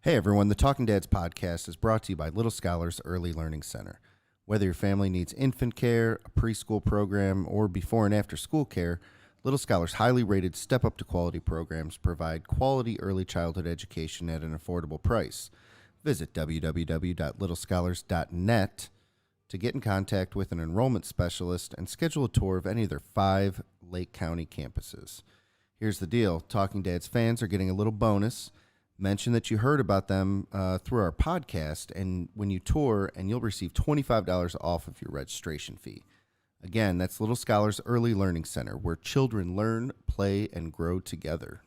Hey everyone, the Talking Dads podcast is brought to you by Little Scholars Early Learning Center. Whether your family needs infant care, a preschool program, or before and after school care, Little Scholars' highly rated Step Up to Quality programs provide quality early childhood education at an affordable price. Visit www.littlescholars.net to get in contact with an enrollment specialist and schedule a tour of any of their 5 Lake County campuses. Here's the deal. Talking Dads fans are getting a little bonus. Mention that you heard about them through our podcast, and when you tour, and you'll receive $25 off of your registration fee. Again, that's Little Scholars Early Learning Center, where children learn, play, and grow together.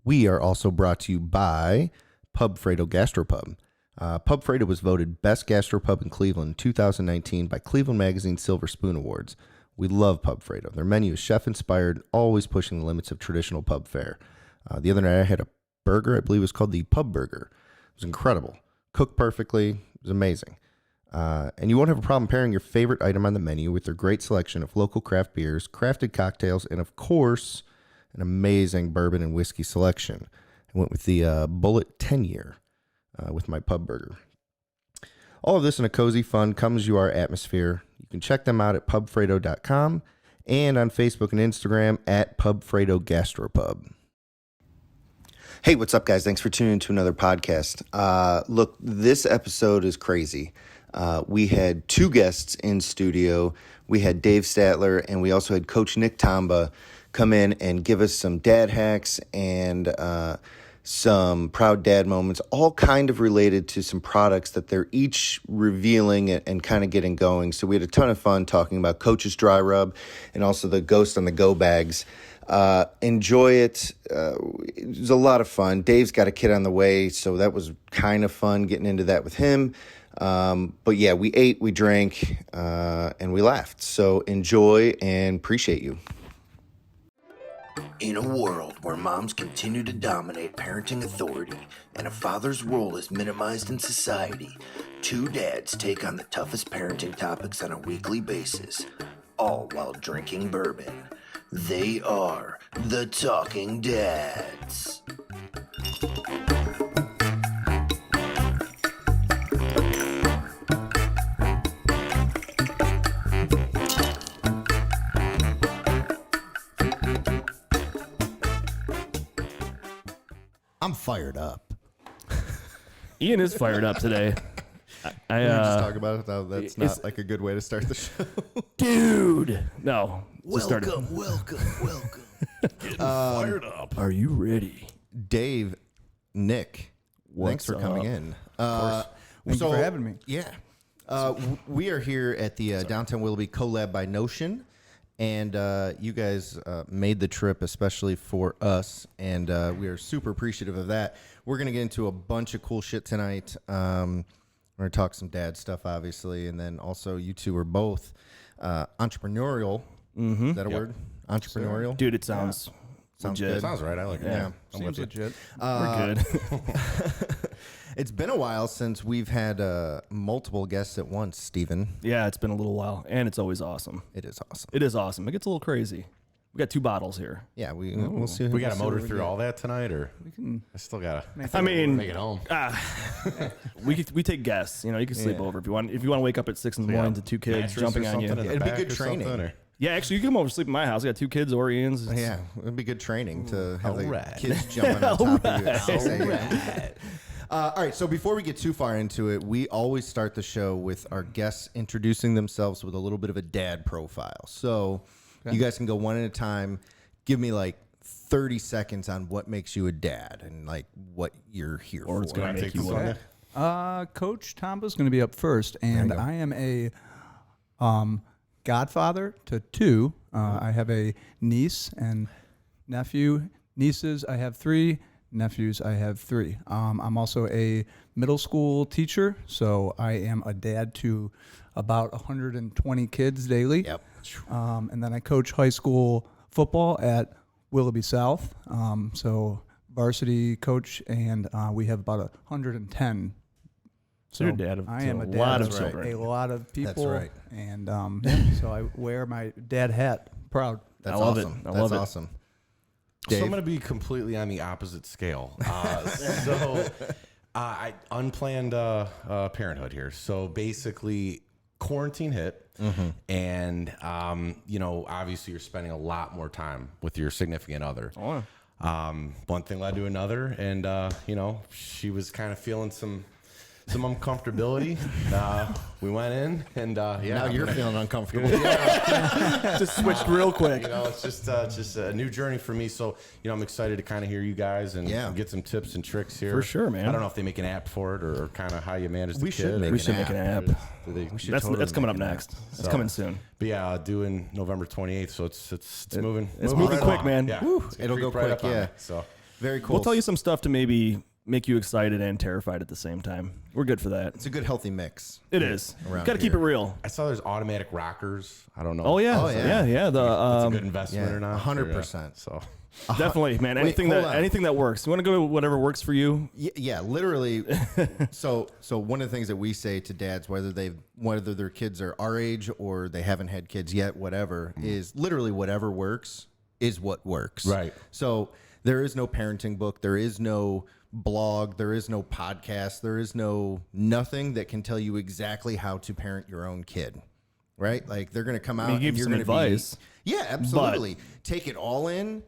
We are also brought to you by Pub Fredo Gastropub. Pub Fredo was voted Best Gastropub in Cleveland in 2019 by Cleveland Magazine Silver Spoon Awards. We love Pub Fredo. Their menu is chef-inspired, always pushing the limits of traditional pub fare. The other night I had a burger, I believe it was called the Pub Burger. It was incredible. Cooked perfectly. It was amazing. And you won't have a problem pairing your favorite item on the menu with their great selection of local craft beers, crafted cocktails, and of course, an amazing bourbon and whiskey selection. I went with the Bullet 10-year with my Pub Burger. All of this in a cozy, fun, come-as-you-are atmosphere. You can check them out at pubfredo.com and on Facebook and Instagram at PubFredo Gastropub. Hey, what's up, guys? Thanks for tuning in to another podcast. Look, this episode is crazy. We had 2 guests in studio. We had Dave Stadtler, and we also had Coach Nick Tomba come in and give us some dad hacks and some proud dad moments, all kind of related to some products that they're each revealing and kind of getting going. So we had a ton of fun talking about Coach's Dry Rub and also the Ghost on the Go bags. Enjoy it. It was a lot of fun. Dave's got a kid on the way, so that was kind of fun getting into that with him. But yeah, we ate, we drank, and we laughed. So enjoy and appreciate you. In a world where moms continue to dominate parenting authority and a father's role is minimized in society, 2 dads take on the toughest parenting topics on a weekly basis, all while drinking bourbon. They are the Talking Dads. I'm fired up. Ian is fired up today. I just talk about it, though. That's not like a good way to start the show. Dude. No. Welcome. Getting fired up. Are you ready? Dave, Nick, thanks for coming in. Thank you for having me. Yeah. We are here at the Downtown Willoughby collab by Notion, and you guys made the trip especially for us, and we are super appreciative of that. We're going to get into a bunch of cool shit tonight. We're going to talk some dad stuff, obviously, and then also you two are both entrepreneurial. Mm-hmm. Is that a word? Entrepreneurial? Dude, it sounds legit. Good. Sounds right. I like it. Yeah. Seems legit. We're good. It's been a while since we've had multiple guests at once, Steven. Yeah, it's been a little while, and it's always awesome. It is awesome. It is awesome. It gets a little crazy. We got 2 bottles here. Yeah, we'll see. We got to motor through all that tonight, or I still got to. Make it home. We take guests. You know, you can sleep over if you want. If you want to wake up at 6 in the morning to 2 kids jumping on you. It'd be good training. Yeah, actually, you can come over and sleep in my house. I got 2 kids, or Ian's. Yeah, it'd be good training to have the kids jumping on top of you at 6 a.m. All right, so before we get too far into it, we always start the show with our guests introducing themselves with a little bit of a dad profile. So you guys can go one at a time. Give me like 30 seconds on what makes you a dad and like what you're here for. It's going to make you one. Coach Tomba's going to be up first, and I am a godfather to 2. I have a niece and nephew. Nieces, I have 3. Nephews, I have 3. I'm also a middle school teacher, so I am a dad to about 120 kids daily. Yep. And then I coach high school football at Willoughby South, so varsity coach, and we have about 110. So you're a dad of I am a dad lot of of children. a lot of people. That's right. And so I wear my dad hat proud. That's I love awesome. it. I love it. That's awesome. So Dave? I'm going to be completely on the opposite scale. So Unplanned parenthood here. So basically, quarantine hit, and obviously you're spending a lot more time with your significant other. Oh. One thing led to another, and she was kind of feeling some uncomfortability. We went in, and Now you're feeling uncomfortable. Just switched real quick. It's just a new journey for me. So I'm excited to kind of hear you guys and get some tips and tricks here. For sure, man. I don't know if they make an app for it or kind of how you manage the We kid. should make We should make an app. That's coming up next. It's coming soon. But yeah, doing November 28th, so it's moving. It's moving right quick, along. man. Yeah, Woo. it's gonna It'll go creep right quick, up on yeah. me, So Very cool. We'll tell you some stuff to maybe make you excited and terrified at the same time. We're good for that. It's a good, healthy mix. It is. Around Got to keep it here. real. I saw there's automatic rockers. I don't know. Oh yeah. Oh, yeah. Yeah. It's a The good investment yeah, or not. 100%. So definitely, man. Wait, Anything hold on. that works. You want to go to whatever works for you. Yeah, literally. So one of the things that we say to dads, whether their kids are our age or they haven't had kids yet, whatever, is literally whatever works is what works. Right. So there is no parenting book. There is no blog. There is no podcast. There is nothing that can tell you exactly how to parent your own kid. Right? Like they're going to come out give and you're some going to advice. Yeah, absolutely. Take it all in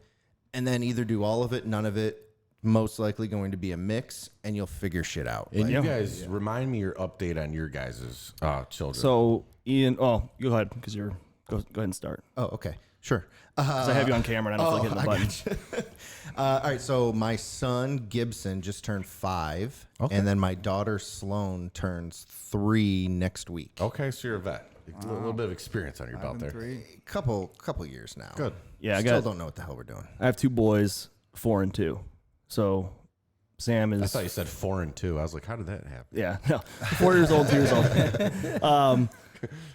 and then either do all of it, none of it. Most likely going to be a mix, and you'll figure shit out. and Like, you guys remind me your update on your guys' children. So Ian, go ahead because you're go ahead and start. oh, okay, sure. 'Cause I have you on camera and I don't feel like hitting the button. All right, so my son Gibson just turned 5, and then my daughter Sloan turns 3 next week. Okay, so you're a vet. A little bit of experience on your belt there. Couple years now. Good. Yeah, I Still got. don't know what the hell we're doing. I have 2 boys, 4 and 2. So Sam is. I thought you said 4 and 2. I was like, how did that happen? Yeah, no, 4 years old, 2 years old.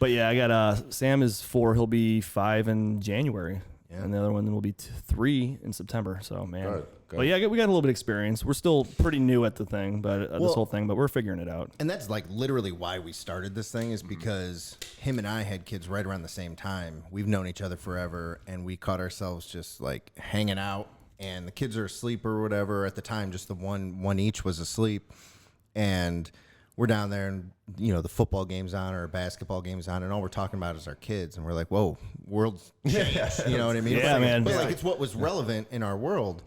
But yeah, I got Sam is 4. He'll be 5 in January, and the other one will be 3 in September. So man, Good. But yeah, we got a little bit of experience. We're still pretty new at the thing, but this whole thing, but we're figuring it out. And that's like literally why we started this thing is because him and I had kids right around the same time. We've known each other forever, and we caught ourselves just like hanging out, and the kids are asleep or whatever. At the time, just the one each was asleep, and we're down there, and the football game's on or basketball game's on, and all we're talking about is our kids, and we're like, whoa, world's changed. You know what I mean? Yeah, man. But like it's what was relevant in our world.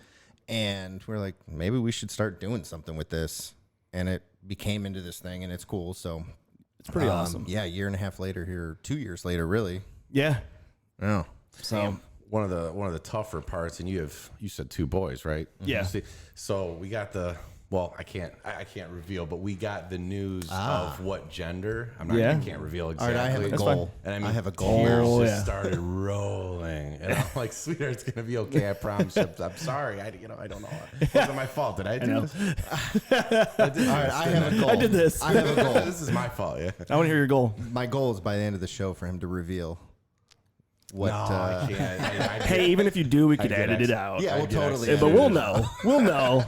And we're like, maybe we should start doing something with this. And it became into this thing, and it's cool. So It's pretty awesome. Yeah, a year and a half later here, 2 years later, really. Yeah. Yeah. So One of the tougher parts, and you said 2 boys, right? Yeah. See, so we got I can't reveal, but we got the news of what gender. I can't reveal All exactly. right, I have a That's goal. And I mean, I have a goal. tears Oh, just yeah. started rolling, and I'm like, "Sweetheart, it's gonna be okay. I promise. I'm sorry. I don't know. It wasn't my fault. Did I do this? All right, I have a goal. I did this. I have a goal. This is my fault. Yeah. I want to hear your goal. My goal is by the end of the show for him to reveal what. I can't. Hey, even if you do, we could get edit it ex- out. yeah, we'll get totally. Yeah, edit but it we'll out. know. We'll know.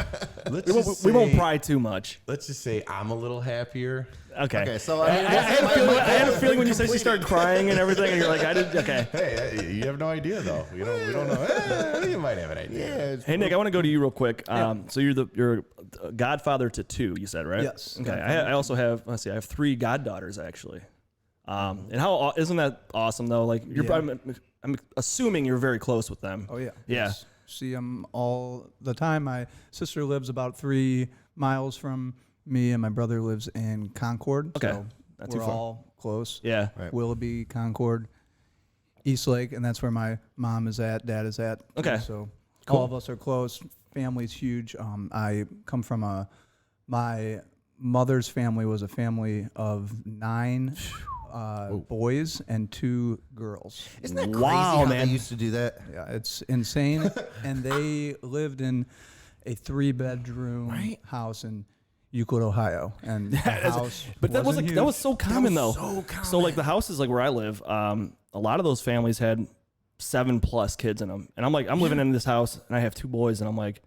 We won't pry too much. Let's just say I'm a little happier. Okay. Okay, so I had a feeling when you said she started crying and everything, and you're like, I did. Okay. Hey, you have no idea though. We don't know. You might have an idea. Yeah, it's- Hey Nick, I want to go to you real quick. So you're a godfather to 2. You said, right? Yes. Okay. I also have. Let's see. I have 3 goddaughters actually. And how isn't that awesome though? Like you're. Yeah. I'm assuming you're very close with them. Oh yeah. Yeah. Yes. See them all the time. My sister lives about 3 miles from me, and my brother lives in Concord. Okay. So Not too we're far. all close. Yeah. Right. Willoughby, Concord, Eastlake, and that's where my mom is at, dad is at. Okay. So all of us are close. Family's huge. I come from my mother's family was a family of 9 boys and 2 girls. Isn't that crazy Wow, how man. they used to do that? Yeah, it's insane. And they lived in a 3-bedroom house in Euclid, Ohio. And the house But that was wasn't like that was huge. so common though. so common. So like the houses like where I live, a lot of those families had 7+ kids in them, and I'm living in this house, and I have 2 boys, and I'm like,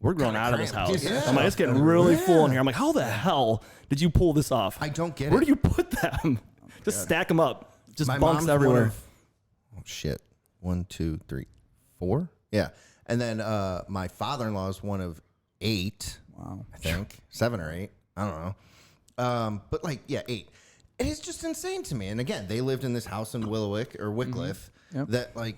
we're growing out of this house. Yeah. I'm like, it's getting really full in here. I'm like, how the hell did you pull this off? I don't get Where it. do you put them? Just stack them up. Just My bunks mom's everywhere. one of- oh shit! 1, 2, 3, 4. Yeah, and then my father-in-law is one of 8. Wow. I think 7 or 8. I don't know. But like, yeah, 8. And it's just insane to me. And again, they lived in this house in Wycliffe that like,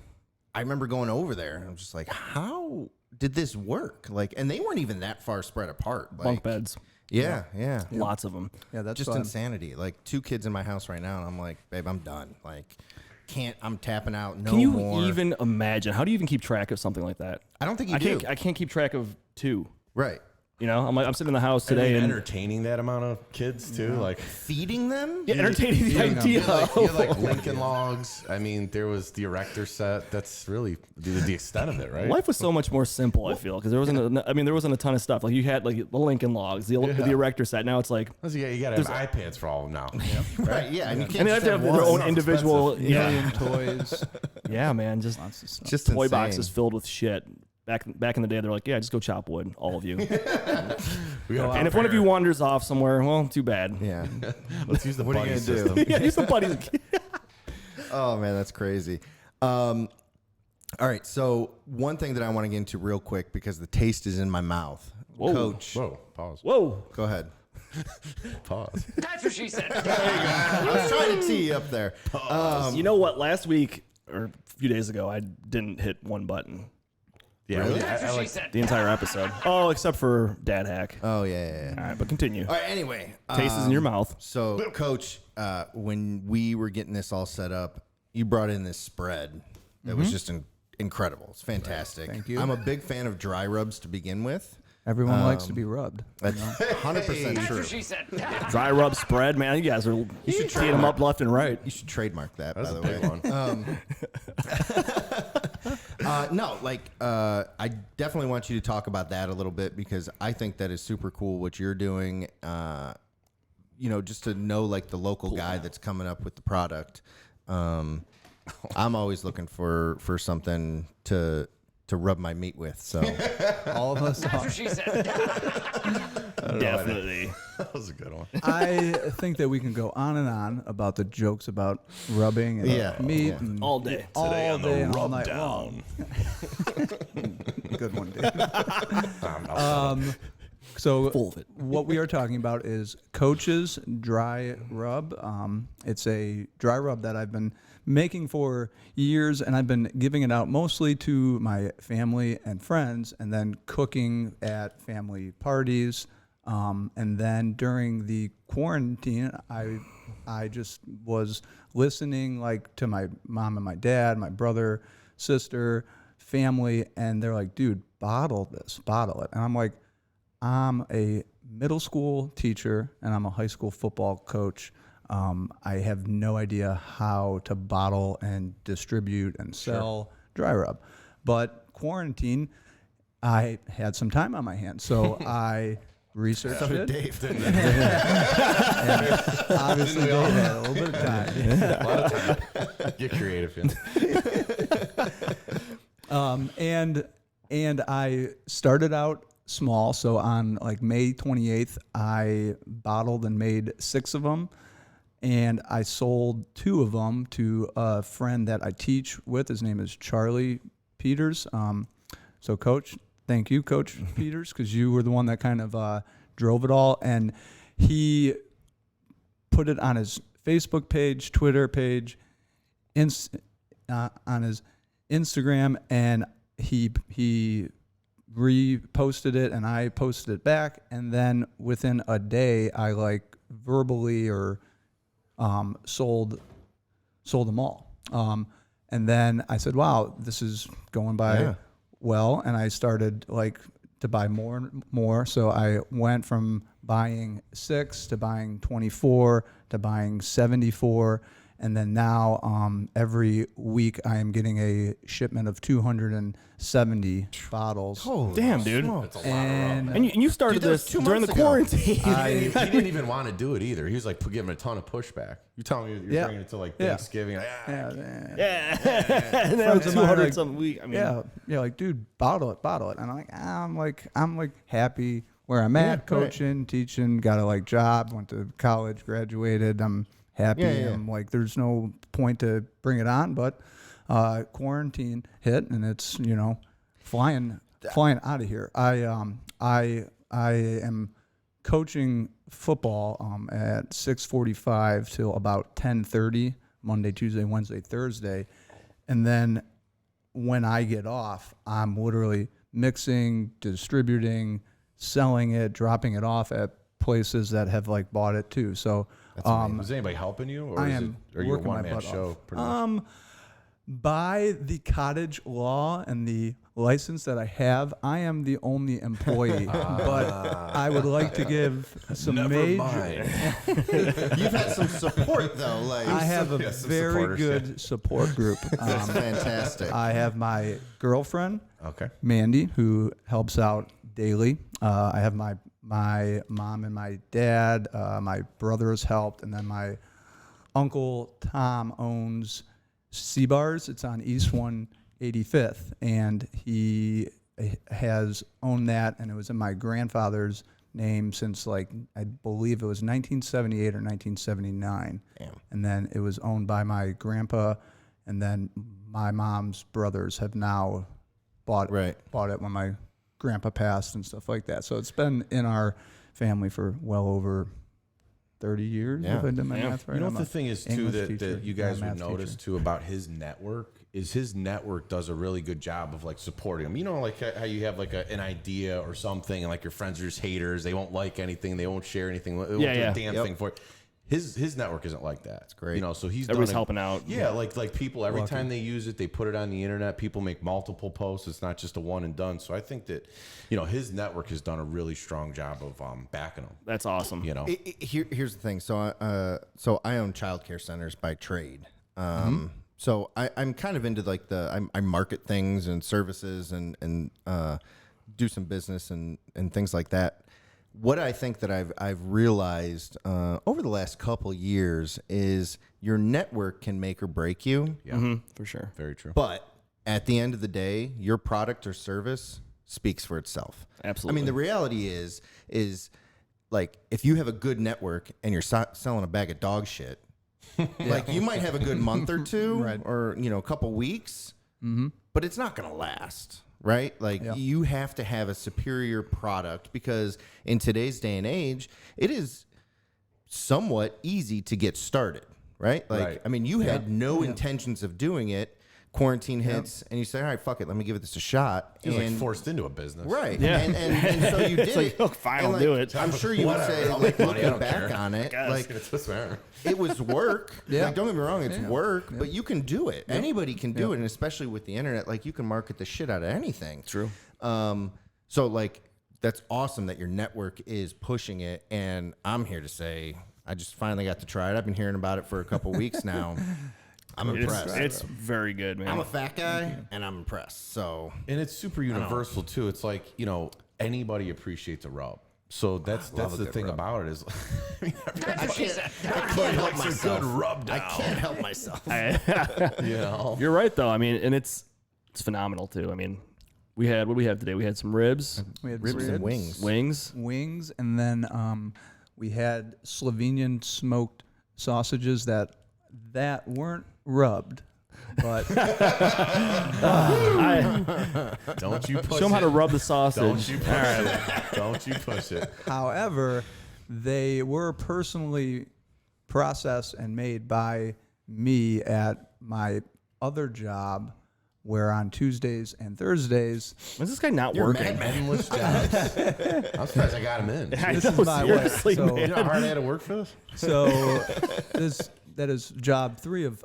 I remember going over there and I'm just like, how did this work? Like, and they weren't even that far spread apart. Like, Bunk beds. Yeah. Lots of them. Yeah, that's Just fun. insanity. Like 2 kids in my house right now, and I'm like, babe, I'm done. Like, I'm tapping out. No Can you more. even imagine? How do you even keep track of something like that? I don't think you do. I can't keep track of 2. Right. You know, I'm sitting in the house Are today you and entertaining that amount of kids too? Like Feeding them? yeah, entertaining the idea. you had like Lincoln Logs. I mean, there was the erector set. That's really the extent of it, right? Life was so much more simple. I feel because there wasn't. There wasn't a ton of stuff. Like you had like the Lincoln Logs, the erector set. Now it's like You got to have iPads for all of them now. Right. Yeah. And you can't and they have just to have their one. own individual. Million toys. Yeah, man, just Lots of stuff. Just toy insane. boxes filled with shit. Back in the day, they're like, yeah, just go chop wood, all of you. And if one of you wanders off somewhere, well, too bad. Yeah. Let's use the What are buddy you gonna system. do? Yeah, use the buddies. Oh man, that's crazy. All right. So one thing that I want to get into real quick because the taste is in my mouth. Whoa. Coach, Whoa, pause. Whoa. go ahead. Pause. That's what she said. I was trying to tee you up there. You know what? Last week or a few days ago, I didn't hit one button Yeah, Really? That's I what she like said. the entire episode. Oh, except for Dad Hack. Oh yeah. All right, but continue. All right. Anyway, Taste is in your mouth. So, Coach, when we were getting this all set up, you brought in this spread that was just incredible. It's fantastic. Thank you. I'm a big fan of dry rubs to begin with. Everyone likes to be rubbed. That's 100% That's true. what she said. Dry rub spread, man. You guys are teeing them up left and right. You should trademark that, That's by a the big way. one. No, like I definitely want you to talk about that a little bit because I think that is super cool what you're doing. Just to know like the local guy that's coming up with the product. I'm always looking for something to rub my meat with. So All of us That's are. what she said. Definitely. That was a good one. I think that we can go on and on about the jokes about rubbing and Yeah, meat yeah. and All day. all Today on the day and all rub night down. long. Good one, dude. Full So of it. what we are talking about is Coach's Dry Rub. It's a dry rub that I've been making for years, and I've been giving it out mostly to my family and friends, and then cooking at family parties. And then during the quarantine, I just was listening like to my mom and my dad, my brother, sister, family, and they're like, dude, bottle this, bottle it. And I'm like, I'm a middle school teacher and I'm a high school football coach. I have no idea how to bottle and distribute and sell dry rub. But quarantine, I had some time on my hands. So I researched it. Dave, And obviously, Dave had a little bit of time. A lot of time. Get creative. Yeah. And I started out small. So on like May 28th, I bottled and made 6 of them. And I sold 2 of them to a friend that I teach with. His name is Charlie Peters. So Coach, thank you, Coach Peters, because you were the one that kind of drove it all. And he put it on his Facebook page, Twitter page, on his Instagram, and he reposted it, and I posted it back. And then within a day, I like verbally or sold them all. And then I said, wow, this is going by well. And I started like to buy more and more. So I went from buying 6 to buying 24 to buying 74. And then now every week I am getting a shipment of 270 bottles. Damn, dude. That's a lot And of rub. And you started Dude, that was this 2 during the months ago. quarantine. He didn't even want to do it either. He was like giving a ton of pushback. You telling me you're Yeah. bringing it to like Yeah. Thanksgiving. Like, yeah, yeah. And then Friends of mine are 200 like, something week. I mean, yeah, like, dude, bottle it. And I'm like happy where I'm at, coaching, teaching, got a like job, went to college, graduated. I'm happy. Yeah. I'm like, there's no point to bring it on, but quarantine hit and it's flying out of here. I am coaching football at 6:45 till about 10:30, Monday, Tuesday, Wednesday, Thursday. And then when I get off, I'm literally mixing, distributing, selling it, dropping it off at places that have like bought it too. So Is anybody helping you, or I is am it, are you a working my one-man butt show? off. Pretty much? By the cottage law and the license that I have, I am the only employee. But I would like to give some Never mind. You've had some support though. Like I have a some very supporters, good support group. that's fantastic. I have my girlfriend, Okay. Mandy, who helps out daily. I have my mom and my dad. My brother has helped, and then my uncle Tom owns Sea Bars. It's on East 185th, and he has owned that, and it was in my grandfather's name since like I believe it was 1978 or 1979. Damn. And then it was owned by my grandpa, and then my mom's brothers have now bought it when my grandpa passed and stuff like that. So it's been in our family for well over 30 years, Yeah. if I did my math right. You know I'm what the a thing is too English that, teacher, that you not a guys would math notice teacher. too about his network does a really good job of like supporting him. You know, like how you have like an idea or something, and like your friends are just haters. They won't like anything. They won't share anything. They won't do a damn thing for it. His network isn't like that. That's great. You know, so he's Everybody's done helping out. Yeah, like people every time they use it, they put it on the internet. People make multiple posts. It's not just a one and done. So I think that, you know, his network has done a really strong job of backing him. That's awesome. You know, Here's the thing. So I own childcare centers by trade. So I'm kind of into like I market things and services and do some business and things like that. What I think that I've realized over the last couple years is your network can make or break you. yeah, For sure. very true. But at the end of the day, your product or service speaks for itself. Absolutely. I mean, the reality is like if you have a good network and you're selling a bag of dog shit, like you might have a good month or two, Right. or a couple weeks, but it's not going to last. Right? Like you have to have a superior product because in today's day and age, it is somewhat easy to get started. Right? Like, Right. I mean, you had no intentions of doing it. Quarantine hits and you say, all right, fuck it. Let me give it this a shot. He was like forced into a business. Right. Yeah. And so you did like, it. "Look, fine, And, I'll like, do it." I'm sure you would Whatever, say, I'll like, make money, I looking don't back care. on it, like, It's this matter. it was work. Yeah. Like, don't get me wrong, it's work, but you can do it. Anybody can do it, and especially with the internet, like, you can market the shit out of anything. True. So, like, that's awesome that your network is pushing it, and I'm here to say I just finally got to try it. I've been hearing about it for a couple weeks now. I'm impressed. It's very good, man. I'm a fat guy, and I'm impressed. So, And it's super universal too. It's like, you know, anybody appreciates a rub. So that's the thing about it is I can't help myself. rub down. I can't help myself. You know. You're right, though. I mean, and it's phenomenal too. I mean, what do we have today? We had some ribs, We had Ribs and wings. wings, and then we had Slovenian smoked sausages that weren't rubbed, but Don't you push show them how to it. rub the sausage. Don't you push it. Don't you push it. however, they were personally processed and made by me at my other job, where on Tuesdays and Thursdays, When's this guy not You're working? mad, Endless jobs. I'm surprised I got him in. I this know, is my way. seriously, So, man. You know how hard I had to work for this? so that is job 3 of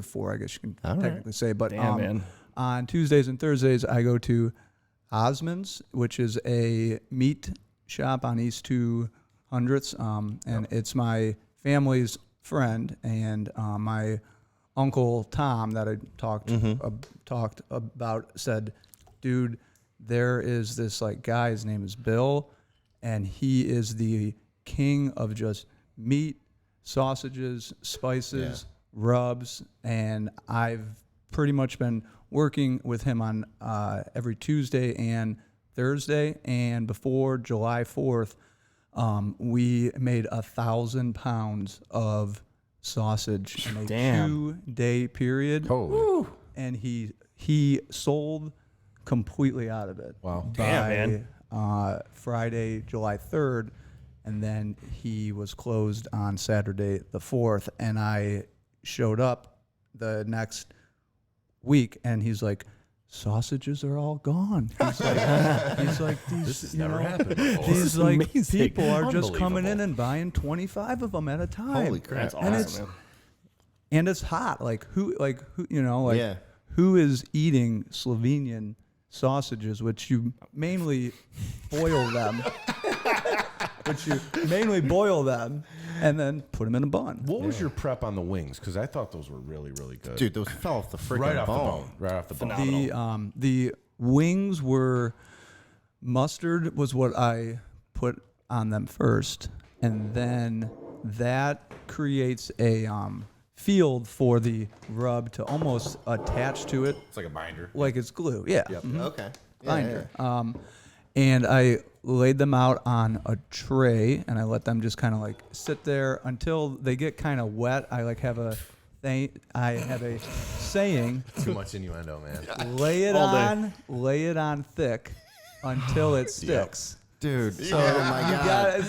4, I guess you can technically say. But Damn, man. on Tuesdays and Thursdays, I go to Osmond's, which is a meat shop on East 200th, and it's my family's friend and my uncle Tom that I talked about said, dude, there is this like guy, his name is Bill, and he is the king of just meat, sausages, spices, rubs, and I've pretty much been working with him on every Tuesday and Thursday, and before July 4th, we made 1,000 pounds of sausage in a Damn. 2-day period. Holy. And he sold completely out of it. Wow. Damn, by, Friday, July 3rd, and then he was closed on Saturday the 4th, and I showed up the next week, and he's like, sausages are all gone. He's like these, This has you never know, happened before. these like amazing. people are just coming in Unbelievable. and buying 25 of them at a time. Holy crap. That's And awesome, man. And it's hot. Like who, you know, like Yeah. who is eating Slovenian sausages, which you mainly boil them, and then put them in a bun. What was your prep on the wings? Because I thought those were really, really good. Dude, those fell off the freaking right off bone. the bone. Right off the bone. Phenomenal. The wings were mustard was what I put on them first, and then that creates a field for the rub to almost attach to it It's like a binder. like it's glue. Yeah. Okay. Yeah, Binder. yeah. And I laid them out on a tray, and I let them just kind of like sit there until they get kind of wet. I like have a thing. I have a saying: Too much innuendo, man. lay it All day. on thick until it sticks. Dude, oh my God.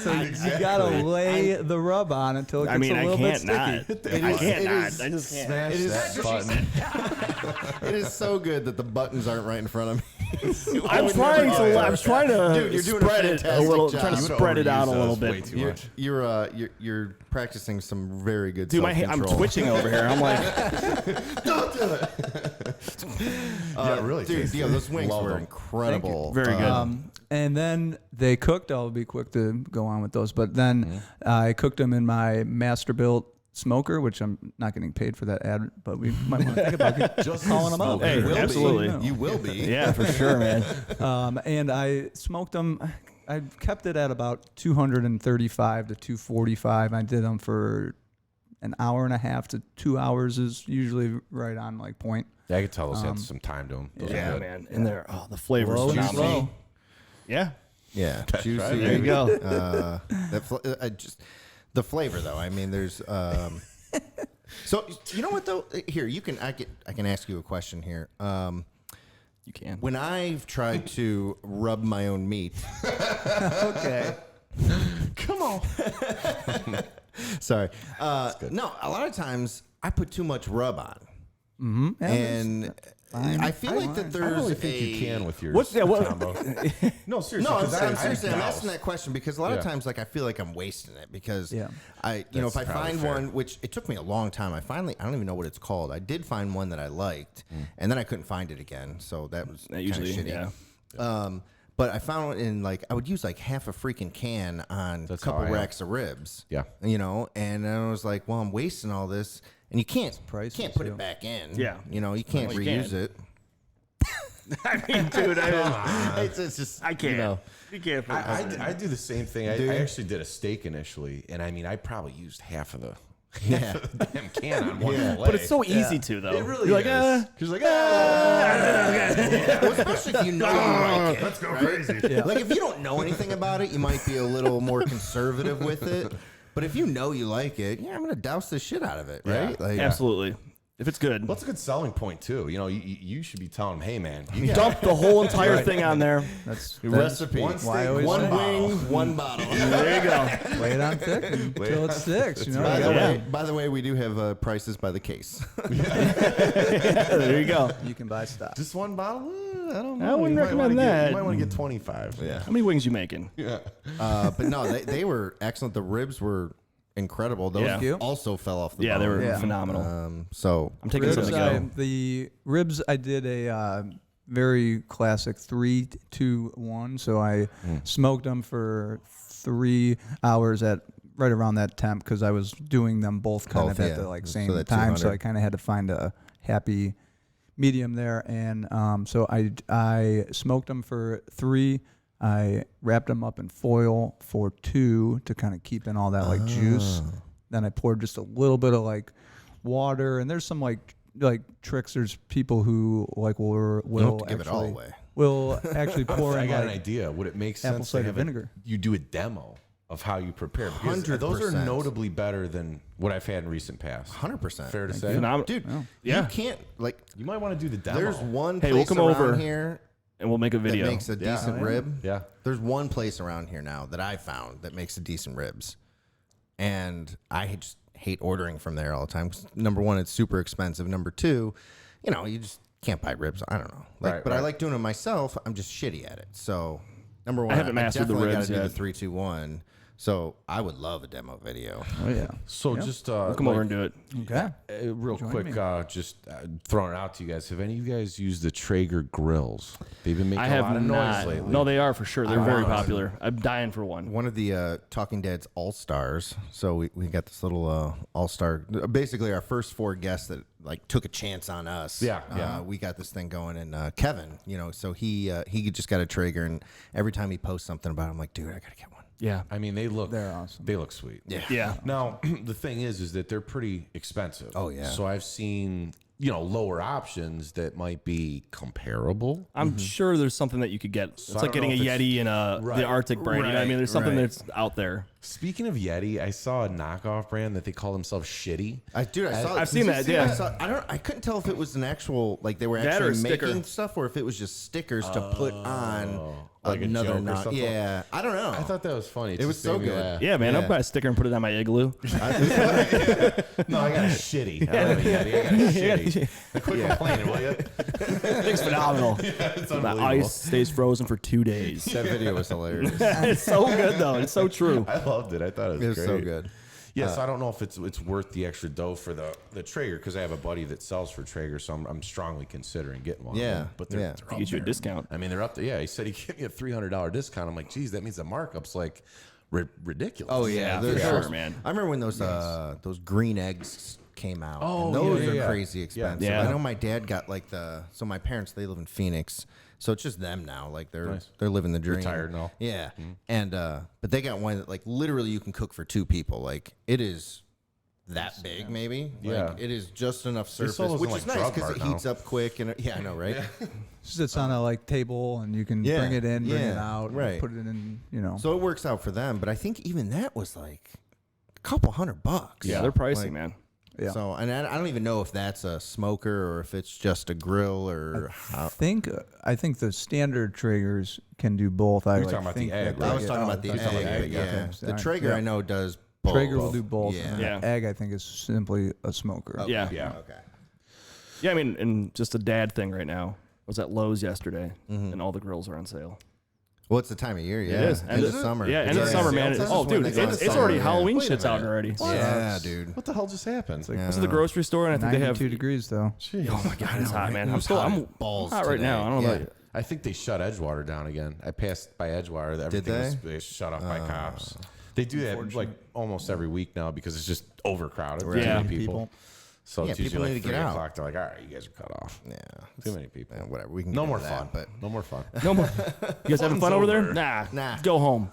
You gotta lay the rub on until it gets I mean, a I little bit can't sticky. not. I is- can't it not. is- I just can't. Smash It is- that button. It is so good that the buttons aren't right in front of me. I'm trying to Dude, you're doing a spread it a fantastic little, job. trying to You would spread it out a overuse little those way bit. too much. You're practicing some very good Dude, I'm self-control. twitching over here. I'm like, Yeah, really Dude, tasty. Dio, those wings Love were them. incredible. very good. And then they cooked. I'll be quick to go on with those. But then I cooked them in my Masterbuilt smoker, which I'm not getting paid for that ad, but we might want to think about Just calling them up. smoker. Hey, You will be. absolutely. You will be. Yeah, for sure, man. And I smoked them. I kept it at about 235 to 245. I did them for an hour and a half to 2 hours is usually right on like point. Yeah, I could tell those had some time to them. Those are Yeah, good. man. And they're the flavors Low and phenomenal. slow. Yeah. Yeah, juicy. right. There you go. The flavor though. I mean, there's. So you know what though? Here, I can ask you a question here. You can. When I've tried to rub my own meat, Okay. come on. Sorry. No, a lot of times I put too much rub on, and I feel like that I there's really think you can with yours. What's- yeah, what- combo. No, seriously. No, I'm 'cause saying, I seriously, I'm douse. asking that question because a lot of Yeah. times, like, I feel like I'm wasting it because Yeah. if I probably find fair. one, which it took me a long time, I don't even know what it's called. I did find one that I liked, and then I couldn't find it again, so that was That kind of usually, shitty. yeah. But I found it in I would use like half a freaking can on a That's couple how I am. racks of ribs. Yeah. And I was like, well, I'm wasting all this, and you can't prices, put too. it back in. Yeah. You can't Well, you reuse can't. it. I mean, dude, It's just I can't. You can't. I do the same thing. I actually did a steak initially, and I mean, I probably used half of the damn can on one fillet. But it's so easy to, though. It really You're like, is. Because like, Well, especially if you know you like it. let's go crazy. Like if you don't know anything about it, you might be a little more conservative with it. But if you know you like it, yeah, I'm gonna douse the shit out of it, right? Yeah. Like, Absolutely. If it's good. What's a good selling point too? You should be telling them, hey man, you got Dump the whole entire thing on there. That's recipe. one One, steak, why I always say- wing, one bottle. There you go. lay it on thick until it sticks. You know. By the, Yeah. by the way, we do have prices by the case. There you go. You can buy stock. just one bottle. I don't know. I wouldn't You might recommend wanna that. You might want to get 25. Yeah. How many wings you making? Yeah. But no, they were excellent. The ribs were incredible. Those Yeah. also fell off the Yeah, bone. they were Yeah. phenomenal. So I'm taking Ribs, some to go. the ribs, I did a very classic 3-2-1. So I smoked them for 3 hours at right around that temp because I was doing them both kind Both, of at yeah. the like So same that time. So 200. I kind of had to find a happy medium there. And so I smoked them for 3. I wrapped them up in foil for 2 to kind of keep in all that like juice. Then I poured just a little bit of like water, and there's some like tricks. There's people who like will you don't have to give actually it all away. will actually pour I in got an like idea. Would it make apple sense cider to have vinegar. you do a demo of how you prepare? Because those are 100%. notably better than what I've had in recent past. 100%. Fair to say. Phenomenal. Dude, Yeah. you can't like. You might want to do the demo. There's one Hey, place we'll come around over. here. and we'll make a video. That makes a decent rib. Yeah. There's one place around here now that I found that makes a decent ribs, and I just hate ordering from there all the time. 'Cause number one, it's super expensive. Number two, you just can't buy ribs. I don't know. But I like doing it myself. I'm just shitty at it. So number one, I haven't mastered the ribs do yet. the 3, 2, 1. So I would love a demo video. Oh yeah. So just We'll come over and do it. Okay. real Join quick, me. just throwing it out to you guys. Have any of you guys used the Traeger grills? They've been making I a have lot of not. noise lately. No, they are for sure. They're very want one. popular. I'm dying for one. One of the Talking Dead's All-Stars. So we got this little All-Star. Basically, our first 4 guests that took a chance on us. Yeah. We got this thing going, and Kevin, so he just got a Traeger, and every time he posts something about it, I'm like, dude, I gotta get one. Yeah. I mean, they're awesome. They look sweet. Yeah. Now, the thing is that they're pretty expensive. Oh, yeah. So I've seen, lower options that might be comparable. I'm sure there's something that you could get. It's I like don't getting a know if Yeti in the Arctic brand. You know what I mean? There's something that's out there. Speaking of Yeti, I saw a knockoff brand that they call themselves Shitty. I saw. I've seen that. Yeah. I couldn't tell if it was an actual they were That or actually a sticker. making stuff, or if it was just stickers to put on like a another joke or knot. something? Yeah, I don't know. I thought that was funny. It was so good. Yeah, man. I'll Yeah. buy a sticker and put it on my igloo. No, I got a Shitty. I don't have a Yeti. I got a Shitty. Quit complaining, will you? Thing's phenomenal. It's The unbelievable. ice stays frozen for 2 days. That video was hilarious. It's so good though. It's so true. I loved it. I thought it was It was great. so good. Yeah, so I don't know if it's worth the extra dough for the Traeger, because I have a buddy that sells for Traeger, so I'm strongly considering getting one. Yeah, But they're yeah. up Get you a there. discount. I mean, they're up there. Yeah, he said he gave me a $300 discount. I'm like, geez, that means the markup's ridiculous. Oh yeah, for those- sure, man. I remember when those green eggs came out. Oh, and those yeah, are yeah. crazy expensive. Yeah. I know my dad got so my parents, they live in Phoenix, so it's just them now. They're living the dream. Retired now. Yeah, and but they got one that literally you can cook for 2 people. It is that big, maybe. Yeah. It is just enough surface, sell those which in, is like, nice Drug because Mart it heats up quick. And I know, right? Sits on a table, and you can bring it in, bring it out, and right. put it in. So it works out for them. But I think even that was a couple $100. Yeah, they're pricey, man. Yeah. So, and I don't even know if that's a smoker or if it's just a grill or how. I think the standard Traegers can do both. You're talking about the think egg, that right? I was talking about the egg. Yeah. Okay. The All right. Traeger I know does both. Traeger will do both. Yeah. and Yeah. the egg, I think, is simply a smoker. Okay. Yeah. Yeah. Okay. Yeah, I mean, and just a dad thing right now. I was at Lowe's yesterday, and all the grills are on sale. Well, it's the time of year. Yeah. It is. End of summer. Yeah, end of It's summer, already- man. this is Oh, when dude, they go it's to already summer. Halloween Wait a shit's out minute. already. Yeah, dude. What the hell just happened? I was at the grocery store, and I think they have. 92 degrees, though. Oh my god, it's hot, man. It I'm was still. hot I'm balls hot right today. now. I don't know Yeah. about you. I think they shut Edgewater down again. I passed by Edgewater. Everything was they shut off by cops. They do that almost every week now because it's just overcrowded. Too Yeah. many people. So Yeah, it's usually people need to 3 get out. o'clock. They're like, all right, you guys are cut off. Yeah. Too many people. Yeah, whatever. We can No get more into fun. that, but No more fun. No more. You guys having fun over there? over. Nah. Nah. Go home.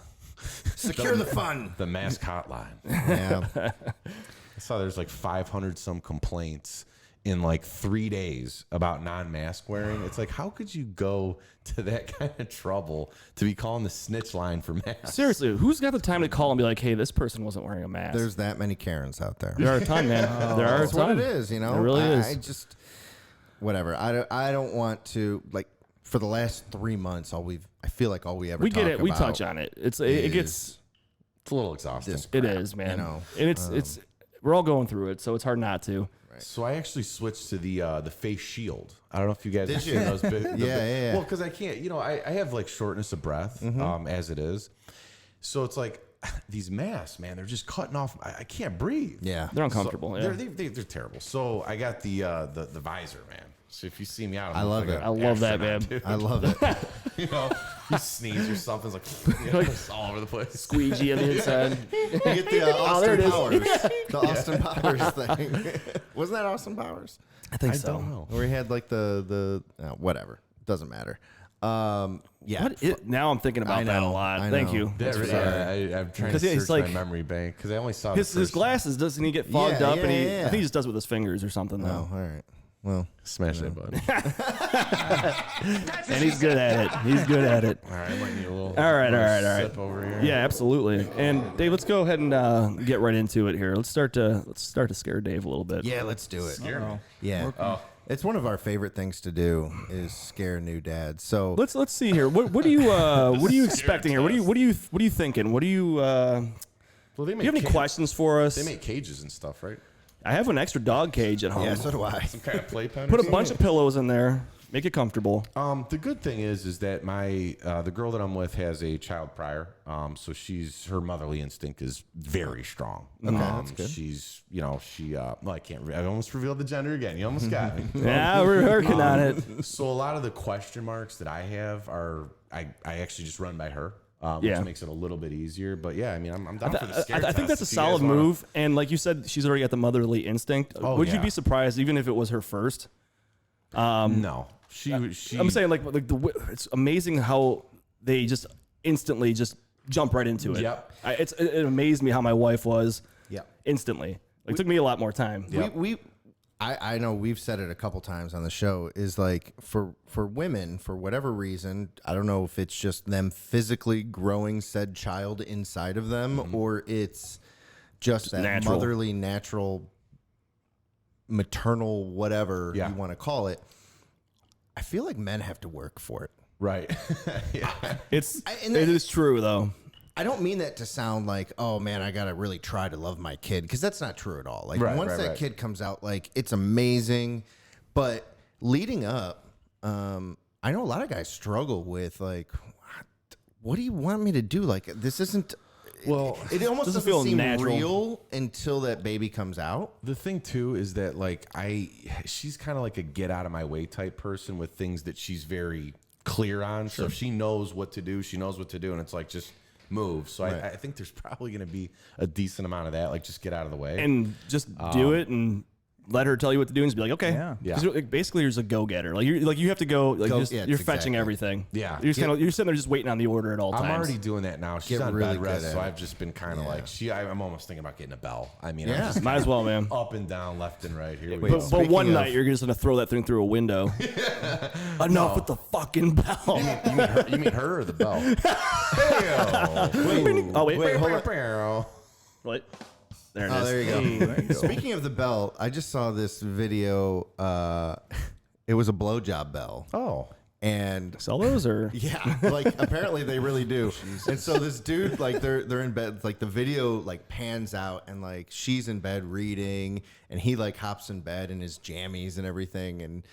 secure the fun. The mask hotline. Yeah. I saw there's 500 some complaints in 3 days about non-mask wearing. It's how could you go to that kind of trouble to be calling the snitch line for masks? Seriously, who's got the time to call and be like, "Hey, this person wasn't wearing a mask"? There's that many Karens out there. There are a ton, man. There are a That's what ton. it is, It really is. I just whatever. I don't want to for the last 3 months. I feel like all we ever We get talk it. We about touch on it. It gets. It's a little exhausting. this It crap, is, man. You know? And it's. We're all going through it, so it's hard not to. So I actually switched to the face shield. I don't know if you guys have you? seen those. Yeah. Well, because I can't. I have shortness of breath as it is. So it's these masks, man. They're just cutting off. I can't breathe. Yeah. They're uncomfortable. So yeah. they're terrible. So I got the visor, man. So if you see me out, I love it. I love that, man. I love it. You sneeze or something, it's all over the place. Squeegee on the inside. You get the there Austin it is. Powers. The Austin Powers thing. Wasn't that Austin Powers? I think I so. don't know. Where he had the whatever. Doesn't matter. Yeah. Now I'm thinking about that a lot. I Thank know. you. I'm trying to 'Cause, yeah, it's search like- my memory bank because I only saw His the first glasses, doesn't he get fogged Yeah, up? yeah, And he, yeah. I think he just does it with his fingers or something, though. Oh, all right. Well, Smash that button. And he's good at it. He's good at it. All right, I might need a little. All right. Sip over here. Yeah, absolutely. And Dave, let's go ahead and get right into it here. Let's start to scare Dave a little bit. yeah, let's do it. Yeah. It's one of our favorite things to do is scare new dads. So let's see here. What are you expecting here? What are you thinking? What do you? Well, do you have any questions for us? They make cages and stuff, right? I have an extra dog cage at home. yeah, so do I. Some kind of playpen. Put a bunch of pillows in there. Make it comfortable. The good thing is that my the girl that I'm with has a child prior, so her motherly instinct is very strong. Okay, that's good. She's I almost revealed the gender again. You almost got me. Yeah, we're working on it. So a lot of the question marks that I have I actually just run by her. Yeah. Which makes it a little bit easier, but yeah, I mean, I'm down for the scare I think test that's a if you guys solid wanna- move. And like you said, she's already got the motherly instinct. Would you yeah. be surprised even if it was her first? No, she. I'm saying like it's amazing how they just instantly just jump right into it. Yep. It amazed me how my wife was. Yep. Instantly. It took me a lot more time. I know we've said it a couple times on the show is like for women, for whatever reason, I don't know if it's just them physically growing said child inside of them or it's just that natural. motherly, natural, maternal, whatever you want to call it. I feel like men have to work for it. Right. Yeah. It is true though. I don't mean that to sound like, oh man, I gotta really try to love my kid, because that's not true at all. Like once that kid comes out, like it's amazing. But leading up, I know a lot of guys struggle with like, what do you want me to do? Like this isn't. Well, it almost doesn't feel seem natural. real until that baby comes out. The thing too is that like she's kind of like a get out of my way type person with things that she's very clear on. So if she knows what to do, she knows what to do, and it's like just move. So I think there's probably going to be a decent amount of that. Like just get out of the way And just do it and let her tell you what to do and just be like, okay. Yeah. 'Cause basically, you're just a go-getter. You have to go. Like you're fetching everything. Yeah. You're sitting there just waiting on the order at all times. I'm already doing that now. She's Get on really bed rest, good at so it. I've just been kind of like I'm almost thinking about getting a bell. I mean, I'm Yeah. just Might as well, man. up and down, left and right. Here we Wait, go. But Speaking one of- night you're just gonna throw that thing through a window. Enough with the fucking bell. You mean her or the bell? Oh wait, hold on. on. What? There it is. Oh, there you go. Speaking of the bell, I just saw this video. It was a blowjob bell. Oh. And Sell those or yeah, like apparently they really do. And so this dude, like they're in bed, like the video like pans out and like she's in bed reading and he like hops in bed in his jammies and everything and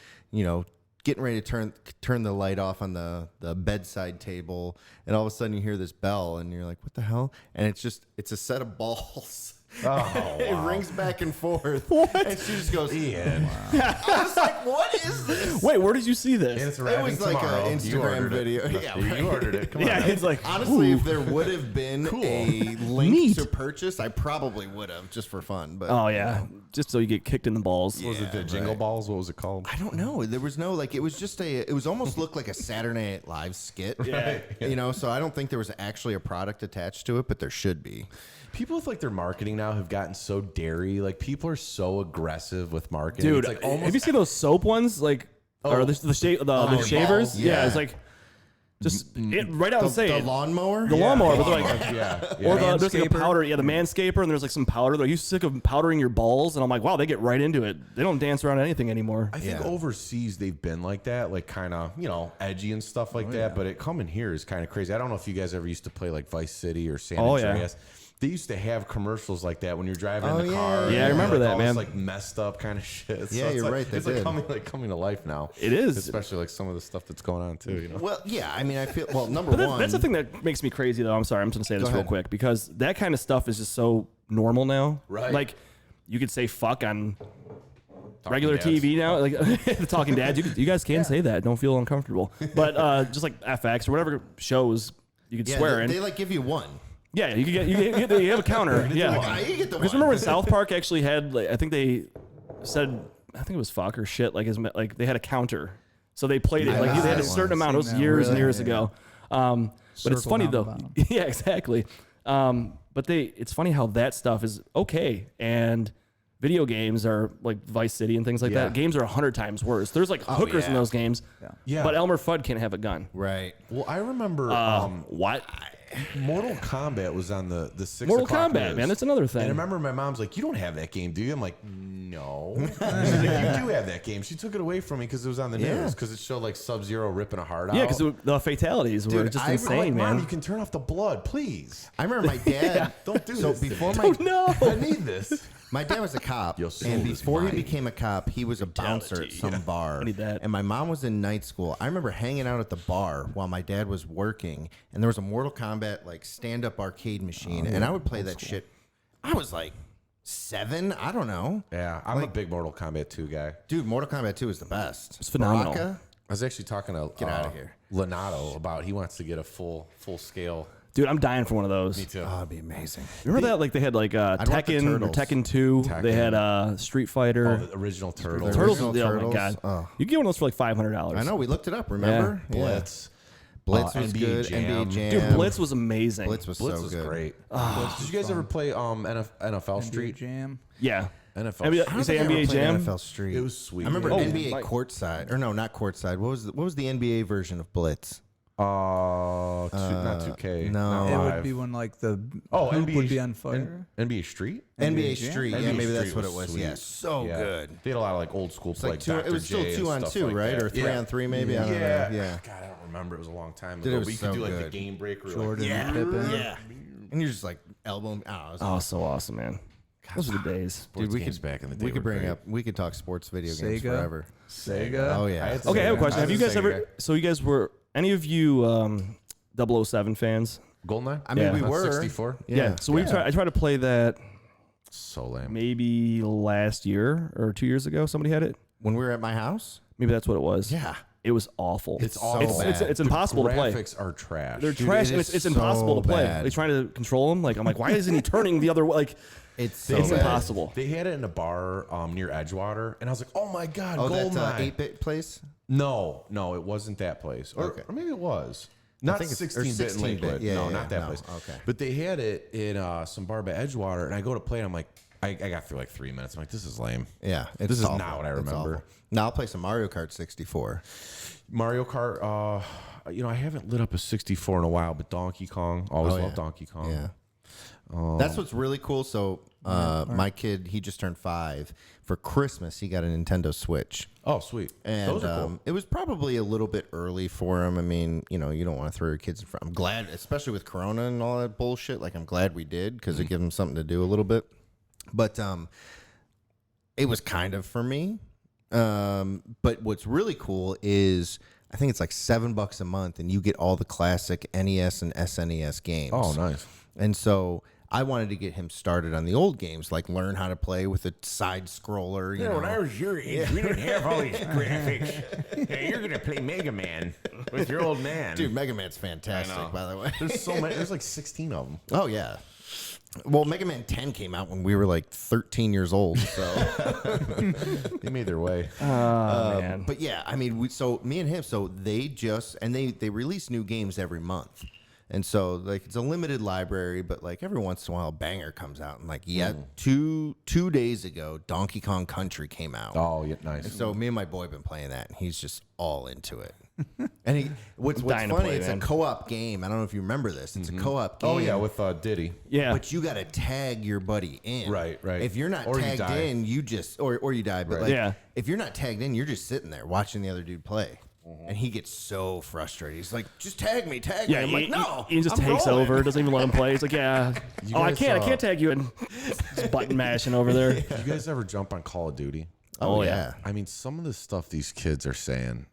getting ready to turn the light off on the bedside table, and all of a sudden you hear this bell and you're like, what the hell? And it's a set of balls. Oh, It rings back and forth. And she just goes, Ian. I was like, what is this? wait, where did you see this? It's It arriving was like tomorrow. an You Instagram ordered it. video. Yeah, right. You ordered it. Come on. Yeah, it's like Honestly, ooh. if there would have been a link Neat. to purchase, I probably would have just for fun. But Oh yeah, just so you get kicked in the balls. What was it the Jingle Balls? What was it called? I don't know. There was no it was just it was almost looked like a Saturday Night Live skit. Yeah. So I don't think there was actually a product attached to it, but there should be. People with like their marketing now have gotten so dairy. Like people are so aggressive with marketing. Dude, it's like almost have you seen those soap ones? Like, or the shavers? balls? Yeah. Yeah. It's like just right out and say The it. lawnmower? The lawnmower, but they're like, yeah. or there's like a Manscaper. powder, the manscaper, and there's like some powder. Like, are you sick of powdering your balls? And I'm like, wow, they get right into it. They don't dance around anything anymore. I think Yeah. overseas they've been like that, like kind of, edgy and stuff like that. But it coming here is kind of crazy. I don't know if you guys ever used to play like Vice City or San Andreas. They used to have commercials like that when you're driving in the car. Yeah, I remember like that, all this, man. like messed up kind of shit. Yeah, it's you're like, right, they It's did. like coming to life now. It is. Especially like some of the stuff that's going on too. Well, yeah. I mean, I feel number But one. that's the thing that makes me crazy, though. I'm sorry, I'm just gonna say this real ahead. quick because that kind of stuff is just so normal now. Right. Like, you could say fuck on Talking regular Dads. TV now. Like the Talking Dads, you guys can say that. Don't feel uncomfortable. But just like FX or whatever shows you could Yeah, swear in. they like give you one. Yeah, you have a counter. Yeah. You get the Because one. remember when South Park actually had, like, I think they said, I think it was fuck or shit, like they had a counter. So they played it. Like they had a certain amount. It was years and years ago. But it's Circle funny down the though. bottom. Yeah, exactly. But it's funny how that stuff is okay. And video games are like Vice City and things like Yeah. that. Games are 100 times worse. There's like hookers in yeah. those games. Yeah. But Elmer Fudd can't have a gun. Right. Well, I remember. What? Mortal Kombat was on the 6 Mortal o'clock Kombat, news. man, that's another thing. And I remember my mom's like, "You don't have that game, do you?" I'm like, "No." She's like, "You do have that game." She took it away from me because it was on the news because it showed like Sub-Zero ripping a heart out. Yeah, because the fatalities were just insane, like, man. Mom, you can turn off the blood, please. I remember my dad. Don't do So this. before my I need this. my dad was a cop, Your soul and is before he mine. became a cop, he was a bouncer at some bar. I need that. And my mom was in night school. I remember hanging out at the bar while my dad was working, and there was a Mortal Kombat like stand-up arcade machine, and I would play that shit. I was like 7, I don't know. Yeah, I'm a big Mortal Kombat 2 guy. Dude, Mortal Kombat 2 is the best. It's phenomenal. Baraka? I was actually talking to Get outta here. Lenato about he wants to get a full scale. Dude, I'm dying for one of those. Me too. Oh, it'd be amazing. Remember that? Like they had like want the Tekken or Turtles. Tekken 2. They had Street Fighter. Oh, the original Turtles. Turtles. original Oh my Turtles. god. Oh. You can get one of those for like $500. I know, we looked it up, remember? Yeah. Blitz. Blitz was NBA good. Jam. NBA Jam. Dude, Blitz was amazing. Blitz was Blitz so was good. great. Did you guys ever play NFL Street? Jam. Yeah. NFL. NBA I don't you say think I ever NBA played Jam? NFL Street. It was sweet. I remember man. NBA Mike. courtside, or no, not courtside. What was the NBA version of Blitz? Not 2K. no. not It live. would be when like the Oh, hoop NBA would be on fire. NBA Street. NBA Jam? Street. Yeah, NBA maybe that's Street what it was. sweet. Yeah, so Yeah. good. They had a lot of like old school It's play. like two, it Dr. was still J and 2-on-2, stuff like right? that. Or 3-on-3, maybe. I don't know. Yeah. God, I don't remember. It was a long time Dude, ago. it was But you so could do like the good. game breaker. Jordan, Like, Pippen. Yeah. And you're just like elbowing. Oh, it was Oh, so awesome, man. Those were the days. sports we games could back in the day. we could were bring great. up. We could talk sports video games Sega. forever. Sega. Oh yeah. had Okay, I have a Sega. question. I Have you was a guys Sega ever? guy. So you guys were any of you 007 fans? Goldeneye? I mean, Yeah. we On were 64? Yeah. So I tried to play that So lame. maybe last year or 2 years ago. Somebody had it. when we were at my house. Maybe that's what it was. Yeah. It was awful. It's so It's bad. impossible to play. Graphics are trash. They're Dude, trash, it and is it's impossible so to play. bad. Like trying to control him. Like I'm like, why isn't he turning the other way? Like It's so it's bad. impossible. They had it in a bar near Edgewater, and I was like, "Oh my god, Oh, that Goldeneye!" 8-bit place. No, it wasn't that place, or maybe it was. Not think it's- or 16-bit and 16-bit. Lakewood. Yeah, no, yeah, not that no. place. Okay. But they had it in some bar by Edgewater, and I go to play, and I'm like, I got through like 3 minutes. I'm like, this is lame. Yeah, it's This is awful. not what I It's remember. awful. Now I'll play some Mario Kart 64. Mario Kart, I haven't lit up a 64 in a while, but Donkey Kong, always loved Donkey Kong. Yeah. That's what's really cool. So my kid, he just turned 5. For Christmas, he got a Nintendo Switch. Oh, sweet. And Those are cool. it was probably a little bit early for him. I mean, you don't want to throw your kids in front. I'm glad, especially with Corona and all that bullshit. Like, I'm glad we did because it gives them something to do a little bit. But it was kind of for me. But what's really cool is I think it's like $7 a month, and you get all the classic NES and SNES games. Oh, nice. And so I wanted to get him started on the old games, like learn how to play with a side scroller. You know, When I was your age, we didn't have all these graphics. Hey, you're gonna play Mega Man with your old man. dude, Mega Man's fantastic, by the way. There's so many. There's like 16 of them. Oh yeah. Well, Mega Man 10 came out when we were like 13 years old. So, They made their way. man. but yeah, I mean, me and him, so they release new games every month. And so, like, it's a limited library, but like every once in a while, a banger comes out. And like, two days ago, Donkey Kong Country came out. Oh, yeah, nice. So me and my boy have been playing that, and he's just all into it. And what's dying to funny, play, it's man. a co-op game. I don't know if you remember this. It's a co-op game. Oh, yeah, with Diddy. Yeah. But you got to tag your buddy in. Right. If you're not Or you tagged die. in, you just or you die. But Right. like, Yeah. if you're not tagged in, you're just sitting there watching the other dude play. And he gets so frustrated. He's like, "Just tag me, tag me." Yeah, I'm like, "No." he just I'm takes rolling." over. Doesn't even let him play. He's like, yeah. I guys, can't tag you. And just button mashing over there. You guys ever jump on Call of Duty? Oh yeah. I mean, some of the stuff these kids are saying,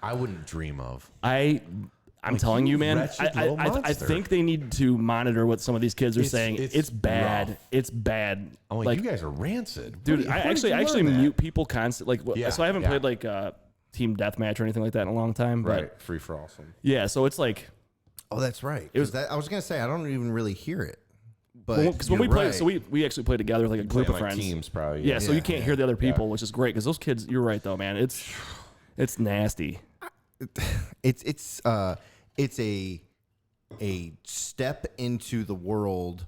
I wouldn't dream of. I'm telling you, man. wretched little I monster. think they need to monitor what some of these kids are saying. it's It's bad. rough. It's bad. I'm like, you guys are rancid. dude, I actually mute people constantly. Like, Yeah, so I haven't yeah. played like team deathmatch or anything like that in a long time. But Right. Free for awesome. yeah, so it's like Oh, that's right. I was gonna say I don't even really hear it. But because when we you're play, right. so we actually play together with like a group of Like friends. teams, probably. Yeah, so you can't hear the other people, Yeah. which is great because those kids. You're right though, man. It's nasty. it's a step into the world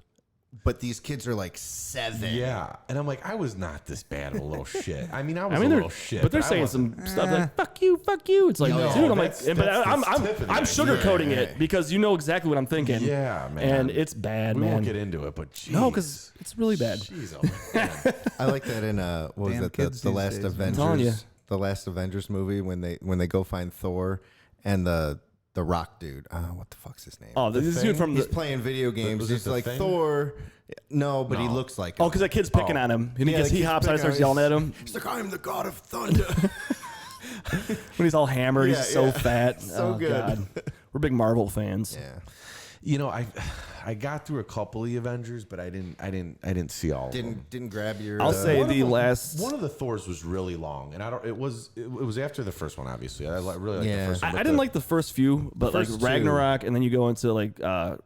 but these kids are like 7. Yeah, and I'm like, I was not this bad of a little shit. I mean, I was a little shit, but they're saying some stuff like "fuck you." It's like, dude, I'm like, but I'm sugarcoating it because you know exactly what I'm thinking. Yeah, man, and it's bad, man. We won't get into it, but geez. No, because it's really bad. Jeez, oh my God. I like that in what was Damn it, kids the these last days, Avengers, the last Avengers movie when they go find Thor and the rock dude. What the fuck's his name? Oh, this is dude from he's playing video games. Was it He's The like Thing? Thor. No, but he looks like him. because that kid's picking on him, and Yeah, he the hops kid's out and starts picking on yelling at him He's like, I'm the god of thunder. when he's all hammered. Yeah, he's so yeah. fat. So Oh, good. God. We're big Marvel fans. Yeah. You know, I got through a couple of the Avengers, but I didn't see all of them. Didn't grab your. I'll say One of the them- last. one of the Thors was really long, and it was after the first one. Obviously, I really liked the first one. I but didn't like the first few, but like first two- Ragnarok, and then you go into like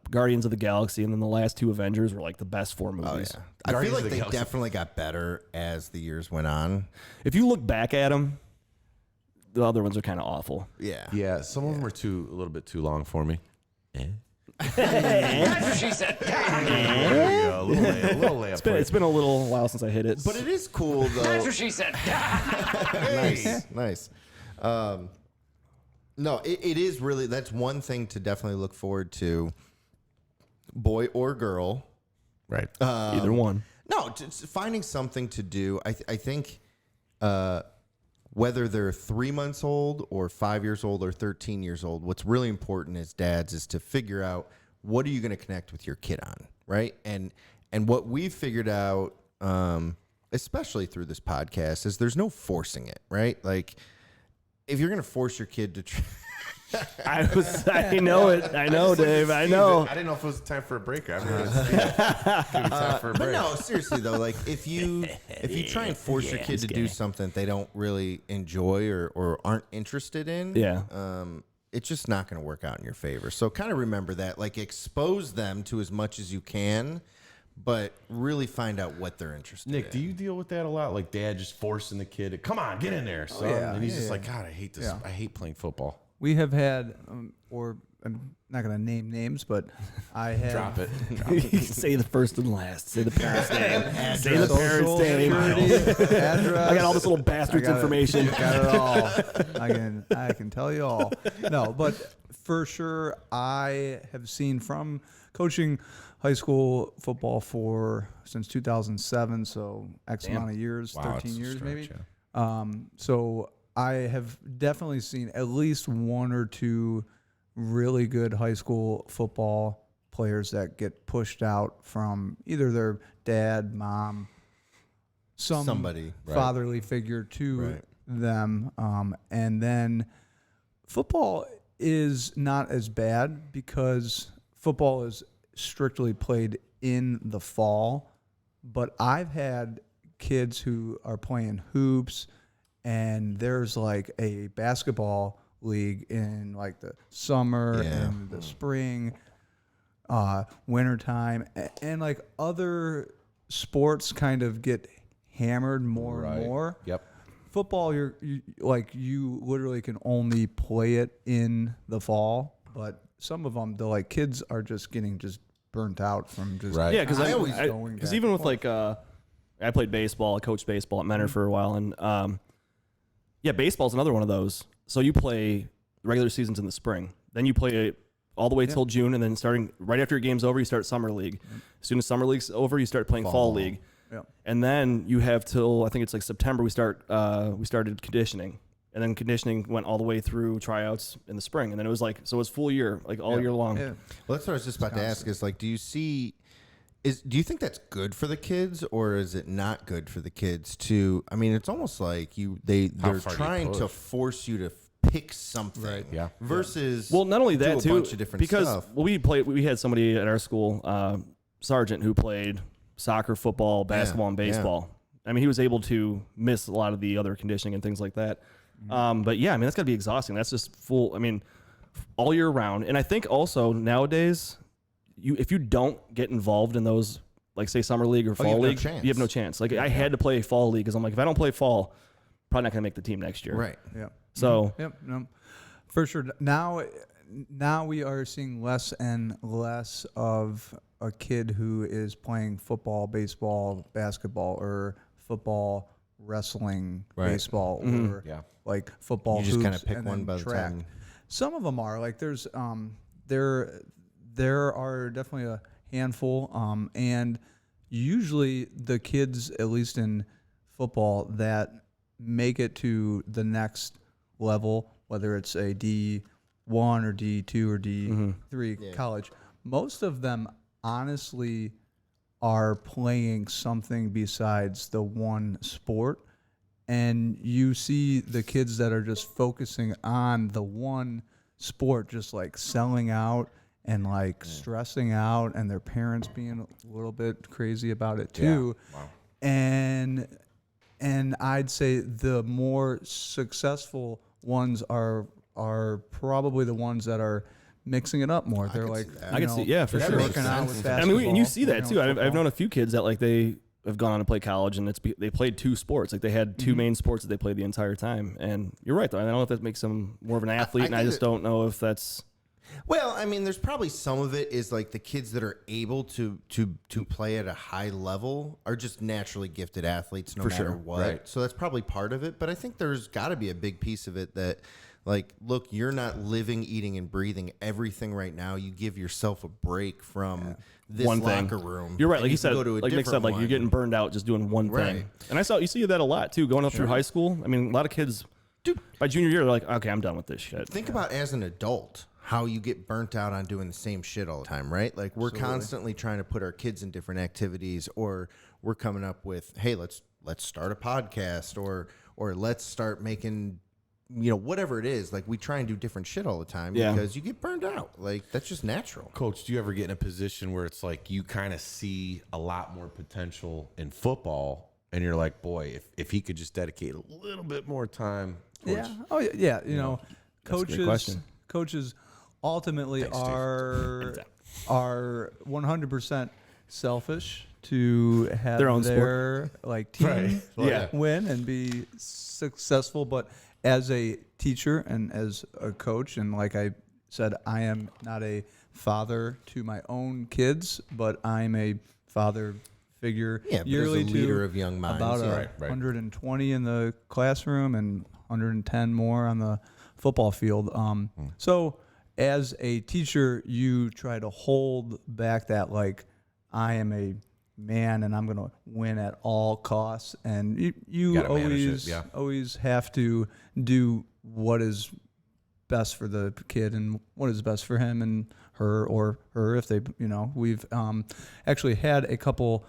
Guardians of the Galaxy, and then the last 2 Avengers were like the best 4 movies. Oh, yeah. I feel Guardians like of the they Galaxy. definitely got better as the years went on. If you look back at them, the other ones are kind of awful. Yeah. Yeah, some of them were a little bit too long for me. That's what she said. There you go, a little layup. It's been a little while since I hit it. But it is cool though. That's what she said. Nice. No, it is really, that's one thing to definitely look forward to, boy or girl. Right. Either one. No, finding something to do. I think whether they're 3 months old or 5 years old or 13 years old, what's really important as dads is to figure out what are you going to connect with your kid on, right? And what we've figured out, especially through this podcast, is there's no forcing it, right? Like if you're going to force your kid to I know it. I know, Dave. I know. I didn't know if it was time for a break. I mean, time for a but break. no, seriously though, like if you try and force your kid to do something they don't really enjoy or aren't interested in, it's just not going to work out in your favor. So kind of remember that, like expose them to as much as you can, but really find out what they're interested in. Nick, do you deal with that a lot? Like dad just forcing the kid to come on, get in there, son. And he's just like, God, I hate this. Yeah. I hate playing football. We have had, or I'm not going to name names, but I have. Drop it. Say the first and last. Say the parent's name. Say the Social parent's name. security, address. I got all this little bastard's information. Got it all. I can tell you all. No, but for sure, I have seen from coaching high school football since 2007, so X amount of years, Wow, 13 it's a years stretch, maybe. yeah. So I have definitely seen at least 1 or 2 really good high school football players that get pushed out from either their dad, mom, Somebody, right. fatherly figure to Right. them. And then football is not as bad because football is strictly played in the fall. But I've had kids who are playing hoops, and there's like a basketball league in like the summer and the spring, wintertime, and like other sports kind of get hammered more and more. Yep. Football, you literally can only play it in the fall, but some of them, the kids are just getting burnt out from just Right. Yeah, because going because back even and with forth. I played baseball. I coached baseball at Mentor for a while, and baseball's another one of those. So you play regular seasons in the spring, then you play all the way till June, and then starting right after your game's over, you start summer league. As soon as summer league's over, you start playing fall league, and then you have till I think it's like September. We started conditioning, and then conditioning went all the way through tryouts in the spring, and then it was like so it was full year, like all year long. Yeah. Well, that's what I was just about to ask. Is like, do you think that's good for the kids, or is it not good for the kids to? I mean, it's almost like they're far do you trying to push? force you to pick something, Right. Yeah. Versus Well, not only do that a too, bunch of different because stuff. we had somebody at our school, Sergeant, who played soccer, football, basketball, and baseball. I mean, he was able to miss a lot of the other conditioning and things like that. But yeah, I mean, that's got to be exhausting. That's just full. I mean, all year round. And I think also nowadays, if you don't get involved in those, like say summer league or fall league, you have no chance. Like I had to play fall league because I'm like, if I don't play fall, probably not gonna make the team next year. right. Yeah. So Yep. No, for sure. Now we are seeing less and less of a kid who is playing football, baseball, basketball, or football, wrestling, baseball, or like football. You just kind of pick one by the track. time. Some of them are like there's there are definitely a handful, and usually the kids, at least in football, that make it to the next level, whether it's a D1 or D2 or D3 college, most of them honestly are playing something besides the one sport. And you see the kids that are just focusing on the one sport, just like selling out and like stressing out, and their parents being a little bit crazy about it too. Yeah. Wow. And I'd say the more successful ones are probably the ones that are mixing it up more. They're like, I can see, yeah, for sure. Working out with basketball. I mean, and you see that too. I've known a few kids that like they have gone on to play college, and they played two sports. Like they had two main sports that they played the entire time. And you're right, though. I don't know if that makes them more of an athlete, and I just don't know if that's. Well, I mean, there's probably some of it is like the kids that are able to play at a high level are just naturally gifted athletes, no matter what. Right. So that's probably part of it. But I think there's got to be a big piece of it that, like, look, you're not living, eating, and breathing everything right now. You give yourself a break from this one locker room. You're right, like you said, like Nick said, like you're getting burned out just doing one thing. And you see that a lot too, going up through high school. I mean, a lot of kids, by junior year, they're like, okay, I'm done with this shit. Think about as an adult how you get burnt out on doing the same shit all the time, right? Like we're constantly trying to put our kids in different activities, or we're coming up with, hey, let's start a podcast, or let's start making, whatever it is. Like we try and do different shit all the time because you get burned out. Like that's just natural. Coach, do you ever get in a position where it's like you kind of see a lot more potential in football, and you're like, boy, if he could just dedicate a little bit more time towards, coaches ultimately are 100% selfish to have their own like team win and be successful. But as a teacher and as a coach, and like I said, I am not a father to my own kids, but I'm a father figure yearly to leader of young minds. About 120 in the classroom and 110 more on the football field. So as a teacher, you try to hold back that, like, I am a man and I'm going to win at all costs. And you always have to do what is best for the kid and what is best for him and her, or her if they, we've actually had a couple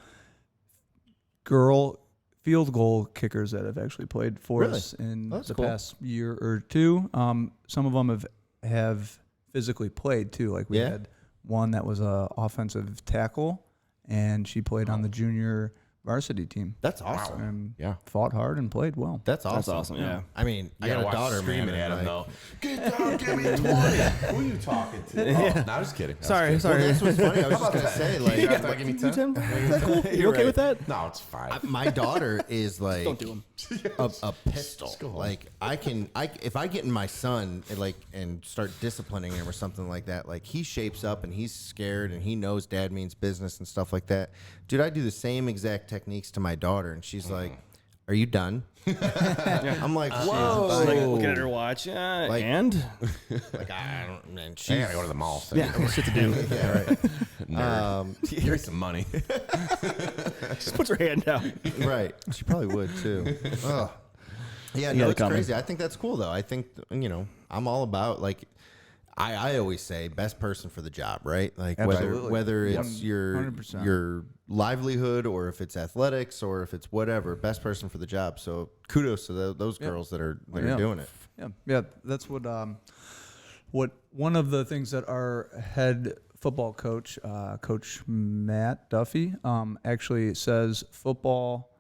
girl field goal kickers that have actually played for us in the past year or two. Some of them have physically played too. Like we had one that was a offensive tackle, and she played on the junior varsity team. That's awesome. And fought hard and played well. That's awesome. That's awesome. Yeah. I mean, I got a daughter screaming at him though. Get down, give me 20. Who are you talking to? No, I was kidding. Sorry. Well, that's what's funny. I was just gonna say, like, give me 10. Is that cool? You okay with that? No, it's fine. My daughter is like Don't do them. a pistol. Like if I get in my son and start disciplining him or something like that, like he shapes up and he's scared and he knows dad means business and stuff like that. Dude, I do the same exact techniques to my daughter, and she's like, "Are you done?" I'm like, "Whoa!" Like looking at her watch, and like I don't. And I she's gotta go to the mall. yeah, shit to do. yeah, right. Give me some money. Just puts her hand down. Right. She probably would too. Ugh. Yeah, no, it's crazy. I think that's cool though. I think I'm all about, like, I always say best person for the job, right? Like whether it's your livelihood or if it's athletics or if it's whatever, best person for the job. So kudos to those girls that are doing it. Yeah. That's what one of the things that our head football coach, Coach Matt Duffy, actually says football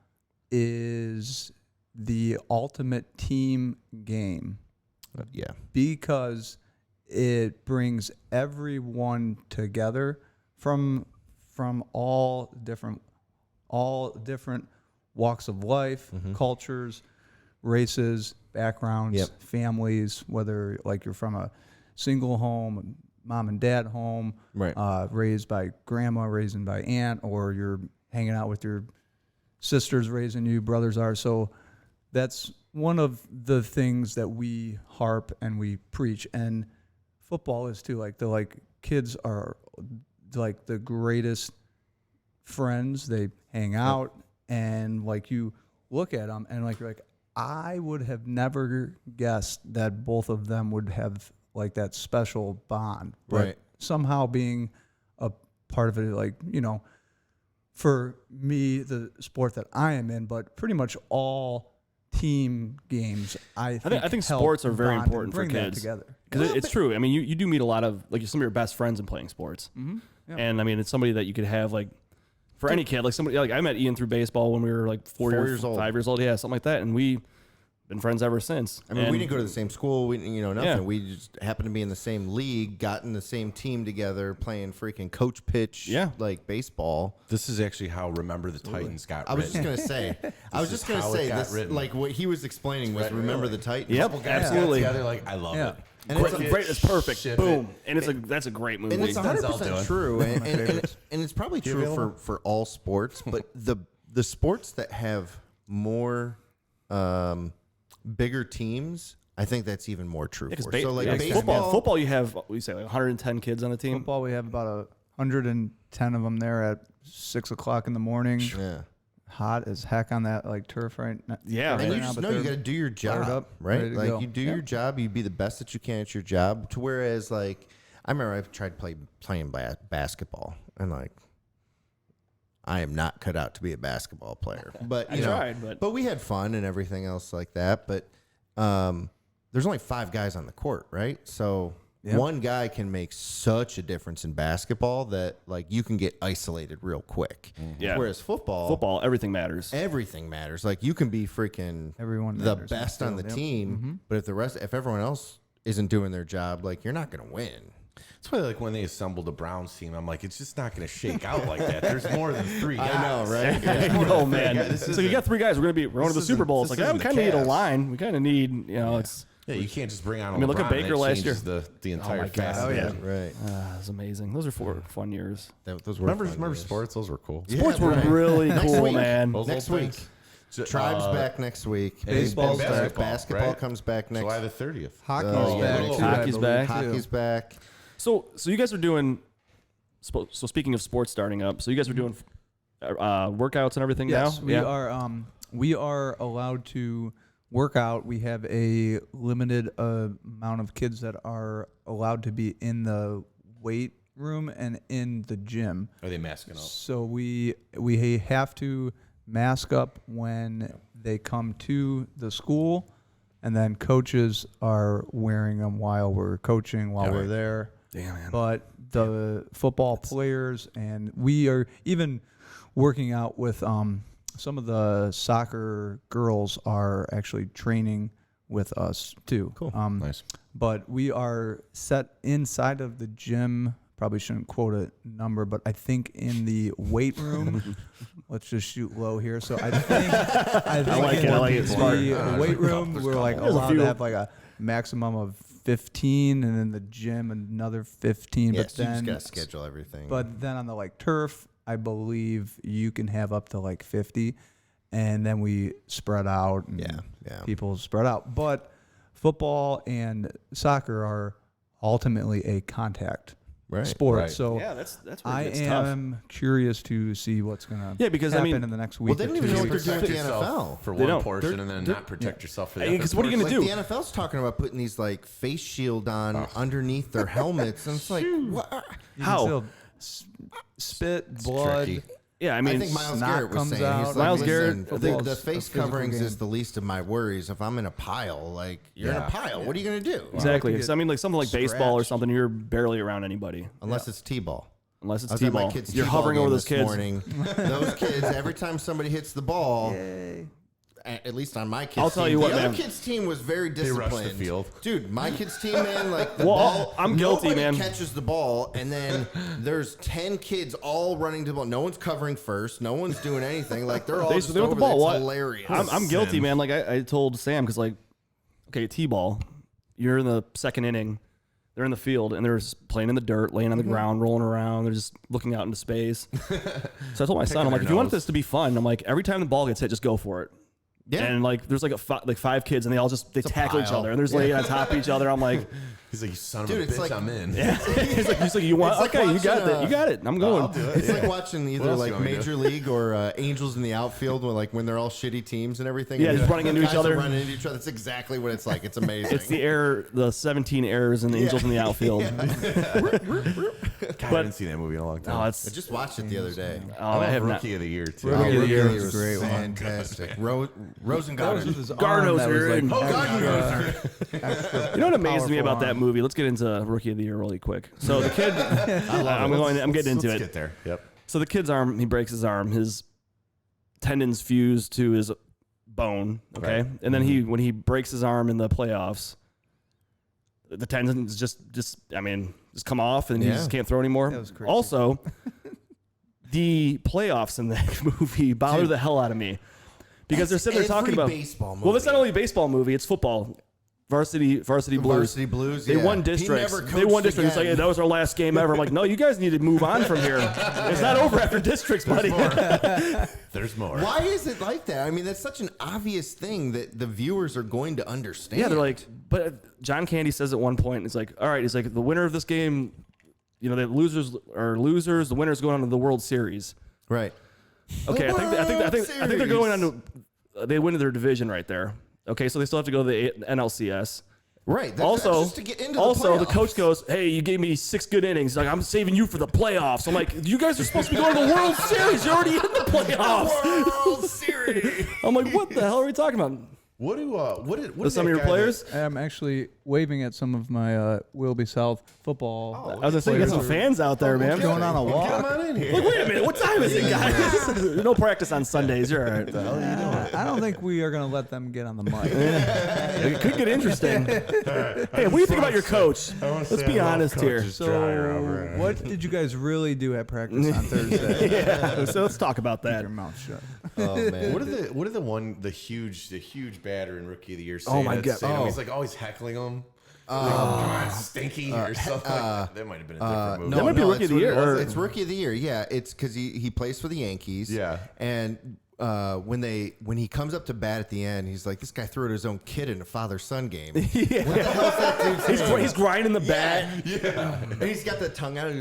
is the ultimate team game. Because it brings everyone together from all different walks of life, cultures, races, backgrounds, families, whether like you're from a single home, mom and dad home, Right. Raised by grandma, raised by aunt, or you're hanging out with your sisters raising you, brothers are. So that's one of the things that we harp and we preach. And football is too. Like kids are like the greatest friends. They hang out and like you look at them and like you're like, I would have never guessed that both of them would have like that special bond. But Right. somehow being a part of it, like, you know, for me, the sport that I am in, but pretty much all team games, I think help sports are very bond and important for bring that kids. together. Because it's true. I mean, you do meet a lot of like some of your best friends in playing sports, Yeah. and I mean, it's somebody that you could have like for any kid. Like somebody like I met Ian through baseball when we were like 4 years old. 5 years old, yeah, something like that, and we been friends ever since. I mean, we And- didn't go to the same school. We, nothing. Yeah. We just happened to be in the same league, got in the same team together, playing freaking coach pitch, Yeah. like baseball. This is actually how Remember the Titans got I was written. just gonna say, is how it got this, written. like what he was explaining was Right, Remember really. the Titans. Yep, Guys absolutely. got together, like, I love Yeah. it. And Great, it's perfect. Ship Boom, it. and that's a great movie. And it's Denzel 100% doing? true, and, my and, favorites. and it's probably true available? for all sports, but the sports that have more bigger teams, I think that's even more true because for. So like football, baseball, you have what you say like 110 kids on the team. Football, we have about 110 of them there at 6 o'clock in the morning. yeah. Hot as heck on that like turf right now. Yeah. And Right you now, just but know you they're got to do your job, fired up, ready right? to Like go. you do Yep. your job, you be the best that you can at your job. To whereas, like, I remember I tried playing basketball, and like, I am not cut out to be a basketball player. But I you know, tried, but we had fun and everything else like that. But there's only 5 guys on the court, right? So Yep. one guy can make such a difference in basketball that like you can get isolated real quick. Yeah. Whereas football, everything matters. everything matters. Like you can be freaking Everyone the matters in the best on the field, yep. team, but if everyone else isn't doing their job, like you're not gonna win. That's why, like, when they assembled the Browns team, I'm like, it's just not going to shake out like that. There's more than 3 guys. I know, right? Oh man! So you got 3 guys. We're going to the Super Bowl. It's this like, yeah, we isn't kind of the need a Cavs. line. We kind of need, it's. Yeah, you can't just bring on. I mean, look at LeBron. Baker That last year. changes the entire my God. facet. Oh, of yeah. it. Right. It was amazing. Those are 4 fun years. Those were Remember fun years. sports? Those were cool. Yeah, Sports were right. really Next cool, week. man. Those Next old week. things. Tribe's back next week. Baseball's And back. Basketball right? comes back next. July the 30th. Hockey's yeah, back. next too, week. I Hockey's believe, back. too. Hockey's back. So you guys are doing. So speaking of sports starting up, so you guys are doing workouts and everything Yes, now. we are allowed to work out. We have a limited amount of kids that are allowed to be in the weight room and in the gym. Are they masking up? So we have to mask up when they come to the school, and then coaches are wearing them while we're coaching, while we're there. Damn, man. But the football players, and we are even working out with some of the soccer girls are actually training with us too. Cool. Nice. But we are set inside of the gym. Probably shouldn't quote a number, but I think in the weight room, let's just shoot low here. So I think like it. I like it. the Smart. weight room, There's we're like There's a allowed few. to have like a maximum of 15, and then the gym another 15. Yeah, But so you just then, gotta schedule everything. but then on the like turf, I believe you can have up to like 50, and then we spread out. And yeah. people spread out. But football and soccer are ultimately a contact Right. sport. Right. So Yeah, that's I really tough. am curious to see what's gonna Because, I happen mean- in the next week. Well, they or don't even two. know You what they're doing protect with the yourself NFL. for They one don't. portion and then not protect yourself for the Hey, other. 'cause what are you portion. gonna Like do? the NFL's talking about putting these like face shield on underneath their helmets, and it's like, what? You can How? still spit, blood. tricky. Yeah, I I mean, think Miles snot Garrett was comes saying, out. he's like, Myles listen, Garrett, the football's face a physical coverings game. is the least of my worries. If I'm in a pile, like you're in Yeah. a pile, what are you gonna do? exactly. Wow. Because I mean, like something like baseball or Scratched. something, you're barely around anybody Unless it's t-ball. unless it's I was at my t-ball. kids' You're t-ball hovering game over those this kids. morning. Those kids, every time somebody hits the ball, Yay. at least on my kids' I'll tell team, you what, the other man. kids' team was very rushed disciplined. the field. Dude, my kids' team, man, like the Well, ball, I'm guilty, nobody man. catches the ball, and then there's 10 kids all running to the ball. No one's covering first. No one's doing anything. Like they're all They just want over the ball. there. What? It's hilarious. I'm guilty, man. Like I told Sam, because like, okay, t-ball, you're in the second inning, They're in the field and they're just playing in the dirt, laying on the ground, rolling around. They're just looking out into space. So I told my son, I'm like, if you want this to be fun, I'm like, every time the ball gets hit, just go for it. Yeah. And like, there's like five kids, and they all just tackle each other, and there's laying on top of each other. I'm like, he's like, you son of a bitch, like, I'm in. Yeah. he's like, you want? Okay, you got it. You got it. I'm going. I'll do it. It's like watching either like Major League or Angels in the Outfield, when they're all shitty teams and everything. Yeah, just running into each other. Running into each other. That's exactly what it's like. It's amazing. It's the 17 errors in the Angels in the Outfield. God, I haven't seen that movie in a long time. I just watched it the other day. I have Rookie of the Year too. Rookie of the Year was great. Fantastic. Rosengarten. Garno's in. Like, you know what amazes me about that movie? Let's get into Rookie of the Year really quick. So the kid, I'm getting into it. Let's get there. Yep. So the kid's arm, he breaks his arm. His tendons fuse to his bone. Okay, right. and then when he breaks his arm in the playoffs, the tendons just come off, and he just can't throw anymore. That was crazy. Also, the playoffs in that movie bother the hell out of me. Because they're sitting there talking about baseball movie. Well, it's not only a baseball movie; it's football. Varsity Blues. Varsity Blues. They won districts. It's like, hey, that was our last game ever. I'm like, no, you guys need to move on from here. It's not over after districts, buddy. There's more. Why is it like that? I mean, that's such an obvious thing that the viewers are going to understand. Yeah, they're like, but John Candy says at one point, it's like, all right, he's like, the winner of this game, the losers are losers. The winner's going on to the World Series. Right. Okay, I think they're going on to. They win their division right there. Okay, so they still have to go to the NLCS. Right. That's just to get into the coach goes, hey, you gave me 6 good innings. Like, I'm saving you for the playoffs. I'm like, you guys are supposed to be going to the World Series. You're already in the playoffs. World Series. I'm like, what the hell are we talking about? What do Some of your players? I'm actually waving at some of my Willoughby South football. I was gonna say, you got some fans out there, man. Going on a walk. Come on in here. Like, wait a minute, what time is it, guys? No practice on Sundays. You're all right. I don't think we are going to let them get on the mic. It could get interesting. Hey, what do you think about your coach? Let's be honest here. So, what did you guys really do at practice on Thursday? Yeah, so let's talk about that. Your mouth shut. Oh man. What are the huge batter in Rookie of the Year? Oh my God! He's like always heckling him. Like, come on, stinky or something. That might have been a different movie. That might be Rookie of the Year. It's Rookie of the Year. Yeah, it's because he plays for the Yankees. Yeah, and when he comes up to bat at the end, he's like, this guy threw at his own kid in a father-son game. Yeah. What the hell's that dude? He's grinding the bat. Yeah. And he's got the tongue out.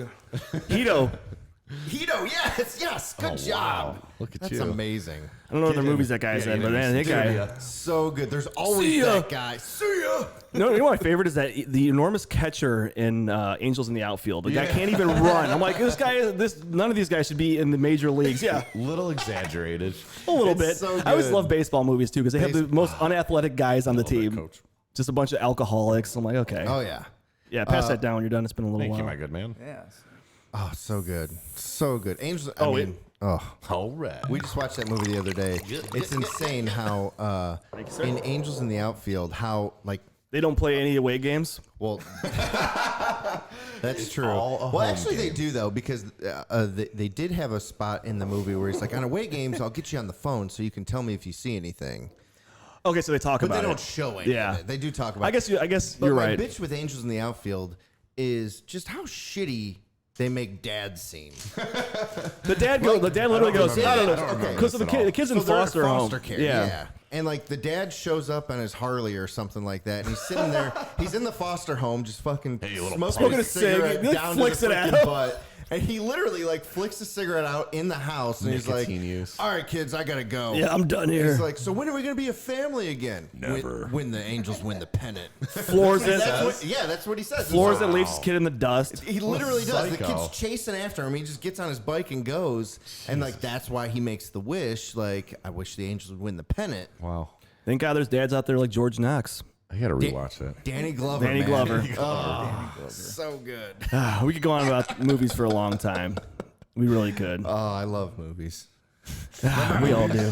Hito, yes. Good job. Wow. Look at That's you. amazing. I don't know other movies that guy's in, but man, that guy. So good. There's always that guy. See ya. You know what my favorite is? That the enormous catcher in Angels in the Outfield. The guy can't even run. I'm like, none of these guys should be in the major leagues. Yeah. Little exaggerated. A little bit. So I always good. love baseball movies too because they have the most unathletic guys on the team. Coach. Just a bunch of alcoholics. I'm like, okay. Oh yeah. Yeah, pass that down when you're done. It's been a little Thank while. you, my good man. Yes. Oh, so good. So good. Angels. All right. We just watched that movie the other day. It's insane how in Angels in the Outfield, how like They don't play any away games. well, that's true. all a Well, home actually, they game. do though because they did have a spot in the movie where he's like, on away games, I'll get you on the phone so you can tell me if you see anything. Okay, so they talk But about they don't it. show any. Yeah. of it. They do talk about. I guess But you're my right. bitch with Angels in the Outfield is just how shitty they make dads seem. The dad literally goes, remember no, that. I don't remember because this the at all. kid's in So they're at foster home. care. Yeah. And like the dad shows up on his Harley or something like that, and he's sitting there. He's in the foster home, just fucking smoking a cigarette He, like, down flicks to the it at freaking him. butt. And he literally like flicks a cigarette out in the house, and he's like, Nicotine use. "All right, kids, I gotta go." Yeah, I'm done here. He's like, "So when are we gonna be a family again?" Never. When the Angels win the pennant. Floors it. That's what he says. Floors it, leaves his kid in the dust. He literally does. The psycho. kid's chasing after him. He just gets on his bike and goes. And like that's why he makes the wish. Like, I wish the Angels would win the pennant. Wow. Thank God there's dads out there like George Knox. I gotta rewatch that. Danny Glover. Danny man. Glover. Oh, so good. We could go on about movies for a long time. We really could. Oh, I love movies. We all do.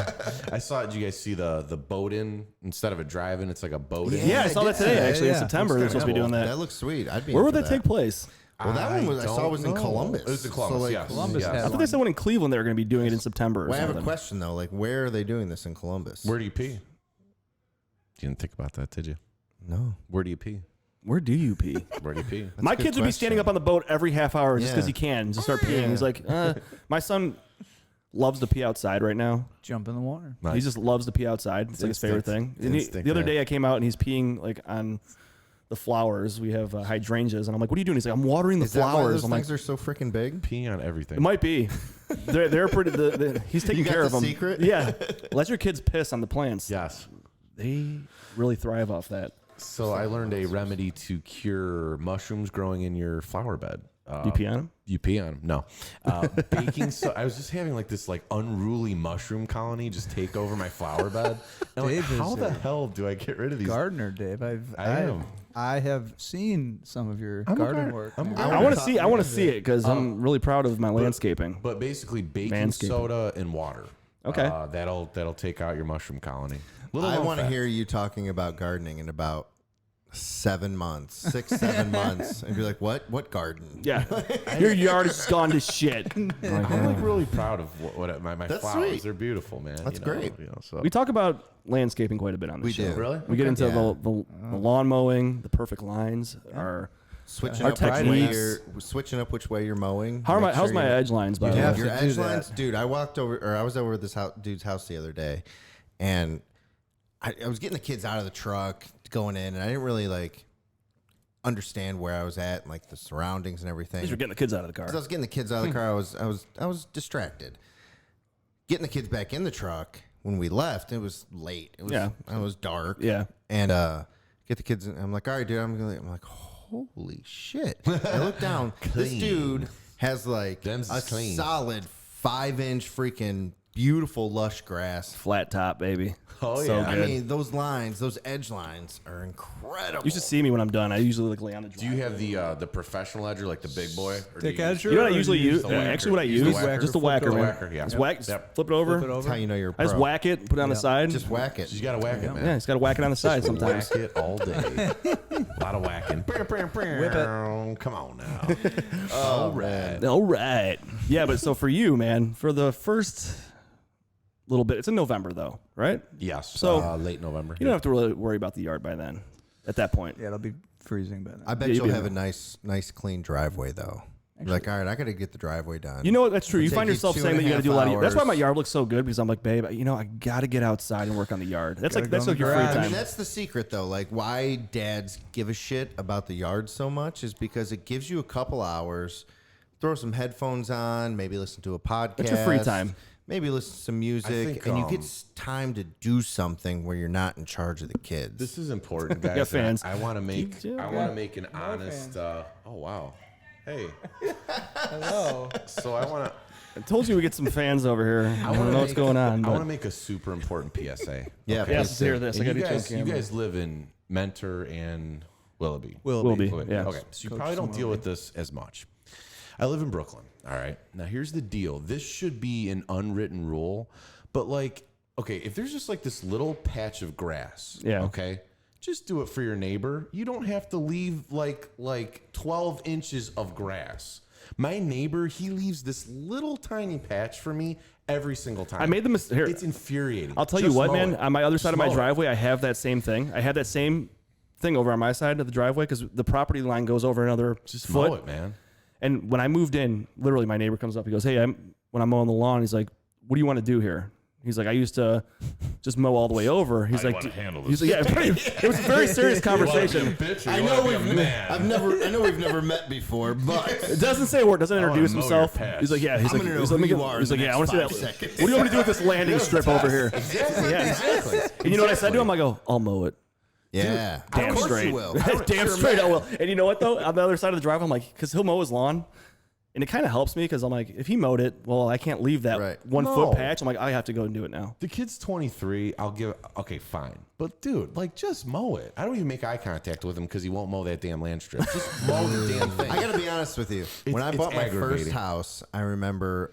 I saw. Did you guys see the boat in instead of a drive-in? It's like a boat in. Yeah, I saw that today. Actually, in September they're supposed to be doing that. That looks sweet. I'd be. Where would into that take place? Well, that one was. I saw was in don't know. Columbus. It was in Columbus. So, like, yes. Columbus Yes. had I thought they said one in Cleveland they were going to be doing it in September or Well, I have something. a question though. Like, where are they doing this in Columbus? Where do you pee? You didn't think about that, did you? No. Where do you pee? Where do you pee? Where do you pee? My a good kids would be standing up on the boat every half hour just because Yeah. he can, just start peeing. He's like, my son loves to pee outside right now. Jump in the water. Nice. He just loves to pee outside. It's like his favorite thing. And Instinct, the other man. day I came out and he's peeing like on the flowers. We have hydrangeas, and I'm like, "What are you doing?" He's like, "I'm watering the Is that why flowers." those I'm like, things are so freaking big? Peeing on everything. "It might be." They're pretty. He's taking You got care of the them. secret? Yeah, let your kids piss on the plants. Yes. They really thrive off that. So I learned a remedy to cure mushrooms growing in your flower bed. You pee on them? You pee on them? No. Baking soda. I was just having like this like unruly mushroom colony just take over my flower bed. And I'm like, Dave how is the a hell do I get rid of these? Gardener, Dave. I have seen some of your garden work. I want to see. I want to see it because I'm really proud of my landscaping. But basically baking Manscaping. soda and water. Okay. That'll take out your mushroom colony. I want to hear you talking about gardening in about 7 months, 7 months, and be like, "What garden?" Yeah, your yard has gone to shit. I'm like really proud of what my That's flowers. sweet. They're beautiful, man. That's great. So. We talk about landscaping quite a bit on this We show. do. Really? We get into Yeah. the lawn mowing, the perfect lines. Our Switching Our up which way techniques. you're mowing. how's Make sure my you're- edge lines by the have way? Your to do edge that. lines, dude. I was over this dude's house the other day, and I was getting the kids out of the truck, going in, and I didn't really like understand where I was at, and, like the surroundings and everything. Because you're getting the kids out of the car. As I was getting the kids out of the car, I was distracted. Getting the kids back in the truck when we left, it was late. It was dark. Yeah. And get the kids in. I'm like, all right, dude. I'm like, holy shit. I look down. This dude has like Them's a clean. solid 5-inch freaking beautiful lush grass. Flat top, baby. Oh, So yeah. I good. mean, those lines, those edge lines are incredible. You should see me when I'm done. I usually like lay on the Do you have the professional edger, like the big boy? Or do Thick you use- edger? You know what I or usually do you use? the whacker? Actually, what I Use the use, whacker? just a whacker, The man. whacker, yeah. Just whack, Yep. flip it over. Flip it That's over? how you know you're a I just pro. whack it, put it on the side. Just whack it. You got to whack it, man. yeah, just got to whack it on the side sometimes. Whack it all day. A lot of whacking. Whip it. Come on now. All right. All right. Yeah, but so for you, man, for the first little bit, it's in November though, right? Yes. So- late November. You don't have to really worry about the yard by then. At that point, Yeah, it'll be freezing by then. I bet Yeah, you'd you'll be have a able- nice clean driveway though. You're like, all right, I got to get the driveway done. you know what? That's true. You It'll find take you yourself 2.5 saying that you got to do a lot of. That's why my hours. yard looks so good because I'm like, babe, I got to get outside and work on the yard. That's Gotta like go that's in like the your free garage. I time. mean, that's the secret, though. Like, why dads give a shit about the yard so much is because it gives you a couple hours, throw some headphones on, maybe listen to a podcast. That's your free time. Maybe listen to some music, think, and you get time to do something where you're not in charge of the kids. This is important, guys. Yeah, fans. I want to make. Yeah. I want to make an honest. Oh wow. Hey. Hello. So I want to. I told you we get some fans over here. I don't know what's going on. I want But to make a super important PSA. Yeah, Okay? yes, let's hear this. I And got you to guys, check you guys live in Mentor and Willoughby. Will be. Willoughby. Yeah. Okay. So you probably don't deal with this as much. I live in Brooklyn. All right. Now here's the deal. This should be an unwritten rule, but like, okay, if there's just like this little patch of grass, Yeah. okay, just do it for your neighbor. You don't have to leave like 12 inches of grass. My neighbor, he leaves this little tiny patch for me every single time. I made the mistake. Here, It's infuriating. I'll tell you Just what, mow man. it. On my other side of my Mow it. driveway, I have that same thing. I had that same thing over on my side of the driveway because the property line goes over another Just foot. mow it, man. And when I moved in, literally, my neighbor comes up. He goes, "Hey, when I'm mowing the lawn, he's like, what do you want to do here?" He's like, "I used to just mow all the way over." He's like, "He's like, yeah." It was a very serious conversation. I know we've never met before, but It doesn't say a word. Doesn't introduce mow your himself. patch. He's like, "Yeah." He's I'm like, gonna know he's who like, you are in he's the like, "Yeah." I next want to see 5 that. seconds. What do you want me to do with this landing strip over here? Yeah, exactly. And you know what I said to him? I go, "I'll mow it." Yeah, Damn of course straight. you will. Damn straight I will. And you know what though? On the other side of the driveway, I'm like, because he'll mow his lawn, and it kind of helps me because I'm like, if he mowed it, well, I can't leave that Right. 1 No. foot patch. I'm like, I have to go and do it now. The kid's 23. I'll give. Okay, fine. But dude, like, just mow it. I don't even make eye contact with him because he won't mow that damn land strip. Just mow the damn thing. I got to be honest with you. When I it's bought my first aggravating. house, I remember.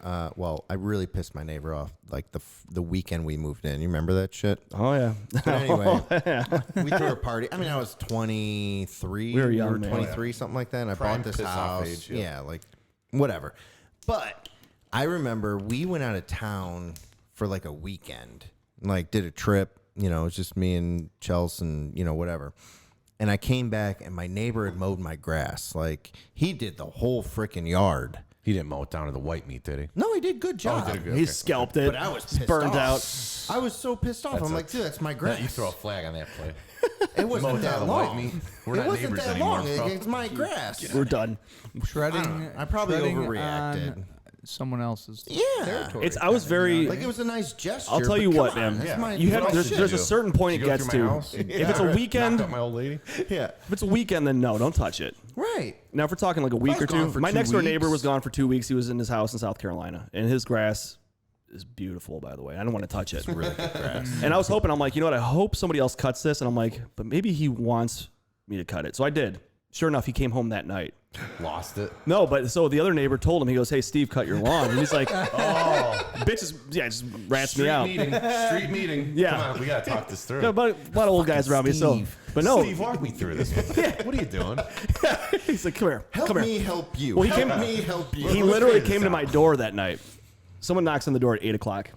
I really pissed my neighbor off. Like the weekend we moved in. You remember that shit? Oh yeah. But anyway, we threw a party. I mean, I was 23. We were young, man. 23, something like that. And I Prime bought this piss-off house. age, Yeah, like whatever. But I remember we went out of town for like a weekend. Like did a trip. You know, it was just me and Chelsea and whatever. and I came back, and my neighbor had mowed my grass. Like, he did the whole freaking yard. He didn't mow it down to the white meat, did he? No, he did a good job. He scalped it. But I was pissed burned off. I was so pissed off. I'm like, dude, that's my grass. You throw a flag on that play. It wasn't that long. We're not wasn't neighbors that anymore. long. Bro. It's my grass. We're done. Shredding. I probably shredding overreacted. on someone else's Yeah. territory. I was very. Like, it was a nice gesture. I'll tell but you come what, on, man. that's my- You have What else there's did a you certain point Did it you go gets through my to. house? If it's a weekend, Knocked up my old lady. Yeah. if it's a weekend, then no, don't touch it. Right. Now, if we're talking like a week was or gone two, for my 2 next door neighbor weeks. was gone for 2 weeks. He was in his house in South Carolina, and his grass is beautiful, by the way. I don't want to touch it. Really good grass. And I was hoping, I'm like, you know what? I hope somebody else cuts this. And I'm like, but maybe he wants me to cut it. So I did. Sure enough, he came home that night. Lost it. No, but so the other neighbor told him, he goes, hey, Steve, cut your lawn. And he's like, oh, bitches, yeah, just rats me out. Street meeting. Yeah. Come on, we got to talk this through. Yeah, but a lot of old guys around me. So, Steve. but no, Steve, walk me through this. What are you doing? he's like, come here. Help come here. me help you. Well, he help came- me help you. He Let's literally figure this came to out. my door that night. Someone knocks on the door at 8 o'clock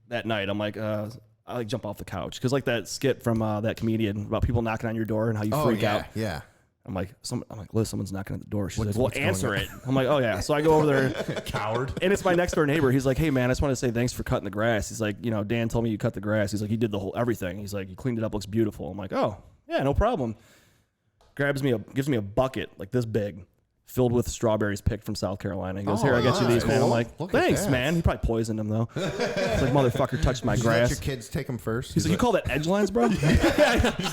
that night. I'm like, I like jump off the couch because like that skit from that comedian about people knocking on your door and how you freak out. Yeah. I'm like, Liz, someone's knocking at the door. She's like, well, what's going answer on? it. I'm like, oh yeah. So I go over there, Coward. and it's my next door neighbor. He's like, hey man, I just want to say thanks for cutting the grass. He's like, Dan told me you cut the grass. He's like, he did the whole everything. He's like, you cleaned it up, looks beautiful. I'm like, oh yeah, no problem. Gives me a bucket like this big, filled with strawberries picked from South Carolina. He goes, here, I got you these, man. I'm like, Look at thanks, that. man. He probably poisoned them though. It's like, motherfucker touched my Did you let grass. your kids take them first? He's like, you call that edge lines, bro? He's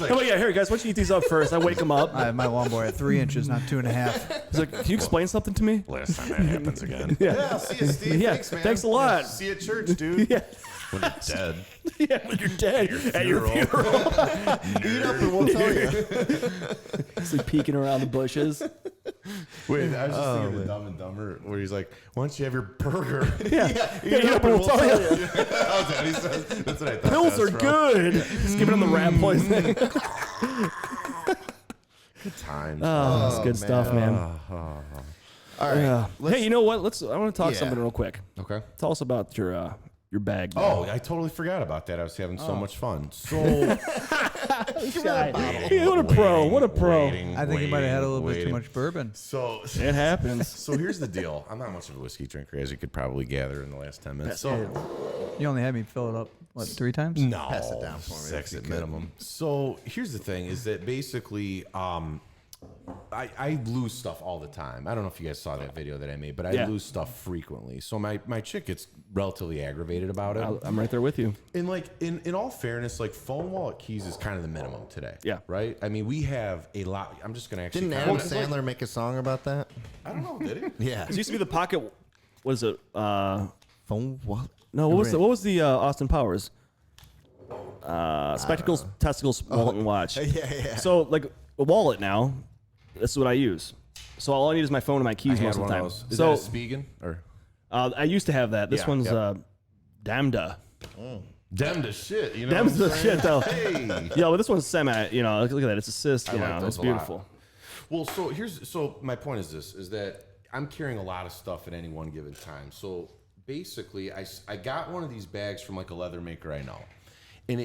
like, oh yeah, here guys, why don't you eat these up first? I wake him up. I have my lawnmower at 3 inches, not 2.5. He's like, can you explain something to me? Last time that happens again. Yeah. See you, Steve. Yeah, Thanks, man. thanks a lot. See you at church, dude. Yeah. When you're dead. Yeah, when you're dead at your funeral. Eat up and we'll tell you. He's like peeking around the bushes. Wait, I was just thinking of Dumb and Dumber, where he's like, "Why don't you have your burger?" Yeah, eat up and we'll tell you. That's what he says. That's what I thought. Pills that are was from. good. Just giving him the rat poisoning. Good times. Oh, that's good stuff, man. All right. Yeah. Hey, you know what? I want to talk Yeah. something real quick. Okay. Tell us about your bag. man. Oh, I totally forgot about that. I was having so much fun. So Yeah, what a pro! What a pro! I think you might have had a little bit too much bourbon. So It happens. So here's the deal. I'm not much of a whiskey drinker, as you could probably gather in the last 10 minutes. So You only had me fill it up, what, 3 times? no, Pass it down for me if 6 you at could. minimum. So here's the thing: is that basically, I lose stuff all the time. I don't know if you guys saw that video that I made, but I Yeah. lose stuff frequently. So my chick gets relatively aggravated about it. I'm right there with you. And like in all fairness, like phone wallet keys is kind of the minimum today. Yeah. Right. I mean, we have a lot. I'm just gonna actually. Didn't Adam Sandler make a song about that? I don't know. Did he? Yeah. It used to be the pocket. What is it? Phone what? No, what was the Austin Powers? Spectacles, testicles, wallet, and watch. Yeah. So like a wallet now, this is what I use. So all I need is my phone and my I keys had most of one the of time. those. Is So that a Spigen or I used to have that. This Yeah, one's yep. Damda. dem to shit? You know. Dem's what I'm the saying? shit though. Hey. Yeah, but this one's semi. Look at that. It's assist. I You like know, those it's a lot. beautiful. Well, so my point is this: is that I'm carrying a lot of stuff at any one given time. So basically, I got one of these bags from like a leather maker I know, and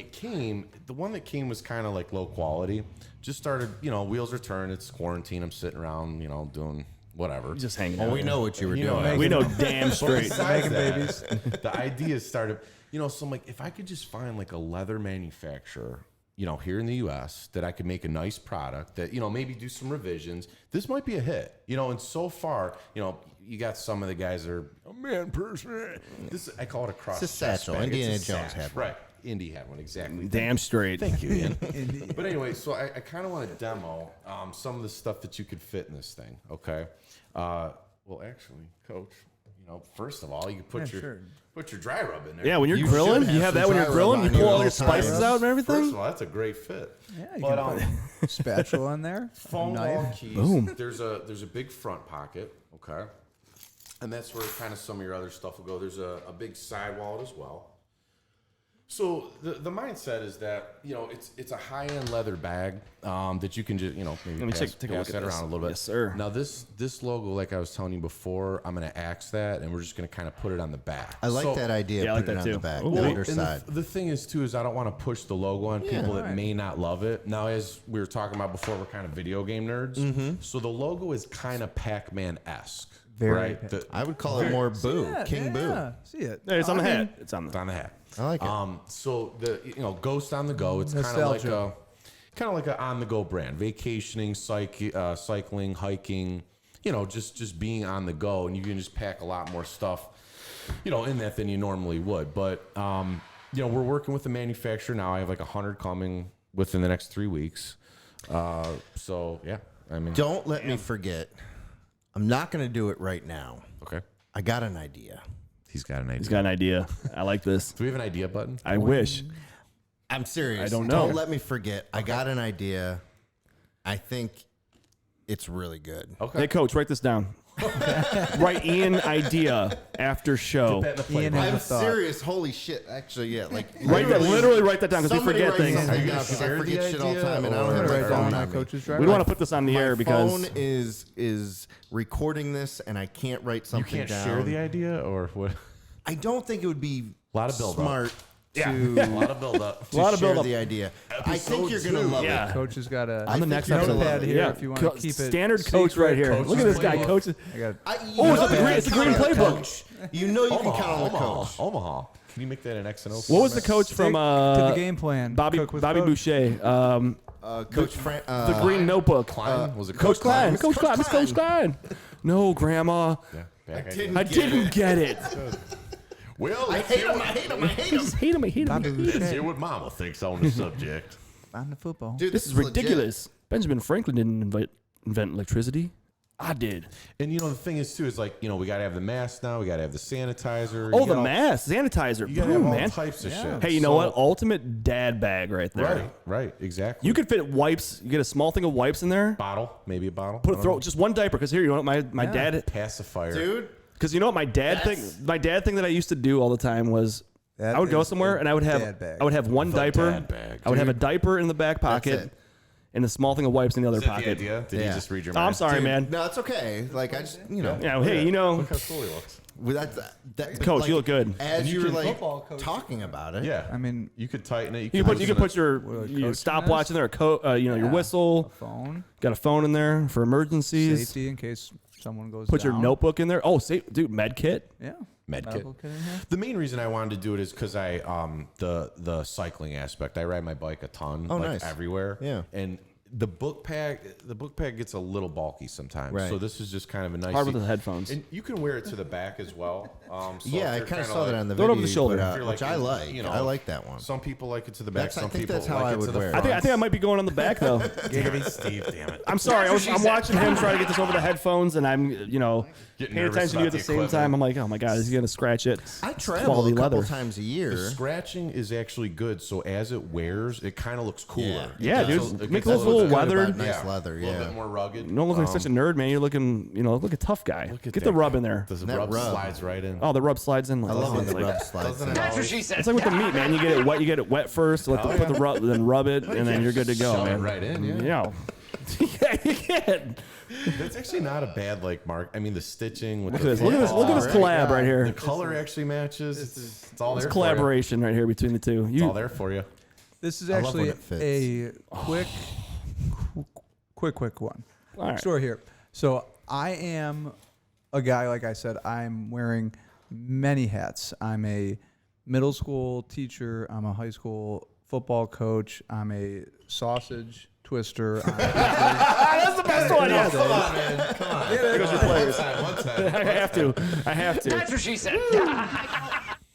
the one that came was kind of like low quality. Just started, wheels are turning. It's quarantine. I'm sitting around, doing whatever. Just hanging Well, out. we know what you were You know, doing. We know damn straight. Besides that, the idea started, so I'm like, if I could just find like a leather manufacturer, here in the U.S. that I could make a nice product that, maybe do some revisions, this might be a hit, and so far, you got some of the guys that are a man person. This I call it a cross. It's a satchel. bag. Indiana It's a Jones satch. had one. Right. Indy had one, exactly. Damn straight. Thank you, Ian. But anyway, so I kind of want to demo some of the stuff that you could fit in this thing. Okay. Well, actually, Coach, first of all, you could put your dry rub in there. Yeah, when you're You grilling, should have you have some that when you're dry grilling. rub You on pull you all all your the time. spices out and First everything. of all, that's a great fit. Yeah, you But can put spatula in there. phone knife. wall keys. Boom. There's a big front pocket. Okay. And that's where kind of some of your other stuff will go. There's a big side wallet as well. So the mindset is that, you know, it's a high-end leather bag that you can just, you know, maybe Let me pass take a look at that this. around a little bit. Yes, sir. Now this logo, like I was telling you before, I'm going to axe that, and we're just going to kind of put it on the back. I like So- that idea. Yeah, I like Put it that on too. the back, Ooh. the Well, and underside. the thing is, too, is I don't want to push the logo on people that may not love it. Now, as we were talking about before, we're kind of video game nerds. So the logo is kind of Pac-Man-esque. Very right? I would call it more Boo, King Boo. Yeah, see it. Hey, it's on the I mean, hat. It's on It's the. on the hat. I like it. So the Ghost on the go. It's kind of like a on the go brand. Vacationing, cycling, hiking. You know, just being on the go, and you can just pack a lot more stuff, you know, in that than you normally would. But you know, we're working with the manufacturer now. I have like 100 coming within the next 3 weeks. So yeah, I mean, Don't let me forget. I'm not going to do it right now. okay. I got an idea. He's got an idea. He's got an idea. I like this. Do we have an idea button? I wish. I'm serious. I don't know. Don't let me forget. I got an idea. I think it's really good. Okay. Hey, coach, write this down. Write Ian idea after show. Ian has I'm a thought. serious. Holy shit. Actually, yeah. Like Literally write that down because we somebody forget write things. something Are you down gonna 'cause I share forget the shit all the time, and I idea, don't have or- my Right phone down on my me. coach's We driver. don't want to put this on the My air because phone is recording this, and I can't write You something can't down. share the idea, or what? I don't think it would be Lot of build-up. smart A to, lot of build up. to lot of share build-up. the idea. I think you're gonna two. love Yeah. it. Coach has got a on the next you're gonna episode. love notepad it. here Yeah. if you want to keep it Standard coach right here. Coach's Look at this guy, playbook. coach. I got You it's know the you green- can it's the count green on the playbook. coach. You know you can count on the coach. Omaha. Can you make that an X and O? What was the coach Stick from to the game plan. Bobby Cook with Bobby coach. Boucher? Coach Frank. The green notebook. Klein? Was it Coach Klein. It's Coach Coach Klein. It's Coach Klein. No, Grandma. Yeah, back didn't I get didn't it. get it. Well, I hate him. I hate him. I hate him. Just hate him. I hate him. Bobby I hate him. Let's hear what Mama thinks on the subject. On the football. Dude, This is legit. ridiculous. Benjamin Franklin didn't invent electricity. I did. And you know the thing is too is like, you know, we gotta have the mask now. We gotta have the sanitizer. Oh, you the gotta- mask, sanitizer. You gotta Boom, have all man. types of shit. Hey, you know So- what? Ultimate dad bag right there. Right, exactly. You could fit wipes. You get a small thing of wipes in there. maybe a bottle. Put throw just one diaper because here you know what my dad pacifier. Dude. because you know what my dad thing that I used to do all the time was That I would go is somewhere a and I would dad have bag. one The diaper. dad bag, I would have a dude. diaper in the back pocket it. and a small thing of wipes in the other Is that the pocket. idea? Did Yeah. he just read your Oh, mind? I'm sorry, Dude, man. No, it's okay. Like I just, you know. Yeah, hey, you know, Look how cool he looks. Well, that, Coach, like, you look good. As And you you were can- like Football coach. talking about it. Yeah. I mean, You could tighten it. you can loosen put it. your coaching stopwatch this? in there, your Yeah. whistle. a phone, Got a phone in there for emergencies. safety in case someone goes Put your down. notebook in there. Oh, dude, med kit. Yeah. Med kit. Medical kit in here. The main reason I wanted to do it is because I the cycling aspect. I ride my bike a ton, Oh, like nice. everywhere. Yeah. And the book bag gets a little bulky sometimes. Right. So this is just kind of a nice. Hard with the headphones. And you can wear it to the back as well. So Yeah, if I you're kind of kinda saw like, that on the Throw it video over the you shoulder. put If out, you're which like I in- like. you know, I like that one. Some people like it to the back. I Some think people that's how like I it to would the wear it. front. I think I might be going on the back though. Damn it, Steve. Damn it. I'm sorry. I'm watching him try to get this over the headphones, and I'm Getting paying nervous attention to you about at the the same equipment. time. I'm like, oh my god, is he gonna scratch it? I It's travel quality a couple leather. times a The year. scratching is actually good, so as it wears, it kind of looks cooler. Yeah, It dude. gets Make gets it look a little bit- weathered. Nice leather, a little yeah. bit more rugged. You don't look like such a nerd, man. You're looking, look a tough guy. Look at Get the that. rub in there. The That rub rub. slides right in. Oh, the rub slides in. Like, I love when it's the like, rub slides in. That's what she said. It's like with the meat, man. You get it wet first. Put the rub, then rub it, and then you're good to go, Shove it man. right in, yeah. Yeah. Yeah, you can. That's actually not a bad mark. I mean, the stitching with Look the at this. Look at this. Look at this collab right the here. color actually matches. It's all It's there. collaboration right here between the two. For you. It's all there for you. This is I love when actually it fits. a quick one. All right. Story here. So I am a guy, like I said, I'm wearing many hats. I'm a middle school teacher. I'm a high school football coach. I'm a sausage twister. That's the best one. Yes. Come on, man. Come on. One time. I have to. That's what she said.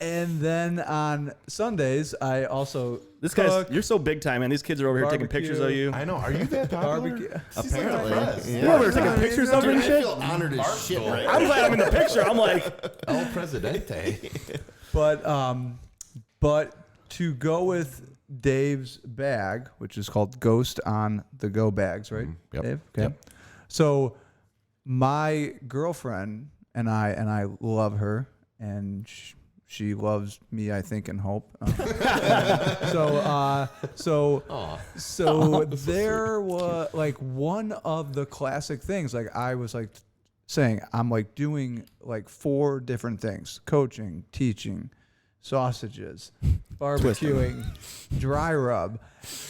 And then on Sundays, I also This cook, guy's. You're so big time, man. These kids are over here taking Barbecue. pictures of you. I know. Are you that popular? barbecue. Apparently. You're over here taking pictures of me and I shit. feel honored as shit right now. I'm glad I'm in the picture. I'm like, El Presidente. But to go with Dave's bag, which is called Ghost on the Go bags, right? Yep. Dave? Okay. Yep. So my girlfriend and I love her, and she loves me, I think, and hope. So there was like one of the classic things. Like I was like saying, I'm like doing like 4 different things: coaching, teaching, sausages, barbecuing, dry rub,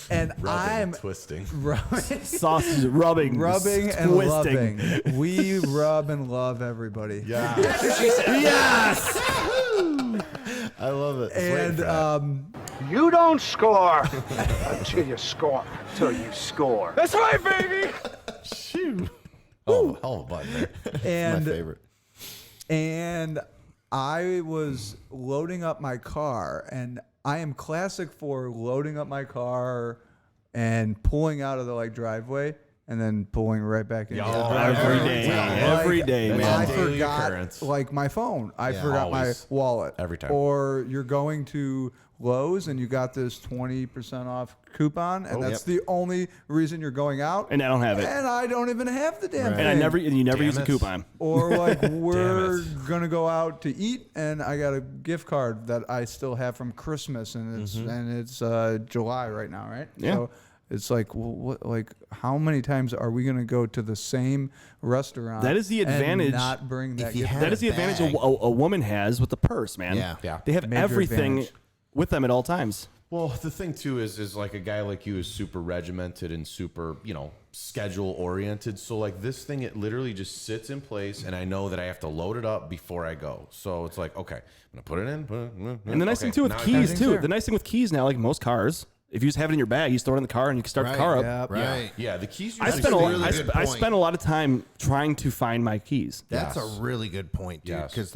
and I'm twisting. Sausage rubbing and twisting. loving. We rub and love everybody. Yeah. Yes. I love it. And You don't score until you score. Till you score. That's right, baby. Oh, hell of a button there. and my favorite. And I was loading up my car, and I am classic for loading up my car and pulling out of the like driveway and then pulling right back in. Every day, man. I Daily forgot occurrence. like my phone. I forgot Always. my wallet Every time. Or you're going to Lowe's and you got this 20% off coupon, and that's the only reason you're going out. And I don't have it. And I don't even have the damn thing. And you never use a it. coupon. Or like we're Damn gonna go out to eat, and I got a gift card that I still have from Christmas, and it's July right now, right? Yeah. So it's like, well, what? Like, how many times are we gonna go to the same restaurant? That is the advantage. And not bring that you gift. have That is the advantage a woman has with the purse, man. Yeah. Yeah. They have Major everything advantage. with them at all times. Well, the thing too is like a guy like you is super regimented and super, schedule oriented. So like this thing, it literally just sits in place, and I know that I have to load it up before I go. So it's like, okay, I'm gonna put it in. And the nice thing too with keys too. The nice thing with keys now, like most cars, if you just have it in your bag, you just throw it in the car and you can start the car up. Yeah. Right. Yeah, the keys. I usually spent a stay lot. really I, good. sp- I spent a lot of time trying to find my keys. That's Yes. a really good point, dude. Yes. Because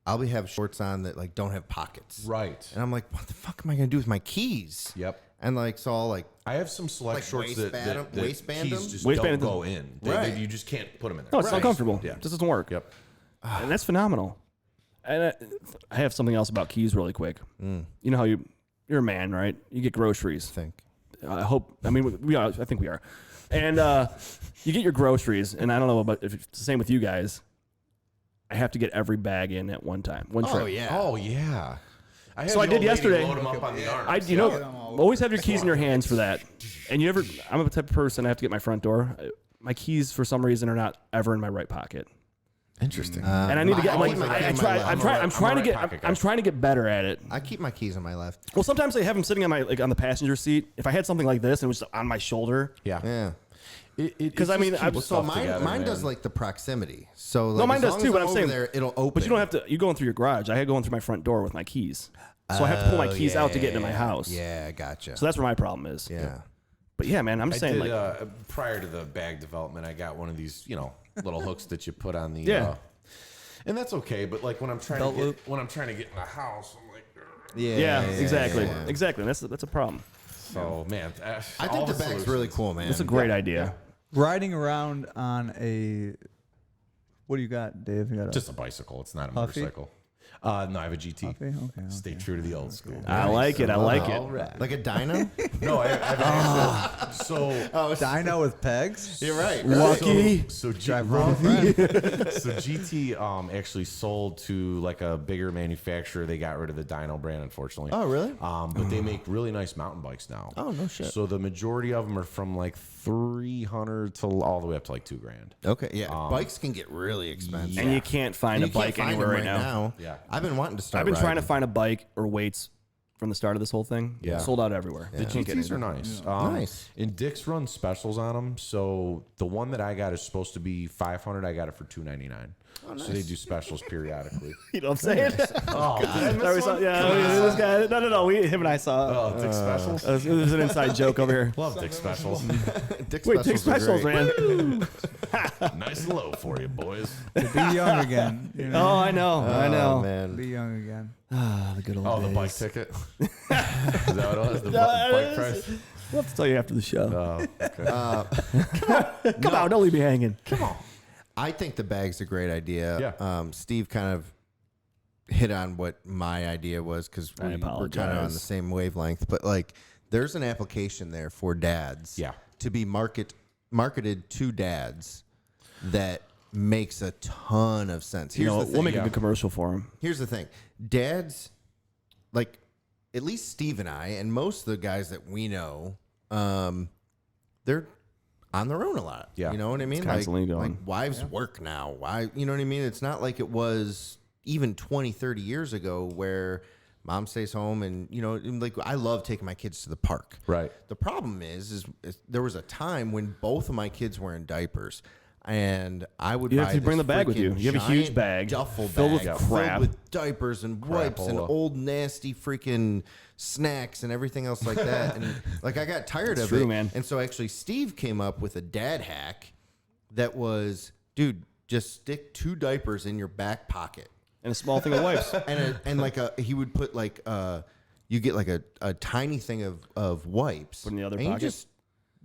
I'll be have shorts on that like don't have pockets. Right. And I'm like, what the fuck am I gonna do with my keys? Yep. And like, so I'll like, I have some select Like shorts that waistband keys them? just Waistband don't them. go in. Right. You just can't put them in there. No, it's Right. uncomfortable. Yeah. It just doesn't work. Yep. And that's phenomenal. And I have something else about keys really quick. You know how you're a man, right? You get groceries. think. I mean, we are. I think we are. And you get your groceries, and I don't know about if it's the same with you guys. I have to get every bag in at one time, one trip. Oh yeah. Oh yeah. I had So I the did old lady yesterday. Load them up on the arms. Always have your keys in your hands for that. And I'm a type of person, I have to get my front door. My keys, for some reason, are not ever in my right pocket. Interesting. And I need to get, always like I'm in my left. trying to get better at it. I keep my keys on my left. Well, sometimes I have them sitting on on the passenger seat. If I had something like this and it was on my shoulder. Yeah. Yeah. Because I mean, So mine does like the proximity. So like, mine as does long too. as But I'm I'm saying, there, it'll open. But you don't have to. You go in through your garage. I had going through my front door with my keys, so I have to pull my keys out to get into my house. Yeah, gotcha. So that's where my problem is. yeah. But yeah, man, I'm I saying did, like prior to the bag development, I got one of these, little hooks that you put on the. Yeah. And that's okay, but like when I'm trying to get in the house, I'm like, yeah, exactly. And that's a problem. so man. I think the bag's really cool, man. It's a great idea. Riding around on a, what do you got, Dave? You got Just a bicycle. It's not a Huffy? motorcycle. No, I have a GT. Okay. Stay true to the old school. I like it. I like All it. right. Like a dyno? No, I have an actual. So Dino with pegs. You're right. Lucky. So Drive wrong, friend. So GT actually sold to like a bigger manufacturer. They got rid of the Dyno brand, unfortunately. Oh, really? But they make really nice mountain bikes now. Oh, no shit. So the majority of them are from like 300 to all the way up to like $2,000. Okay, yeah. Bikes can get really expensive. And you can't find And a you can't bike find anywhere them right now. Yeah. I've been wanting to start I've been trying to riding. find a bike or weights from the start of this whole thing. Yeah. Sold out everywhere. The Can't get GTs are anything. nice. Nice. And Dick's runs specials on them. So the one that I got is supposed to be $500. I got it for $299. So they do specials periodically. You know what I'm saying? Oh, did I miss Sorry, one? this guy. No. Him and I saw. Oh, Dick's specials. It was an inside joke over here. Love Dick's specials. Dick Wait, take specials are specials, great. man. Nice and low for you, boys. To be young again. You know? Oh, I know. I know. Oh, man. Be young again. Ah, the good old Oh, days. the bike ticket. Is that what it was? The bike price. We'll have to tell you after the show. Oh, okay. Come on, don't leave me hanging. I think the bag's a great idea. Yeah. Steve kind of hit on what my idea was because I we're kind of on apologize. the same wavelength. But like, there's an application there for dads. Yeah. To be marketed to dads that makes a ton of sense. You Here's know, the thing. we'll make a good commercial for him. Here's the thing. Dads, like, at least Steve and I, and most of the guys that we know, they're on their own a lot. Yeah. You know what I mean? It's constantly going. Like wives work now. Why? You know what I mean? It's not like it was even 20, 30 years ago where mom stays home and, you know, like I love taking my kids to the park. Right. The problem is there was a time when both of my kids were in diapers. And I would You buy have to bring this the bag with you. freaking You have a huge giant bag duffel filled with bag crap. filled with diapers and wipes and Crapola. old nasty freaking snacks and everything else like that. And like I got tired of true, it. man. And so actually Steve came up with a dad hack that was, dude, just stick 2 diapers in your back pocket. And a small thing of wipes. And he would put like you get like a tiny thing of wipes. Put in the other and pocket?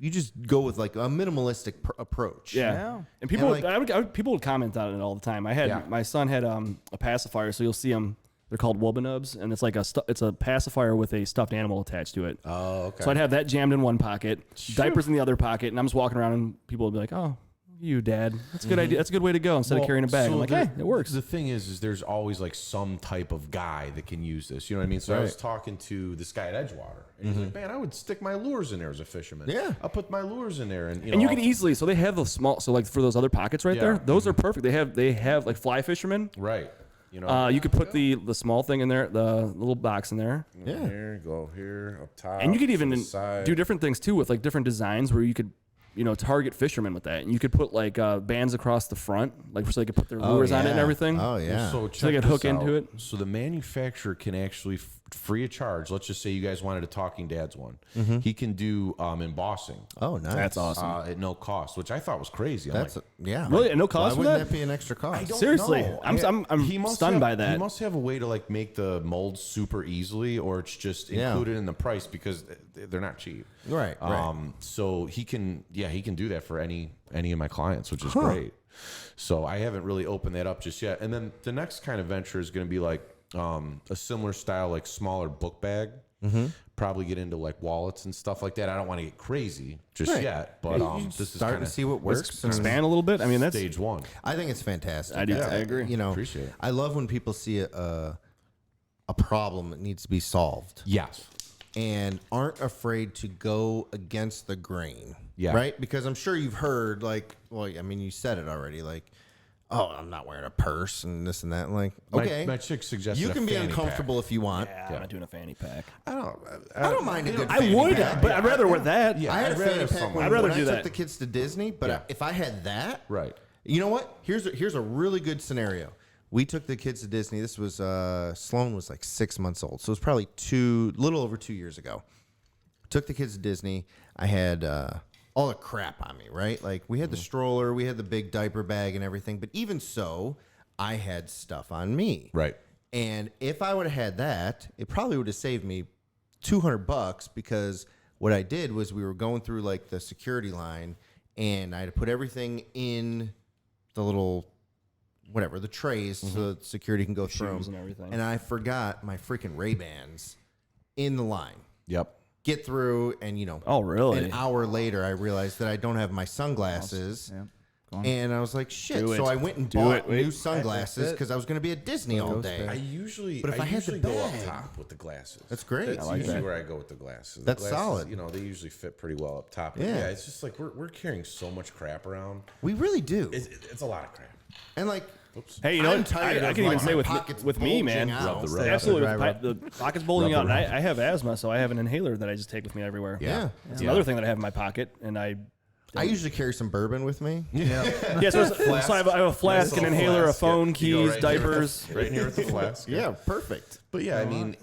You just go with like a minimalistic approach. Yeah. And people, like- people would comment on it all the time. My son had a pacifier, so you'll see them. They're called Wobanubs, and it's like it's a pacifier with a stuffed animal attached to it. Oh, okay. So I'd have that jammed in one pocket, diapers in the other pocket, and I'm just walking around, and people would be like, "Oh, you, Dad, that's a good idea. That's a good way to go." Instead of carrying a bag, so I'm like, "Hey, it works." The thing is there's always like some type of guy that can use this. You know what I mean? So I was talking to this guy at Edgewater, and he's like, "Man, I would stick my lures in there as a fisherman. Yeah. I'll put my lures in there, and And you can easily, so they have the small, so like for those other pockets right there, those are perfect. They have like fly fishermen. right. You know, You could put the small thing in there, the little box in there. Yeah. Here, go here, up top, And you could to even the side. do different things too with like different designs where you could, you know, target fishermen with that. And you could put like bands across the front, like so they could put their lures on it and yeah. everything. Oh yeah. So they check could this hook into out. it. So the manufacturer can actually, free of charge, let's just say you guys wanted a Talking Dads one. He can do embossing Oh, nice. That's awesome. at no cost, which I thought was crazy. I'm That's like, yeah. Really? At no cost Why for wouldn't that? that be an extra cost? don't Seriously, know. I'm He must stunned have- by that. He must have a way to like make the molds super easily, or it's just included in the price because they're not cheap. Right. So he can do that for any of my clients, which is great. So I haven't really opened that up just yet. And then the next kind of venture is going to be like a similar style, like smaller book bag. Probably get into like wallets and stuff like that. I don't want to get crazy just yet, but this is Start kind to of see what works. and Expand a little bit. I mean, that's stage one. I think it's fantastic. I do. I agree. You know, Appreciate it. I love when people see a problem that needs to be solved. Yes. And aren't afraid to go against the grain. Yeah. Right? Because I'm sure you've heard, like, well, I mean, you said it already, like, oh, I'm not wearing a purse and this and that. And like, okay. My chick suggested you a can be fanny uncomfortable if you want. Yeah, I'm not doing a fanny pack. I don't mind a good I fanny would, pack. but I'd rather wear that. Yeah. I had I'd a rather fanny have pack something. when, I'd rather when do I that. took the kids to Disney, but Yeah. if I had that, Right. you know what? Here's a really good scenario. We took the kids to Disney. This was Sloan was like 6 months old, so it was probably little over 2 years ago. Took the kids to Disney. I had all the crap on me, right? Like we had the stroller, we had the big diaper bag and everything, but even so, I had stuff on me. Right. And if I would have had that, it probably would have saved me $200 because what I did was we were going through like the security line and I had to put everything in the little whatever, the trays so that security can go through 'em. Shoes and everything. And I forgot my freaking Ray-Bans in the line. Yep. Get through and, you know, Oh, really? an hour later I realized that I don't have my sunglasses. Yeah. Go on. And I was like, shit. Do it. So I went and Do bought it. Wait. new sunglasses because I was going to be at Disney all day. I usually, But if I had the go up bag- top with the glasses. That's great. That's I like usually that. where I go with the glasses. That's the glasses, solid. You know, they usually fit pretty well up top. But Yeah. yeah, it's just like we're carrying so much crap around. We really do. It's a lot of crap. And like, Hey, you know I'm what? tired I of, can even like, say my with pockets me, man. bulging out. Rub the road. Absolutely, Right, the pockets bulging out. Rub And the road. I have asthma, so I have an inhaler that I just take with me everywhere. yeah. It's another thing that I have in my pocket, and I usually carry some bourbon with me. yeah. So I have a flask, an inhaler, a phone, You go keys, right here with diapers. the- right in here with the flask. Yeah, perfect. But yeah, I mean,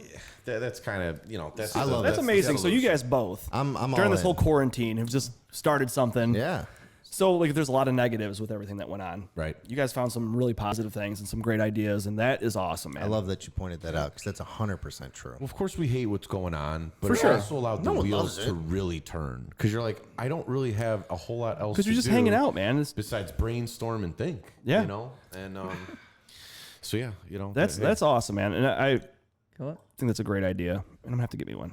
that's kind of, you know, that's I love That's that. amazing. So you guys both, I'm all during this in. whole quarantine, have just started something. Yeah. So like, there's a lot of negatives with everything that went on. Right. You guys found some really positive things and some great ideas, and that is awesome, man. I love that you pointed that out because that's 100% true. Well, of course, we hate what's going on, but For it sure. also allowed No the one wheels loves to it. really turn. Because you're like, I don't really have a whole lot else. because you're to just do hanging out, man. besides brainstorm and think. Yeah. You know, and so yeah, you know, That's hey. that's awesome, man. And I think that's a great idea, and I'm gonna have to get me one.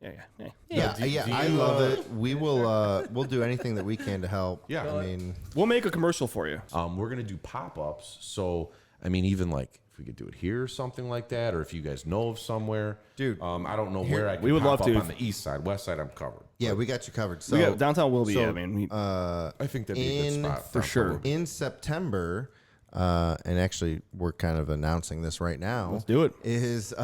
Yeah. I love it. We'll do anything that we can to help. Yeah. I mean, We'll make a commercial for you. We're gonna do pop-ups. So I mean, even like if we could do it here or something like that, or if you guys know of somewhere, dude. I don't know where I can. We would pop love up to. on the east side. West side, I'm covered. Yeah, we got you covered. So We got downtown will be. so, I mean, I think that'd be a good spot for sure. in September, and actually we're kind of announcing this right now. Let's do it. Is Do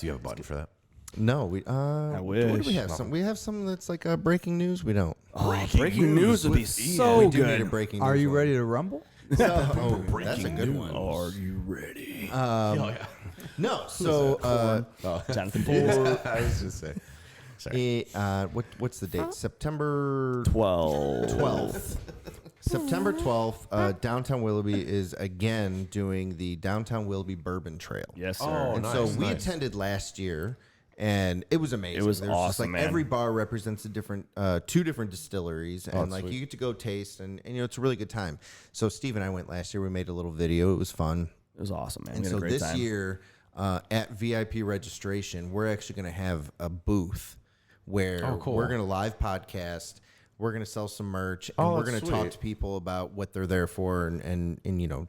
you have a button for that? no, we I wish. What do we have? We have some that's like breaking news. We don't. Breaking news would be so we do need a good. breaking news. Are you one. ready to rumble? So, that's a good one. Are you ready? No, so Jonathan Davis. I was just saying. what's the date? September 12th. September 12th, Downtown Willoughby is again doing the Downtown Willoughby Bourbon Trail. Yes, sir. Oh, And nice, so we nice. attended last year, and it was amazing. It was There's just awesome, like man. every bar represents a different, two different distilleries, and like sweet. you get to go taste, and it's a really good time. So Steve and I went last year. We made a little video. It was fun. It was awesome, man. And We had so a great this time. year, at VIP registration, we're actually going to have a booth where cool. we're going to live podcast. We're going to sell some merch, and we're going that's to talk sweet. to people about what they're there for, and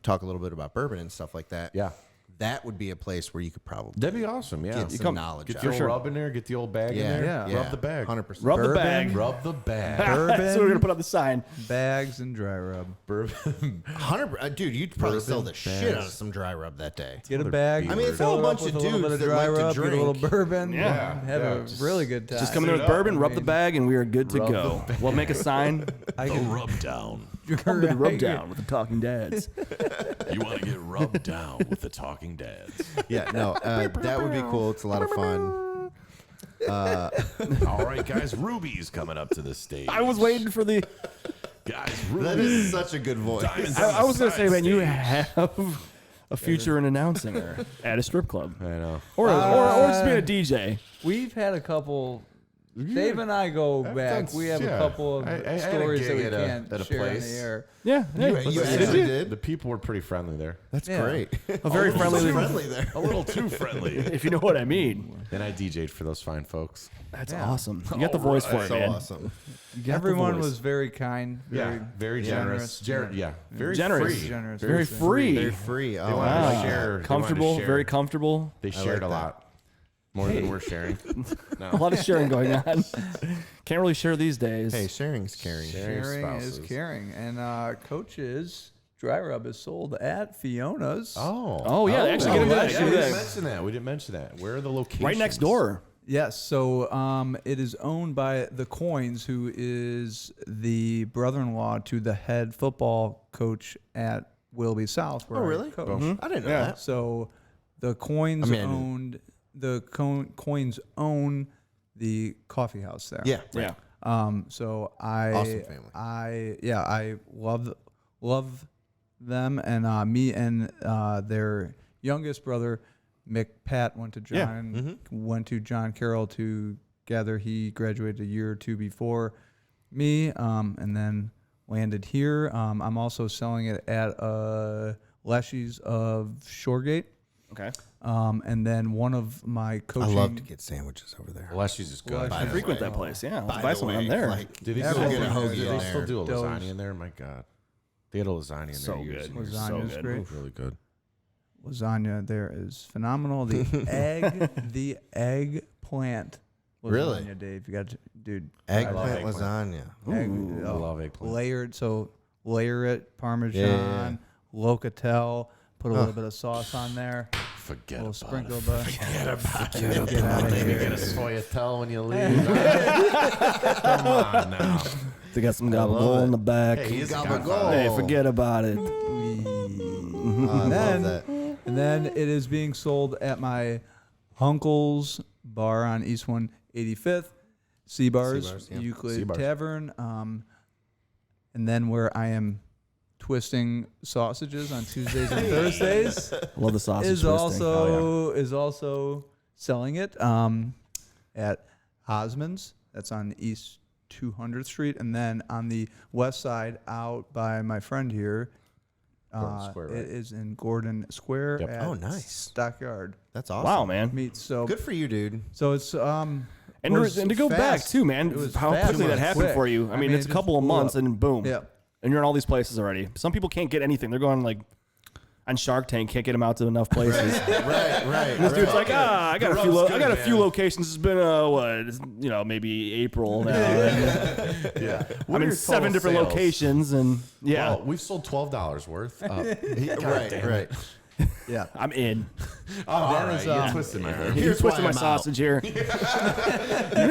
talk a little bit about bourbon and stuff like that. Yeah. That would be a place where you could probably That'd be awesome. Yeah. get some come- knowledge Get out. the old rub in there. Get the old bag in there. Yeah. Rub the bag. 100%. Rub the Bourbon. bag. Rub the bag. That's what we're gonna put on the sign. Bags and dry rub. Bourbon. 100%. Dude, you'd probably sell the Bourbon shit out of bags. some dry rub that day. Get a bag. I mean, it's fill all a it up bunch of with a little dudes bit of that dry like to rub, get a little drink. bourbon. Yeah. Have Yeah, a just- really good time. Just come in there with bourbon, rub the bag, and we are good to Rub go. We'll make a sign. I can Rub down. Come to the rub down with the Talking Dads. You want to get rubbed down with the talking dads. Yeah, no, that would be cool. It's a lot of fun. All right, guys. Ruby's coming up to the stage. I was waiting for the. Guys, That Ruby. is such a good voice. Diamonds I was gonna say, man, you stage. have a future in announcing her at a strip club, I know. or just being a DJ. We've had a couple. Dave and I go back. done- We have yeah. a couple of I had a stories that we gig at a- can't at a share on place. the air. Yeah, You actually did? The people were pretty friendly there. That's Yeah. great. a very friendly. friendly there. A little too friendly. If you know what I mean. And I DJ'd for those fine folks. That's Yeah. awesome. You got the voice for it, So man. awesome. You got the Everyone voice. was very kind. Very, Very generous. generous. Very Generous. free. generous. very free. Very free. Oh, They I wanted like to that. share. They wanted to Comfortable, share. very comfortable. They shared like a that. lot. More than we're sharing. A lot of sharing going on. Can't really share these days. Hey, sharing's caring. Sharing is spouses. caring. And Coach's dry rub is sold at Fiona's. Oh, yeah, actually get into that. Yeah, Get we into didn't that. mention that. We didn't mention that. Where are the locations? Right next door. Yes, so it is owned by the Coins, who is the brother-in-law to the head football coach at Willoughby South. Where Oh, I really? coach. I didn't know that. So the Coins I mean, I knew. owned Coins own the coffee house there. Yeah. Yeah. So I Awesome family. I love them, and me and their youngest brother Mick Pat went to John Carroll together. He graduated a year or two before me, and then landed here. I'm also selling it at Leshy's of Shoregate. Okay. And then one of my I coaching. love to get sandwiches over there. Leshy's is good. Leshy's. I frequent that place. Yeah. By Buy the something way, on there. like, Do they Yeah, still we'll get get a a hoagie? hoagie Do in they still there. do a Those- lasagna in there? My God. They had a lasagna in So there good. years ago. So Lasagna's good. great. It was really good. Lasagna there is phenomenal. The eggplant lasagna, Really? Dave. You got to, dude. Eggplant eggplant. lasagna. Egg, I love eggplant. layered. So layer it, Parmesan, Locatel. Put a little bit of sauce on there. Forget A little about sprinkle it. of Forget about it. Get out of Maybe here. get a soyatel when you leave. Come on now. They got some gabagool in the back. Hey, he's a Gabagool. godfather. Hey, forget about it. I And love then, that. and then it is being sold at my uncle's bar on East 185th, Sea Bars, Bars, yeah. Euclid Sea Bars. Tavern. And then where I am twisting sausages on Tuesdays and Thursdays Love the sausage is twisting. also selling it at Osmond's. That's on East 200th Street, and then on the west side, out by my friend here. Gordon Square, right? It is in Gordon Square Yep. at Oh, nice. Stockyard That's awesome. Wow, man. Meats. So Good for you, dude. so it's And to go back too, man, how quickly that happened for you. I mean, it's a couple of months and boom. Yeah. And you're in all these places already. Some people can't get anything. They're going like on Shark Tank, can't get them out to enough places. Right. This dude's like, I got a few locations. It's been maybe April now. Yeah. I'm in 7 different locations, and Well, we've sold $12 worth. Right. Yeah. I'm in. All right, you're twisting my arm. You're twisting my sausage here. You're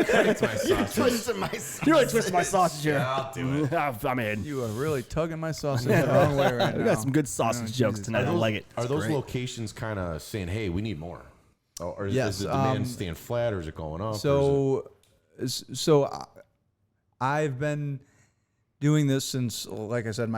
twisting my sausage. Twisting my sausage. You're really twisting my sausage here. Yeah, I'll do it. I'm in. You are really tugging my sausage the wrong way right now. We got some good sausage jokes tonight. I like it. Are those locations kind of saying, "Hey, we need more"? Or Yes, is the demand staying flat, or is it going up? So I've been doing this since, like I said,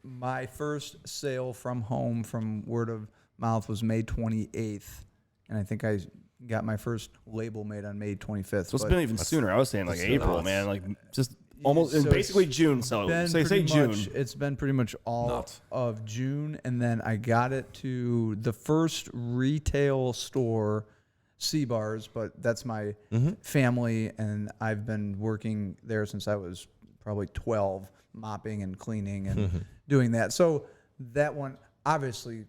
my first sale from home from word of mouth was May 28th, and I think I got my first label made on May 25th. So it's been even sooner. I was saying like April, man. Like just almost So basically it's June. So say pretty June. much- it's been pretty much all of June, and then I got it to the first retail store, C-Bars, but that's my family, and I've been working there since I was probably 12, mopping and cleaning and doing that. So that one obviously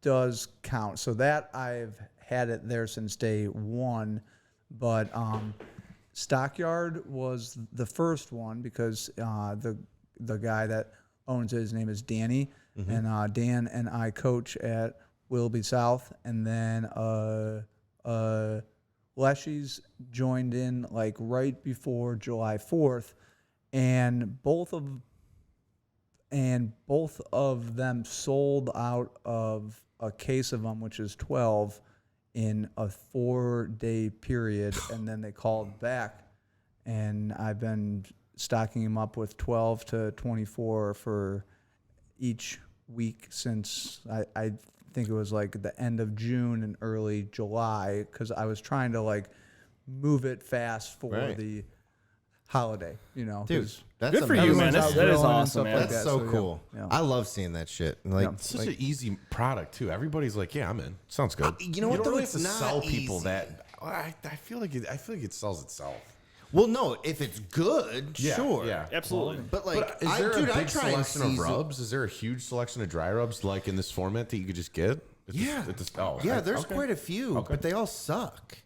does count. So that I've had it there since day one, but Stockyard was the first one because the guy that owns it, his name is Danny, and Dan and I coach at Willoughby South, and then Leshy's joined in like right before July 4th, and both of them sold out of a case of them, which is 12, in a 4-day period, and then they called back, and I've been stocking them up with 12 to 24 for each week since I think it was like the end of June and early July, because I was trying to like move it fast for the holiday, Dude, that's Good for you, man. That is awesome, man. That's so cool. Yeah. I love seeing that shit. Like, It's such an easy product too. Everybody's like, "Yeah, I'm in. Sounds good." you know what? You don't Though really it's have to not sell people easy. that. I feel like it sells itself. Well, no, if it's good, sure. Yeah. Absolutely. But like, Is there a I big try and selection of season. rubs? Is there a huge selection of dry rubs like in this format that you could just get? There's quite a few, but they all suck.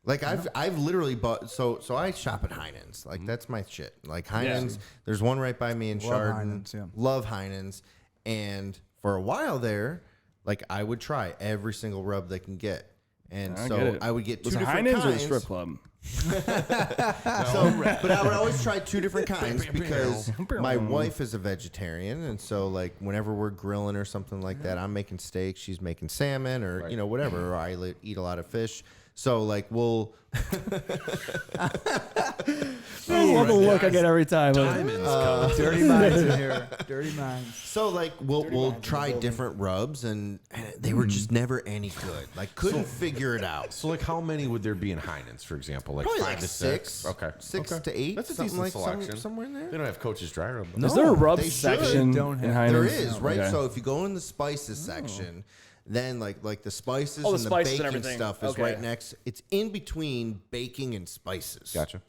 Like I've literally bought. So I shop at Heinen's. Like that's my shit. Like Heinen's. There's one right by me in Chardon. Heinen's, yeah. Love Heinen's. And for a while there, like I would try every single rub they can get. And so I would get two different Heinen's kinds. or the strip club? But I would always try two different kinds because my wife is a vegetarian, and so like whenever we're grilling or something like that, I'm making steak, she's making salmon, or whatever. Or I eat a lot of fish. So like we'll. I love the look I get every time. Dirty minds in here. Dirty minds. So like we'll try different rubs, and they were just never any good. Like couldn't figure it out. So like, how many would there be in Heinen's, for example? Like Probably 5 like to 6. Okay, 6 to 8. That's a something decent like selection. somewhere in there. They don't have Coach's dry rub. No. Is there a rub they section Don't in have- Heinen's? There is, right? Okay. So if you go in the spices section, then like the spices Oh, the and the spices and baking everything. stuff is Okay. right next. It's in between baking and spices. Gotcha.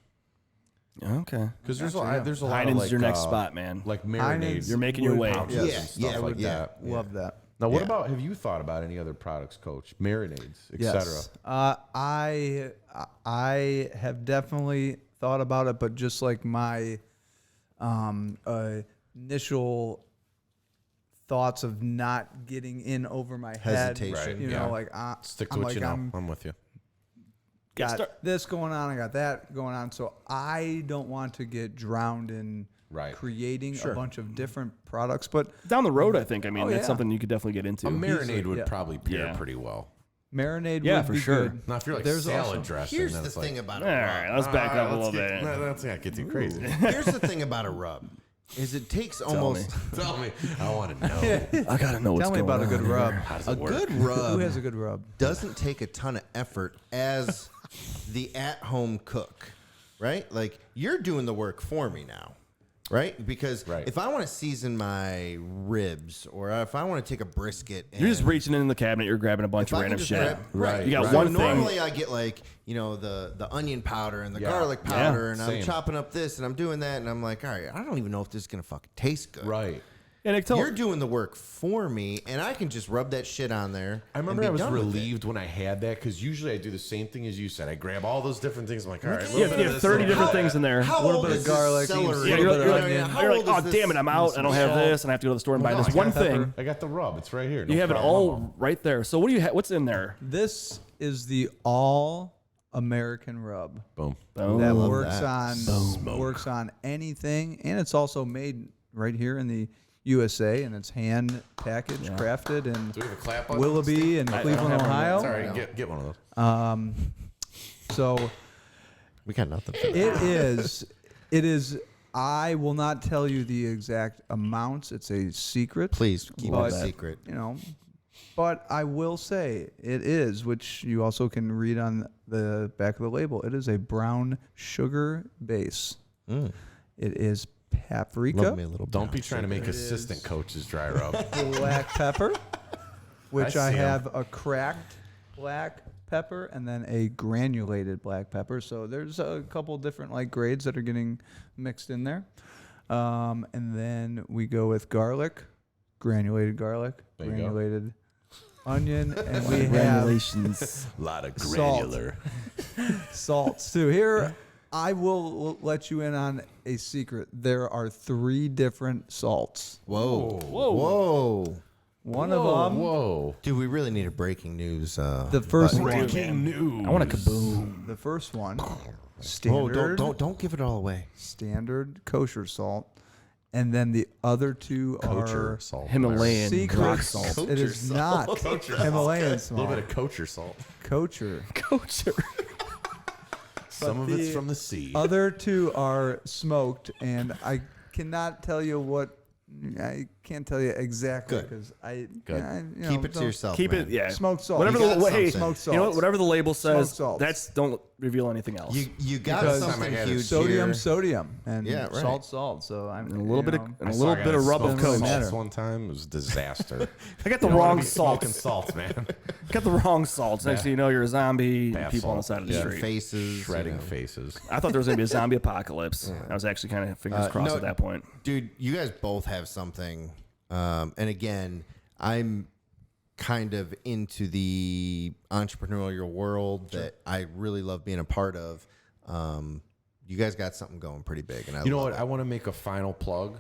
Okay. Because there's a lot of Heinen's like, your next spot, man. like marinades. You're making your way. pouches Yeah, and stuff like that. Love that. Now, what Yeah. about? Have you thought about any other products, Coach? Marinades, etc. Yes. I have definitely thought about it, but just like my initial thoughts of not getting in over my head, Hesitation. you Yeah. know, like Stick to I'm what like, you know. I'm with you. got this going on, I got that going on, so I don't want to get drowned in creating a bunch of different products. But Down the road, I think. I mean, that's yeah. something you could definitely get into. A marinade would yeah. probably pair Yeah. pretty well. marinade, Yeah, would for be sure. good. Now, if you're like There's salad also- dressing, Here's then the it's thing like, about All a right, rub. let's back up a little bit. Let's not get too crazy. Here's the thing about a rub. Is it takes almost Tell me. I want to know. I gotta know what's Tell me going about a good on here. rub. How does a it work? good Who rub has a good rub? doesn't take a ton of effort as the at-home cook, right? Like you're doing the work for me now. right? Because if I want to season my ribs or if I want to take a brisket, you're just reaching in the cabinet, you're grabbing a bunch of random shit. Right. You got one thing. Normally I get like, the onion powder and the garlic powder, and I'm chopping up this and I'm doing that, and I'm like, all right, I don't even know if this is going to fucking taste good. Right. And you're doing the work for me, and I can just rub that shit on there. I remember I was relieved when I had that, because usually I do the same thing as you said. I grab all those different things. I'm like, all right, you have 30 different things in there. A little bit of garlic, celery. You're like, oh, damn it, I'm out. I don't have this, and I have to go to the store and buy this one thing. I got the rub. It's right here. You have it all right there. So what do you have? What's in there? This is the all-American rub. Boom. That works on anything, and it's also made right here in the USA, and it's hand packaged, crafted in Do we have a clap button? Willoughby and Cleveland, Ohio. Sorry, get one of those. So We got nothing for that. it is. I will not tell you the exact amounts. It's a secret. Please keep it a secret. But I will say it is, which you also can read on the back of the label. It is a brown sugar base. It is paprika. Love me a little. Don't be trying to make assistant coaches dry rub. Black pepper, which I see 'em. have a cracked black pepper and then a granulated black pepper. So there's a couple different grades that are getting mixed in there. And then we go with garlic, granulated garlic, There you go. granulated onion, and we have A lot of Salt. granular. salts too. Here, I will let you in on a secret. There are 3 different salts. Whoa. One of them, Whoa. Dude, we really need a breaking news. the first one, Breaking news. I want a kaboom. the first one, Oh, standard, don't give it all away. standard kosher salt, and then the other 2 Kosher are salt. Himalayan secret rock salt. It is not Himalayan A salt. little bit of kosher salt. Kosher. Kosher. Some of it's from the sea. Other 2 are smoked, and I cannot tell you what. I can't tell you exactly because Keep it to yourself. Keep man. it, yeah. Smoked salt. Whatever You got the hey, something. Smoked you know what? salts. Whatever the label says, Smoked salts. don't reveal anything else. You got Because something I had huge sodium, here. and Yeah, right. salt. So I'm and a little bit of I a saw little guy bit of that rub of smoked coke. salts one time. It was a disaster. I got the You don't wanna wrong be salt. smoking salt, man. Got the wrong salts. Next thing you know, you're a zombie. Bath People on the salt. side of the Yeah. street. Faces. Shredding faces. I thought there was gonna be a zombie apocalypse. I was actually kind of fingers crossed no, at that point. Dude, you guys both have something. And again, I'm kind of into the entrepreneurial world that I really love being a part of. You guys got something going pretty big, and I You know love what? it. I want to make a final plug.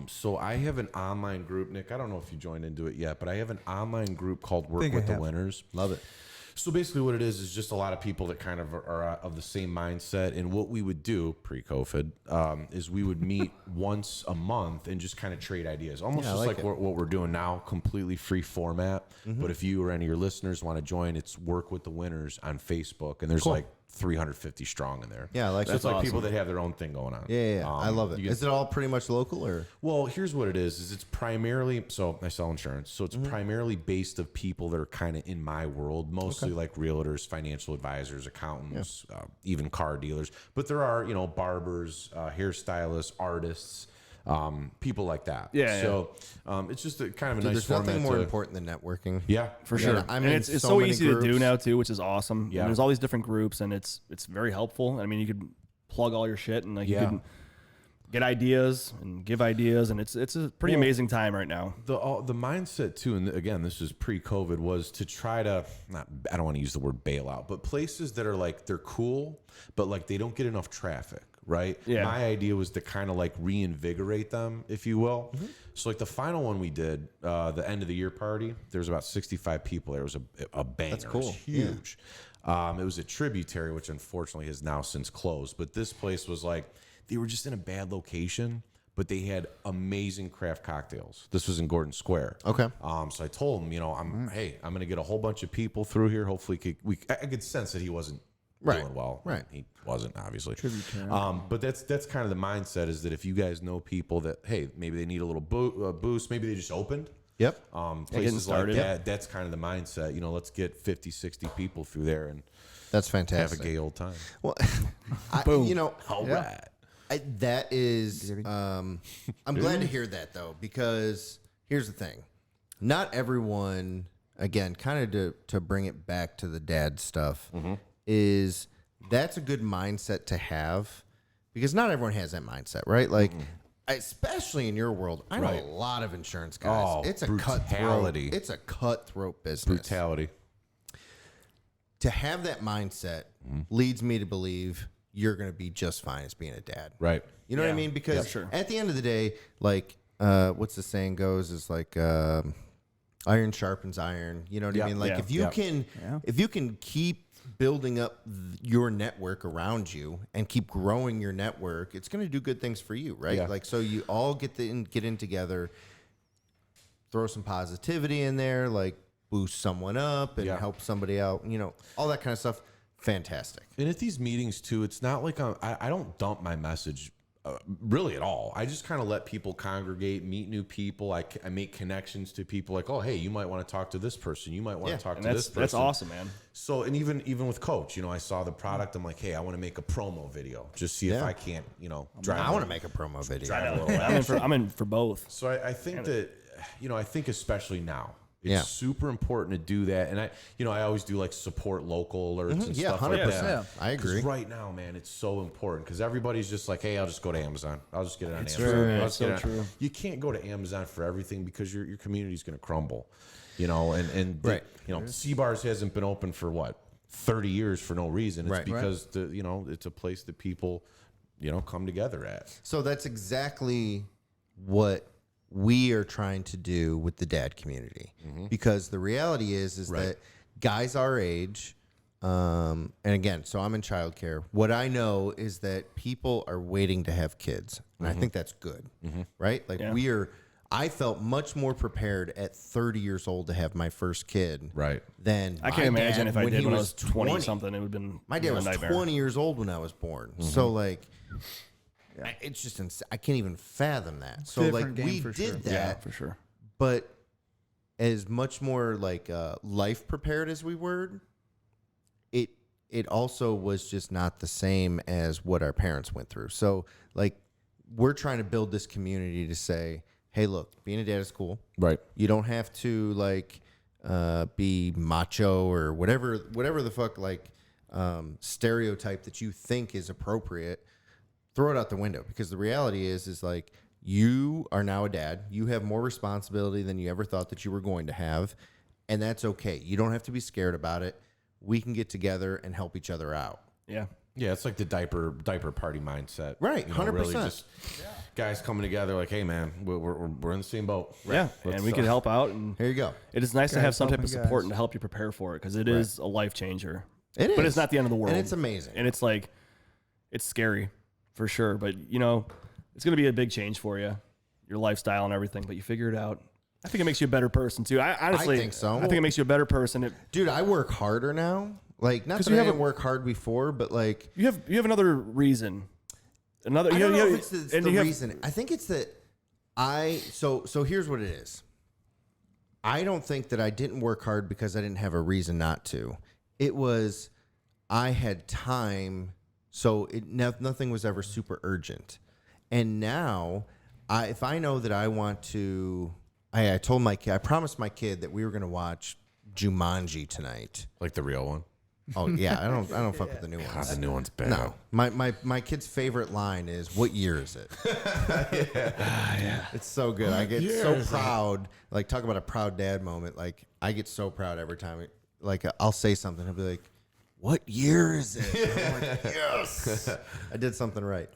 So I have an online group, Nick. I don't know if you joined into it yet, but I have an online group called Work with the Winners. Love it. So basically what it is just a lot of people that kind of are of the same mindset. And what we would do pre-COVID is we would meet once a month and just kind of trade ideas. Almost Yeah, I just like like it. what we're doing now, completely free format. But if you or any of your listeners want to join, it's Work with the Winners on Facebook. And there's like 350 strong in there. Yeah, I like so it's that. like people that have their own thing going on. Yeah. I love it. you Is it all pretty much local, or? Well, here's what it is it's primarily, so I sell insurance. So it's primarily based of people that are kind of in my world, mostly like realtors, financial advisors, accountants, even car dealers. But there are, barbers, hairstylists, artists, people like that. Yeah, So it's just a kind of a Dude, nice there's nothing format more to- important than networking. Yeah, For sure. I And mean, it's so so many easy to do groups. now too, which is awesome. Yeah. And there's all these different groups, and it's very helpful. I mean, you could plug all your shit, and you can get ideas and give ideas, and it's a pretty amazing time right now. The mindset too, and again, this is pre-COVID, was to try to I don't want to use the word bailout, but places that are like they're cool, but like they don't get enough traffic, right? Yeah. My idea was to kind of like reinvigorate them, if you will. So like the final one we did, the end of the year party, there was about 65 people there. It was a banger. That's cool. It was huge. It was a tributary, which unfortunately has now since closed. But this place was like, they were just in a bad location, but they had amazing craft cocktails. This was in Gordon Square. Okay. So I told him, I'm going to get a whole bunch of people through here. Hopefully, I could sense that he wasn't doing well. Right. He wasn't, obviously. But that's kind of the mindset, is that if you guys know people that, hey, maybe they need a little boost, maybe they just opened. Yep. Places like that, that's kind of the mindset. Let's get 50, 60 people through there and That's have fantastic. a gay old time. Well, All right. That is, I'm glad to hear that though, because here's the thing. Not everyone, again, kind of to bring it back to the dad stuff, is that's a good mindset to have, because not everyone has that mindset, right? Like, especially in your world, I know a lot of insurance guys. Oh, it's a brutality. It's a cutthroat business. Brutality. To have that mindset leads me to believe you're going to be just fine as being a dad. Right. You know what I mean? Because at the end of the day, like, what's the saying goes is like, iron sharpens iron. You know what I mean? Like if you can keep building up your network around you and keep growing your network, it's going to do good things for you, right? Yeah. Like, so you all get in together, throw some positivity in there, like boost someone up and help somebody out, you know, all that kind of stuff. Fantastic. And at these meetings too, it's not like I don't dump my message really at all. I just kind of let people congregate, meet new people. I make connections to people like, oh, hey, you might want to talk to this person. You might want to talk to this person. That's awesome, man. So, and even with Coach, you know, I saw the product. I'm like, hey, I want to make a promo video. Just see if I can't, you know, drive. I want to make a promo video. Drive a little I'm in for both. So I think that, you know, I think especially now, it's super important to do that. And I always do like support local alerts and stuff 100%. Like that. Yeah, I agree. Right now, man, it's so important because everybody's just like, hey, I'll just go to Amazon. I'll just get it on Amazon. True. It's so true. You can't go to Amazon for everything because your community's going to crumble, you know, and you know, C-Bars hasn't been open for what, 30 years for no reason. It's because you know, it's a place that people, you know, come together at. So that's exactly what we are trying to do with the dad community, because the reality is that guys our age, and again, so I'm in childcare. What I know is that people are waiting to have kids, and I think that's good, right? Like I felt much more prepared at 30 years old to have my first kid, than I can't imagine if I did when I was 20 something. It would have been my dad was 20 years old when I was born, so like. It's just I can't even fathom that. So like we did that for sure, but as much more like life prepared as we were, it also was just not the same as what our parents went through. So like we're trying to build this community to say, hey, look, being a dad is cool. Right. You don't have to like be macho or whatever the fuck like stereotype that you think is appropriate. Throw it out the window, because the reality is like you are now a dad. You have more responsibility than you ever thought that you were going to have, and that's okay. You don't have to be scared about it. We can get together and help each other out. Yeah, it's like the diaper party mindset, right? 100%. Really just guys coming together, like, hey, man, we're in the same boat, right? Yeah, and we can help out. And here you go. It is nice to have some type of support and to help you prepare for it, because it is a life changer. It is, but it's not the end of the world, and it's amazing. And it's like it's scary. For sure, but you know, it's going to be a big change for you, your lifestyle and everything. But you figure it out. I think it makes you a better person too. I honestly think so. I think it makes you a better person. Dude, I work harder now. Like, not that I didn't work hard before, but like you have another reason. I don't know if it's the reason. I think it's that so here's what it is. I don't think that I didn't work hard because I didn't have a reason not to. It was I had time. So nothing was ever super urgent. And now, if I know that I want to, I told my kid, I promised my kid that we were going to watch Jumanji tonight. Like the real one. Oh yeah, I don't fuck with the new ones. God, the new one's bad. No, my kid's favorite line is, "What year is it?" It's so good. I get so proud. Like, talk about a proud dad moment. Like, I get so proud every time. Like, I'll say something. He'll be like, what year is it? And I'm like, yes, I did something right.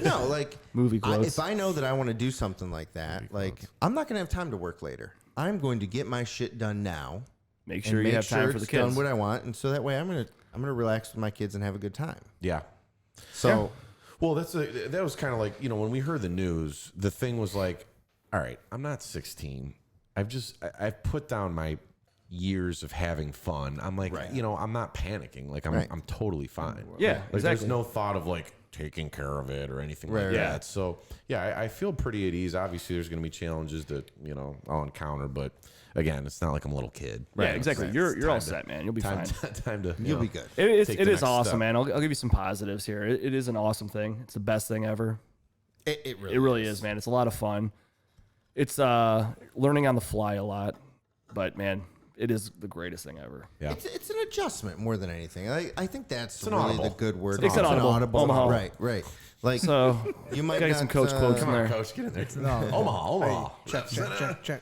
No, like movie quotes. If I know that I want to do something like that, like I'm not going to have time to work later. I'm going to get my shit done now. Make sure you have time for the kids. Done what I want, and so that way I'm gonna relax with my kids and have a good time. Yeah. So, well, that was kind of like, you know, when we heard the news, the thing was like, all right, I'm not 16. I've put down my years of having fun. I'm like, you know, I'm not panicking. Like I'm totally fine. Yeah, like, exactly. There's no thought of like taking care of it or anything Right, like yeah. that. So yeah, I feel pretty at ease. Obviously, there's going to be challenges that I'll encounter, but again, it's not like I'm a little kid. Yeah, exactly. You're all to- set, man. You'll be Time, fine. time to You'll be good. It take is the next awesome, step. man. I'll give you some positives here. It is an awesome thing. It's the best thing ever. It really, It really is, man. It's a lot of fun. It's learning on the fly a lot, but man, it is the greatest thing ever. Yeah. It's an adjustment more than anything. I think that's an really audible. the good word. It's an audible. Omaha. Right. Like So you might gotta get not, some coach quotes in there. Coach, get in there. Omaha. Check.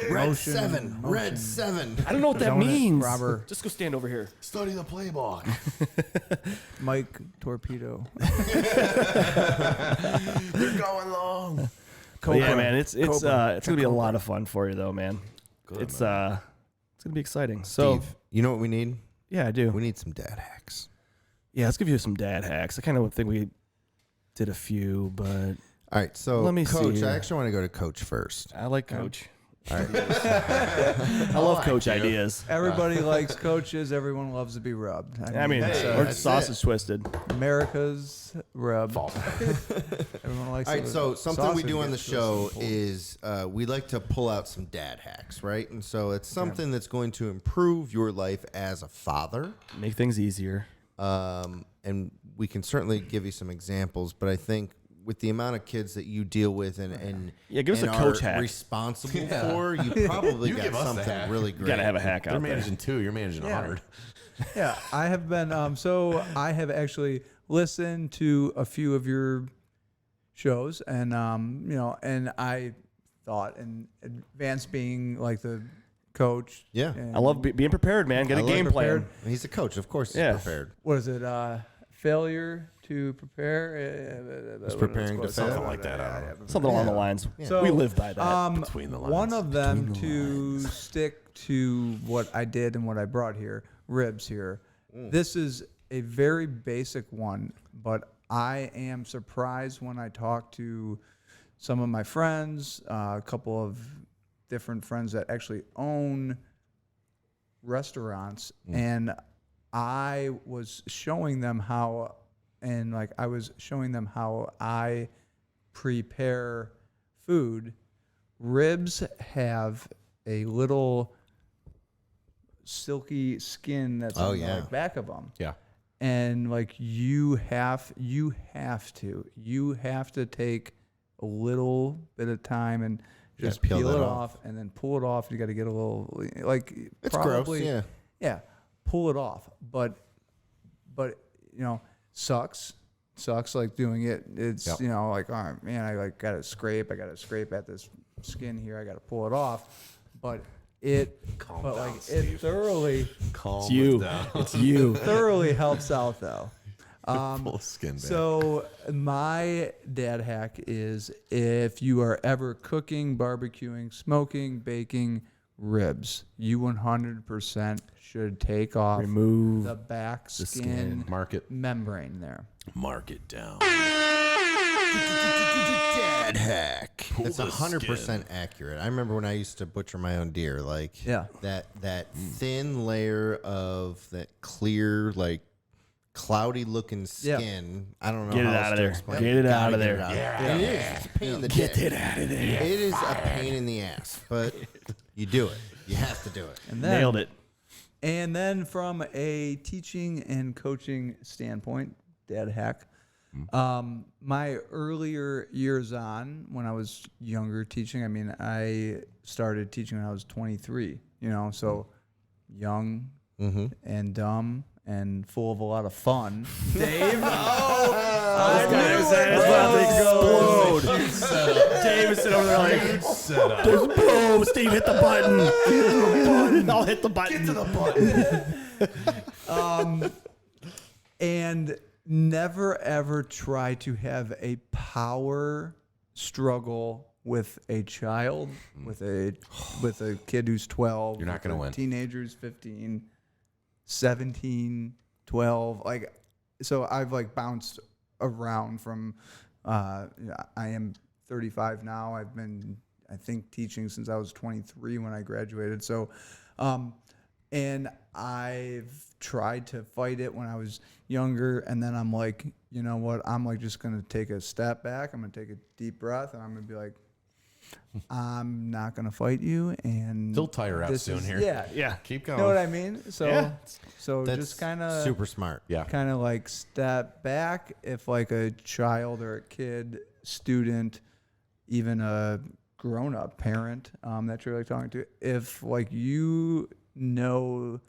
Red 7. Red 7. I don't know what that Donut, means. Robert. Just go stand over here. Study the playbook. Mike Torpedo. They're going long. But yeah, man, it's gonna be a lot of fun for you though, man. It's gonna be exciting. So Steve, you know what we need? yeah, I do. We need some dad hacks. Yeah, let's give you some dad hacks. I kind of think we did a few, but All right, so Let me see Coach, here. I actually want to go to Coach first. I like Coach. All right. I love Coach ideas. Everybody likes coaches. Everyone loves to be rubbed. I mean, Hey, or that's sausage twisted. America's rub. Everyone likes. All right, it. so something we Sausage do on the gets show twisted. is we like to pull out some dad hacks, right? And so it's something that's going to improve your life as a father. Make things easier. And we can certainly give you some examples, but I think with the amount of kids that you deal with and Yeah, give us and a coach are hack. responsible for, you probably You got give us the something hack. really You great. gotta have a hack They're out there. managing 2. You're managing 100. Yeah, I have been. So I have actually listened to a few of your shows, and and I thought in advance being like the coach. Yeah. and I love being prepared, man. Get a I love game prepared. plan. And he's a coach, of course. He's Yeah. prepared. What is it? Failure to prepare. He's preparing to fail. Something like that. I don't know. Something along the lines. So, We live by that. Between the One lines. of them to stick to what I did and what I brought here, ribs here. This is a very basic one, but I am surprised when I talk to some of my friends, a couple of different friends that actually own restaurants, and I was showing them how, I prepare food. Ribs have a little silky skin that's on yeah. the back of them. Yeah. And like you have to take a little bit of time and just peel peel that it off. off and then pull it off. You got to get a little like It's probably gross, yeah. pull it off. But sucks like doing it. It's Yep. like, oh man, I like got to scrape at this skin here. I got to pull it off. But it thoroughly It's you. It's you. thoroughly helps out though. Full skin back. So my dad hack is if you are ever cooking, barbecuing, smoking, baking ribs, you 100% should take off Remove the back skin, skin. Mark it. membrane there. Mark it down. Dad hack. It's the 100% accurate. I remember when I used to butcher my own deer, like Yeah. that thin layer of that clear, like cloudy looking skin. I don't know Get how it else out of to there. explain Get it. it Gotta out of get there. it out. It is. It's a pain in the Get dick. it out of there. It is a pain in the ass, but you do it. You have to do it. And then, Nailed it. And then from a teaching and coaching standpoint, dad hack. My earlier years on, when I was younger teaching, I mean, I started teaching when I was 23, so young and dumb and full of a lot of fun. Dave? Dave is sitting over there like, there's boom. Steve hit the button. I'll hit the button. Get to the button. And never ever try to have a power struggle with a child, with a kid who's 12. You're not gonna win. Teenagers 15, 17, 12. So I've bounced around from I am 35 now. I've been, I think, teaching since I was 23 when I graduated. So And I've tried to fight it when I was younger, and then I'm like, you know what? I'm like just gonna take a step back. I'm gonna take a deep breath, and I'm gonna be like, I'm not gonna fight you. And They'll tire out soon here. Yeah. Keep going. You know what I mean? So, That's just kind of super smart. Yeah. kind of like step back. If like a child or a kid, student, even a grown-up parent that you're like talking to, if like you know,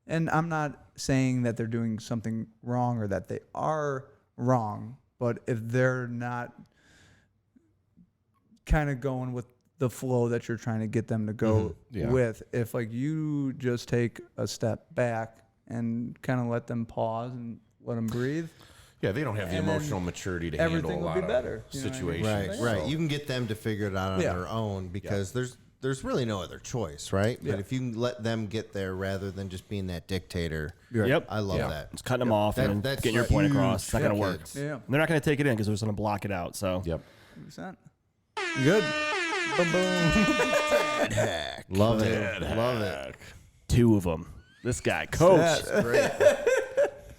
and I'm not saying that they're doing something wrong or that they are wrong, but if they're not kind of going with the flow that you're trying to get them to go with, if like you just take a step back and kind of let them pause and let them breathe, Yeah, they don't have the and emotional then maturity to handle everything a will lot be of better, you know what I mean? situations. Right, right. So- You can get them to figure it out on their own because there's really no other choice, right? But if you can let them get there rather than just being that dictator, Yep. I love that. It's cutting them off and that's getting your point across. It's not huge going to for work. kids. Yeah. They're not going to take it in because they're just going to block it out. So Yep. 100%. Good. Boom, boom. Love it. Love it. 2 of them. This guy, coach. Great.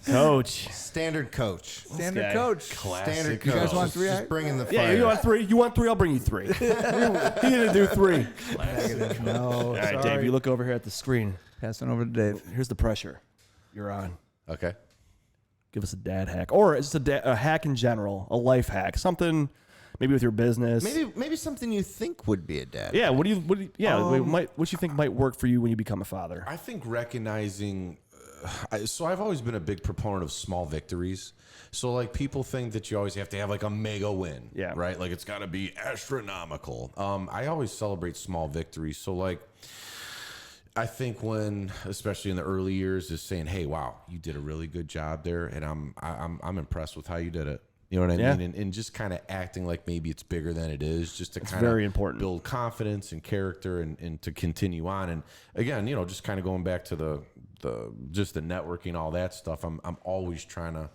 Coach. Standard coach. Standard guy. coach. Standard You coach. guys want 3? Just bringing the Yeah, fire. you want 3? You want 3? I'll bring you 3. You're going to do 3. Negative. No. All right, sorry. Dave, you look over here at the screen. Passing over to Dave. Here's the pressure. You're on. Okay. Give us a dad hack. Or it's just a hack in general, a life hack. Something maybe with your business. Maybe something you think would be a dad. Yeah, what do you what you think might work for you when you become a father? I think recognizing. So I've always been a big proponent of small victories. So like people think that you always have to have like a mega win. Yeah. Right. Like it's got to be astronomical. I always celebrate small victories. So like. I think when, especially in the early years, is saying, "Hey, wow, you did a really good job there, and I'm impressed with how you did it." You know what I mean? And just kind of acting like maybe it's bigger than it is, just to kind very of important. build confidence and character, and to continue on. And again, just kind of going back to the networking, all that stuff. I'm always trying to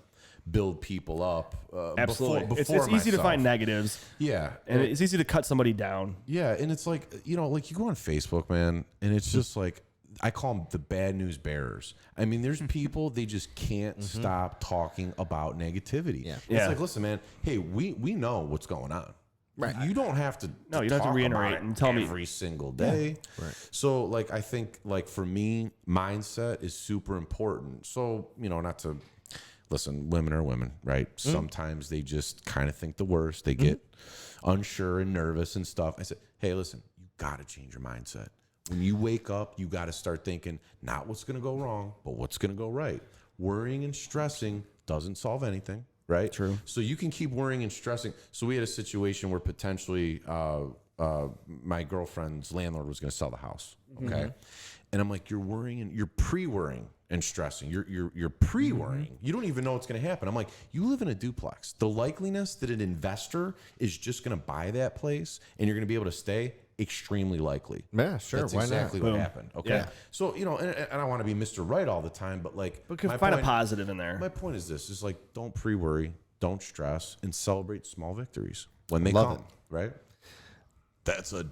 build people up. Absolutely, before it's easy to myself. find negatives. Yeah, And it's easy to cut somebody down. yeah, and it's like, like you go on Facebook, man, and it's just like, I call them the bad news bearers. I mean, there's people, they just can't stop talking about negativity. Yeah. It's Yeah. like, listen, man, hey, we know what's going on. Right. You don't have to No, you don't have to talk reiterate about it and tell me. every single day. Right. So, like, I think, like, for me, mindset is super important. So, not to... Listen, women are women, right? Sometimes they just kind of think the worst. They get unsure and nervous and stuff. I said, hey, listen, you got to change your mindset. When you wake up, you got to start thinking not what's going to go wrong, but what's going to go right. Worrying and stressing doesn't solve anything, right? True. So you can keep worrying and stressing. So we had a situation where potentially my girlfriend's landlord was going to sell the house, okay? And I'm like, you're worrying and you're pre-worrying and stressing. You're pre-worrying. You don't even know what's going to happen. I'm like, you live in a duplex. The likeliness that an investor is just going to buy that place and you're going to be able to stay, extremely likely. Yeah, sure. That's Why not? exactly what Boom. happened. Okay. Yeah. So, and I don't want to be Mr. Right all the time, but like, But my find a point- positive in there. My point is this: is like, don't pre-worry, don't stress, and celebrate small victories when they Love come. Right? That's a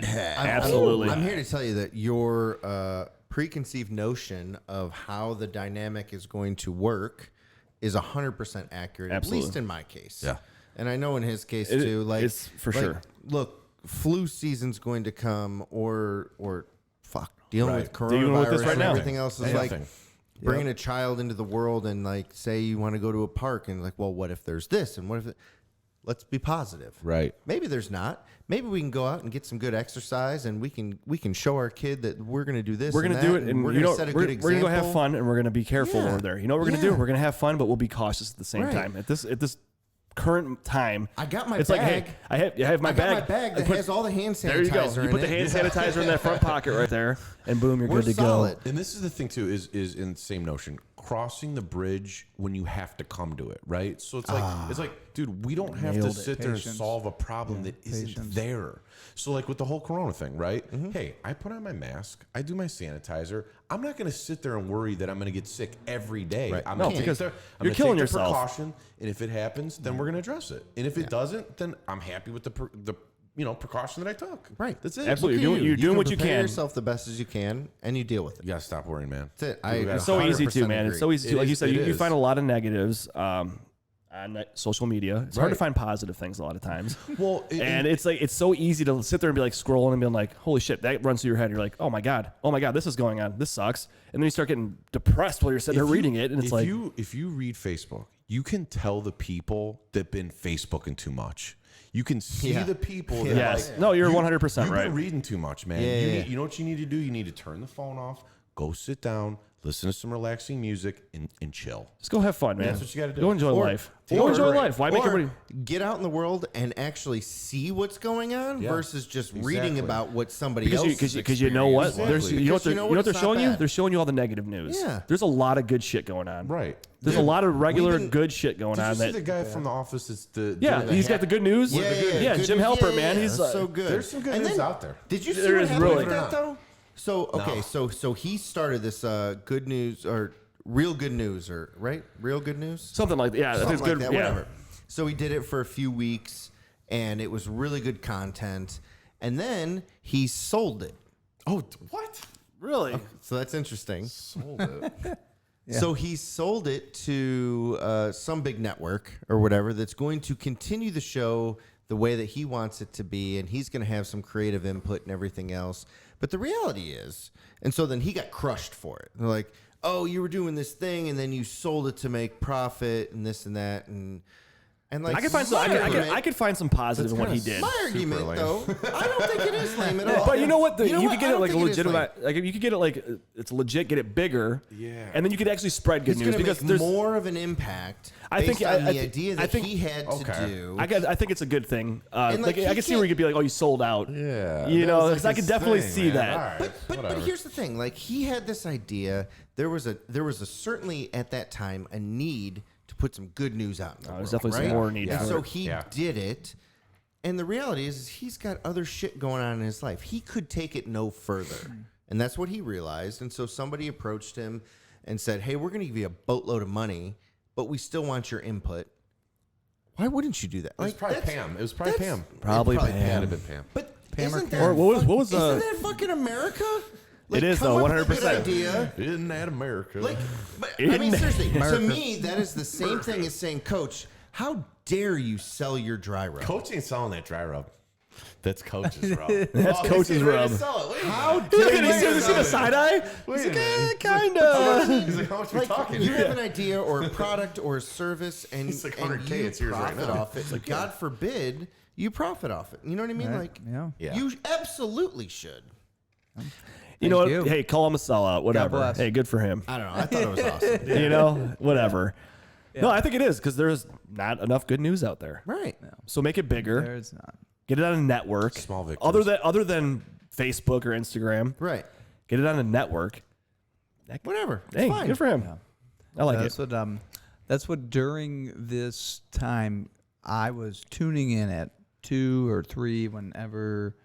Absolutely. I'm here to tell you that your preconceived notion of how the dynamic is going to work is 100% accurate, Absolutely. at least in my case. Yeah. And I know in his case too. Like it's for like, sure. Look, flu season's going to come, or dealing with coronavirus Dealing with this right and now. everything else is like Anything. bringing a child into the world, and like say you want to go to a park, and like, well, what if there's this, and what if let's be positive. right. Maybe there's not. Maybe we can go out and get some good exercise, and we can show our kid that we're going to do this. We're going to and do that, it, and we're you going know, to set a we're, good we're example. going to go have fun, and we're going to be careful Yeah. when we're there. You know what we're going to do? Yeah. We're going to have fun, but we'll be cautious at the same Right. time. At this current time, I got my it's bag. like, hey, I have my I got bag. my bag I that put- has all the hand sanitizer. There you go. You put the hand sanitizer in that front pocket right there, and boom, you're We're good to solid. go. And this is the thing too, is in the same notion, crossing the bridge when you have to come to it, right? So it's like, dude, we don't have to Nailed it. sit there and Patience. solve a problem that isn't Patience. there. So like with the whole Corona thing, right? Hey, I put on my mask, I do my sanitizer. I'm not going to sit there and worry that I'm going to get sick every day. Right. I'm No, gonna take because the- you're gonna killing take the yourself. precaution, and if it happens, then we're going to address it. And if it doesn't, then I'm happy with the precaution that I took. Right. That's it. Absolutely. Look at You're doing what you prepare can. yourself the best as you can, and you deal with it. You gotta stop worrying, man. That's it. It's so easy to, man. agree. It's so easy to. Like you said, It you is. find a lot of negatives on social media. It's hard to Right. find positive things a lot of times. Well, And it's like it's so easy to sit there and be like scrolling and being like, holy shit, that runs through your head. You're like, oh my god, this is going on. This sucks. And then you start getting depressed while you're sitting there reading it, and it's like, if you read Facebook, you can tell the people that been Facebooking too much. You can see the people that yes, no, you're 100% you've right. been reading too much, man. You know what you need to do? You need to turn the phone off, go sit down, listen to some relaxing music, and chill. Just go have fun, man. That's what you gotta do. Go enjoy life. Go Or- enjoy life. Why make or everybody? get out in the world and actually see what's going on Yeah. versus just reading Exactly. about what somebody else Because you know what? experienced. There's you know what Because they're, what they're it's not showing you? bad. They're showing you all the negative news. Yeah. There's a lot of good shit going on. Right. There's a lot of regular We've been- good shit going Did you on. see That the guy from The Office? That's he's got the good news. Yeah, good Jim news. Halpert, Yeah, man. yeah, He's so good. There's some good And news then- out there. Did you see There what is happened really. with that though? So okay, so he started this good news or real good news or right? Real good news? something like that. Yeah, I think Something it's like good. that, Yeah. whatever. So he did it for a few weeks and it was really good content. And then he sold it. Oh, what? Really? So that's interesting. Sold it. So he sold it to some big network or whatever that's going to continue the show the way that he wants it to be, and he's going to have some creative input and everything else. But the reality is, and so then he got crushed for it. They're like, oh, you were doing this thing, and then you sold it to make profit and this and that, and like I could find some. I could find some positive in what he did. My argument, though, I don't think it is lame at all. But you know what? You what? could get I it don't like a think it is legitimate. Like you could get it like it's legit. Get it bigger. Yeah. And then you could actually spread good He's news going to because make there's more of an impact I think- based on I the thi- idea I that think- he had to do. I think it's a good thing. And, Like, like, I he can see where you could be like, oh, you sold out. Yeah. You that know, was, like, because I could his definitely thing, see man. that. All right, But whatever. here's the thing: like he had this idea. There was a certainly at that time a need to put some good news out in the world. There's definitely right? some more need And for so it. he Yeah. did it. And the reality is he's got other shit going on in his life. He could take it no further, and that's what he realized. And so somebody approached him and said, "Hey, we're going to give you a boatload of money, but we still want your input." Why wouldn't you do that? It was probably that's- Pam. It was probably that's- Pam. Probably It Pam. had to be Pam. But Pam or isn't Karen? that Or what was isn't that fucking America? Like, It is, come though, up with a good 100%. idea. Isn't that America? Like, but, I mean, In seriously, to America. me, that is the same thing as saying, Coach, how dare you sell your dry rub? Coach ain't selling that dry rub. That's Coach's rub. That's Coach's rub. How Look dare at you him. You see the side eye? Wait a minute. Kind of. He's like, how much we Like, talking? you have an idea or a product or a service and, It's like and 100K, you it's yours right profit now. off it. God forbid you profit off it. You know what I mean? Right, Like, yeah. Yeah. you absolutely should. You know what? you. Hey, call him a sellout. Whatever. bless. Hey, good for him. I don't know. I thought it was awesome. You know, whatever. No, I think it is because there's not enough good news out there. Right. So make it bigger. There's not. Get it on a network. Small victories. Other than Facebook or Instagram. Right. Get it on a network. Whatever. It's Hey, fine. good for him. I like That's it. what that's what during this time I was tuning in at 2 or 3 whenever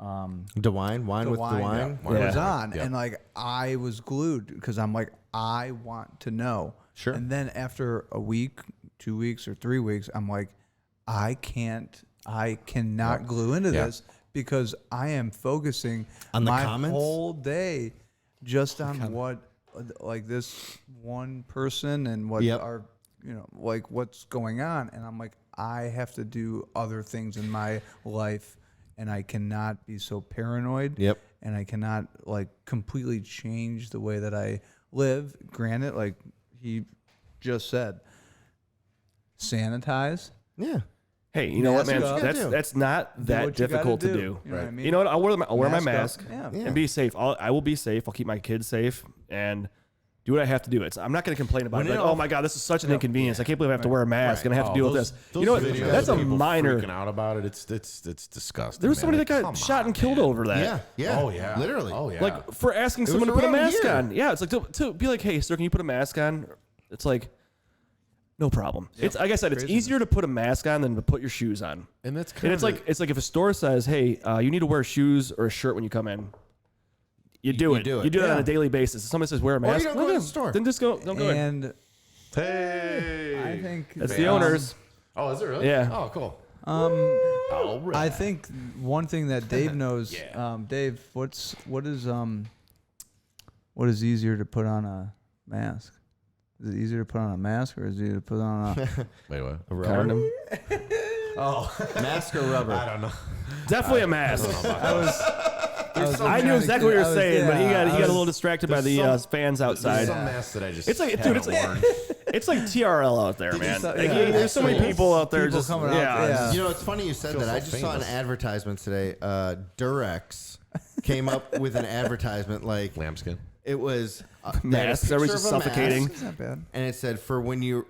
DeWine, wine with DeWine. Yeah. was on, Yeah. and like I was glued because I'm like I want to know. Sure. And then after a week, 2 weeks, or 3 weeks, I'm like, I cannot glue into Yeah. this because I am focusing On the my comments? whole day just on what like this one person and what Yep. are like what's going on, and I'm like I have to do other things in my life, and I cannot be so paranoid. Yep. And I cannot like completely change the way that I live. Granted, like he just said, sanitize. Yeah. Hey, you know what, Mask man? up. That's not that what you gotta difficult to do. do. You know what I mean? You know what? I'll wear my Mask mask up. Yeah. and be safe. I will be safe. I'll keep my kids safe and do what I have to do. I'm not going to complain about it. Like, oh my God, this is such an inconvenience. I can't believe I have to wear a mask. Going to have to deal with this. You know what? videos That's a of people minor. freaking out about it. It's disgusting. There was somebody man. that got Come shot on, and killed man. over that. Yeah. Yeah. Oh yeah. Literally. Oh yeah. Like for asking was someone to put a around mask here. on. Yeah, it's like to be like, hey, sir, can you put a mask on? It's like, no problem. It's like I said, it's easier to put a mask on than to put your shoes on. and that's kind And of it's like if a store says, hey, you need to wear shoes or a shirt when you come in. You do it. do it. You do that on Yeah. a daily basis. If somebody says wear a Or mask, you don't go to the store. Then just don't go in. And hey. I think That's the owners. Oh, is it really? Yeah. Oh, cool. All right. I think one thing that Dave knows. Dave, what is easier to put on a mask? Is it easier to put on a mask or is it easier to put on a Wait, what? A rubber? Condom. Mask or rubber? I don't know. Definitely a mask. I knew exactly what you were saying, but he got a little distracted by the fans outside. There's some masks that I just It's like, dude, haven't worn. it's like TRL out there, man. saw- Like, yeah. there's so many people out there People just coming out, yeah. You know, it's funny you said Feel that. so I just saw an famous. advertisement today. Durex came up with an advertisement like Lambskin. it was masks. Everybody's just suffocating. It's not bad. and it said for when you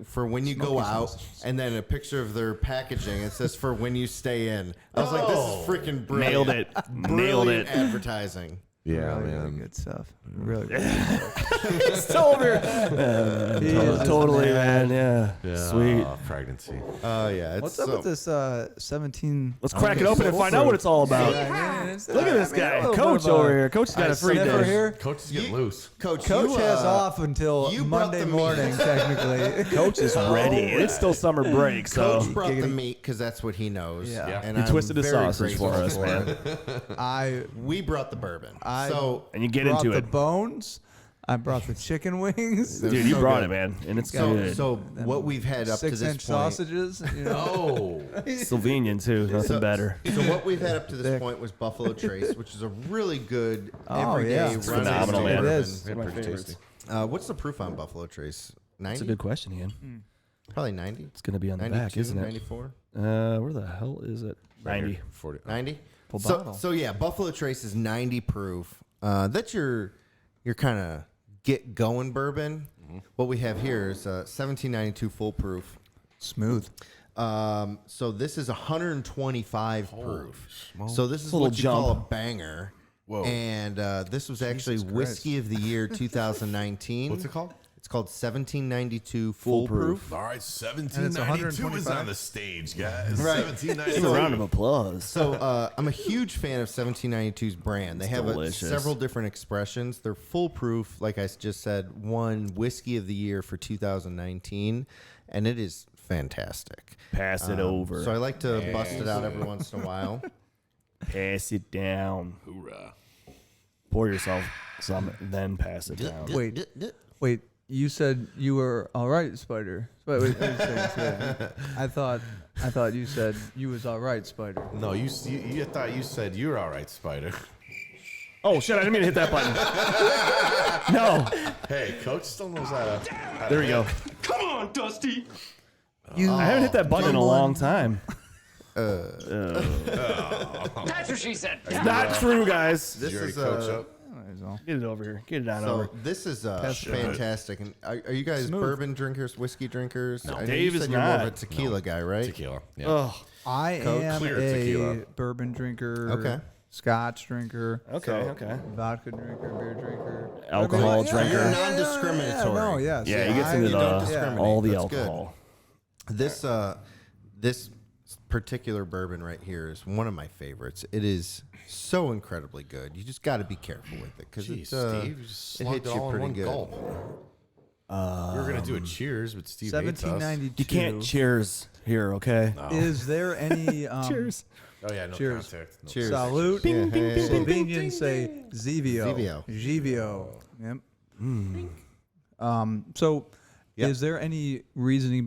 go out, and then a picture of their packaging. It says for when you stay in. I was like, this is freaking brilliant. Nailed it. Nailed Brilliant it. advertising. Yeah, Really man. good stuff. Really good. It's still over. He is Totally, the man. Yeah. Yeah, Sweet. pregnancy. Oh yeah. It's What's up with this 17? Let's crack it open and find out what it's all about. Look at this guy, Coach over here. Coach has got a free sniffer day. here. Coach is getting loose. Coach? Coach you, has off until you brought Monday the meat. morning, technically. Coach is ready. It's still summer break, so Coach brought the Giggity. meat because that's what he knows. Yeah. And He I'm twisted the very sausage grateful for us, man. We brought the bourbon. I So and you get brought into the it, bones. I brought the chicken wings. dude. You so brought good. it, man, and it's So, good. so what we've had up to this 6-inch point. sausages. You know? Oh. Slovenian too, nothing better. So what we've had up to this point was Buffalo Trace, which is a really good Oh, everyday yeah. run It's phenomenal, man. It is. One of my favorites. What's the proof on Buffalo Trace? 90? That's a good question, Ian. Probably 90. It's gonna be on the 92, back, isn't it? 94? Where the hell is it? 90. 40. 90? Full So, bottle. so yeah, Buffalo Trace is 90 proof. That's your kind of get going bourbon. What we have here is 1792 full proof. Smooth. So this is 125 proof. So this is a little what you call a jump. banger. Whoa. And this was actually Whiskey of the Year 2019. What's it called? It's called 1792 full proof. All right, And it's 1792 is 125? on the stage, guys. Right. 1792. Give a round of applause. So I'm a huge fan of 1792's brand. They have delicious. several different expressions. They're full proof, like I just said, won Whiskey of the Year for 2019, and it is fantastic. Pass it over. So I like to bust it out every once in a while. Pass it down. Hoorah. Pour yourself some, then pass it down. Wait. You said you were all right, Spider. Wait a second. I thought you said you was all right, Spider. No, you thought you said you were all right, Spider. Oh shit! I didn't mean to hit that button. No. Hey, Coach still knows how to. There we go. Come on, Dusty. I haven't hit that button in a long time. That's what she said. It's not true, guys. This You already is coach up? Get it over here. Get it on so over. this is fantastic. And are you guys bourbon drinkers, whiskey drinkers? No, Dave you is said you're more of a not. tequila guy, right? Tequila. Yeah. Oh, I Coke, am clear a tequila. bourbon drinker. Okay. Scotch drinker. okay. Vodka drinker. Beer drinker. Alcohol You're drinker. non-discriminatory. No, yes. Yeah, he gets into don't the discriminate. all the That's good. alcohol. This particular bourbon right here is one of my favorites. It is so incredibly good. You just got to be careful with it because Jeez, it Steve, you just it slugged hits it you all in pretty one good. gulp. We were gonna do a cheers, but Steve hates us. 1792. You can't cheers here, okay? Is there any Cheers. Oh yeah, no Cheers. contact. No. Cheers. salute? Yeah, hey. Slovenians say Zivio. Zivio. Yep. So, Yep. is there any reasoning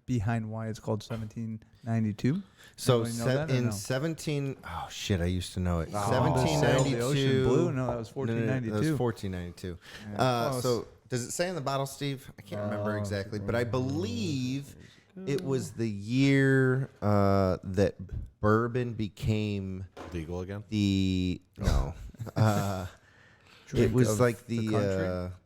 behind why it's called 1792? So Anybody know that or in no? 17, oh shit, I used to know it. Sailed 1792. the ocean blue? No, that was No, that was 1492. 1492. close. So does it say in the bottle, Steve? I can't remember exactly, but I believe it was the year that bourbon became Legal again? the no. It Drink was of like the country?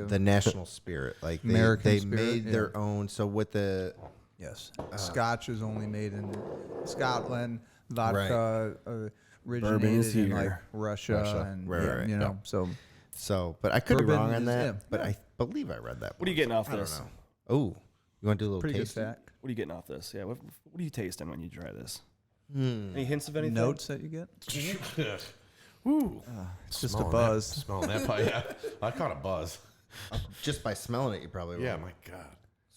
the national spirit. Like American they spirit, made yeah. their own. So with the Yes. Scotch is only made in Scotland. Vodka originated is in here. like Russia. And Right. you know, so, but I could be Bourbon wrong on is- that. yeah. But I believe I read that. What are you getting off I don't this? know. Oh, you want to do a little pretty good taste? fact. What are you getting off this? Yeah. What are you tasting when you try this? Any hints of anything? Notes that you get? Ooh. It's just a Smelling buzz. That, smelling that pie. Yeah. I caught a buzz. Just by smelling it, you probably will. Yeah, my God.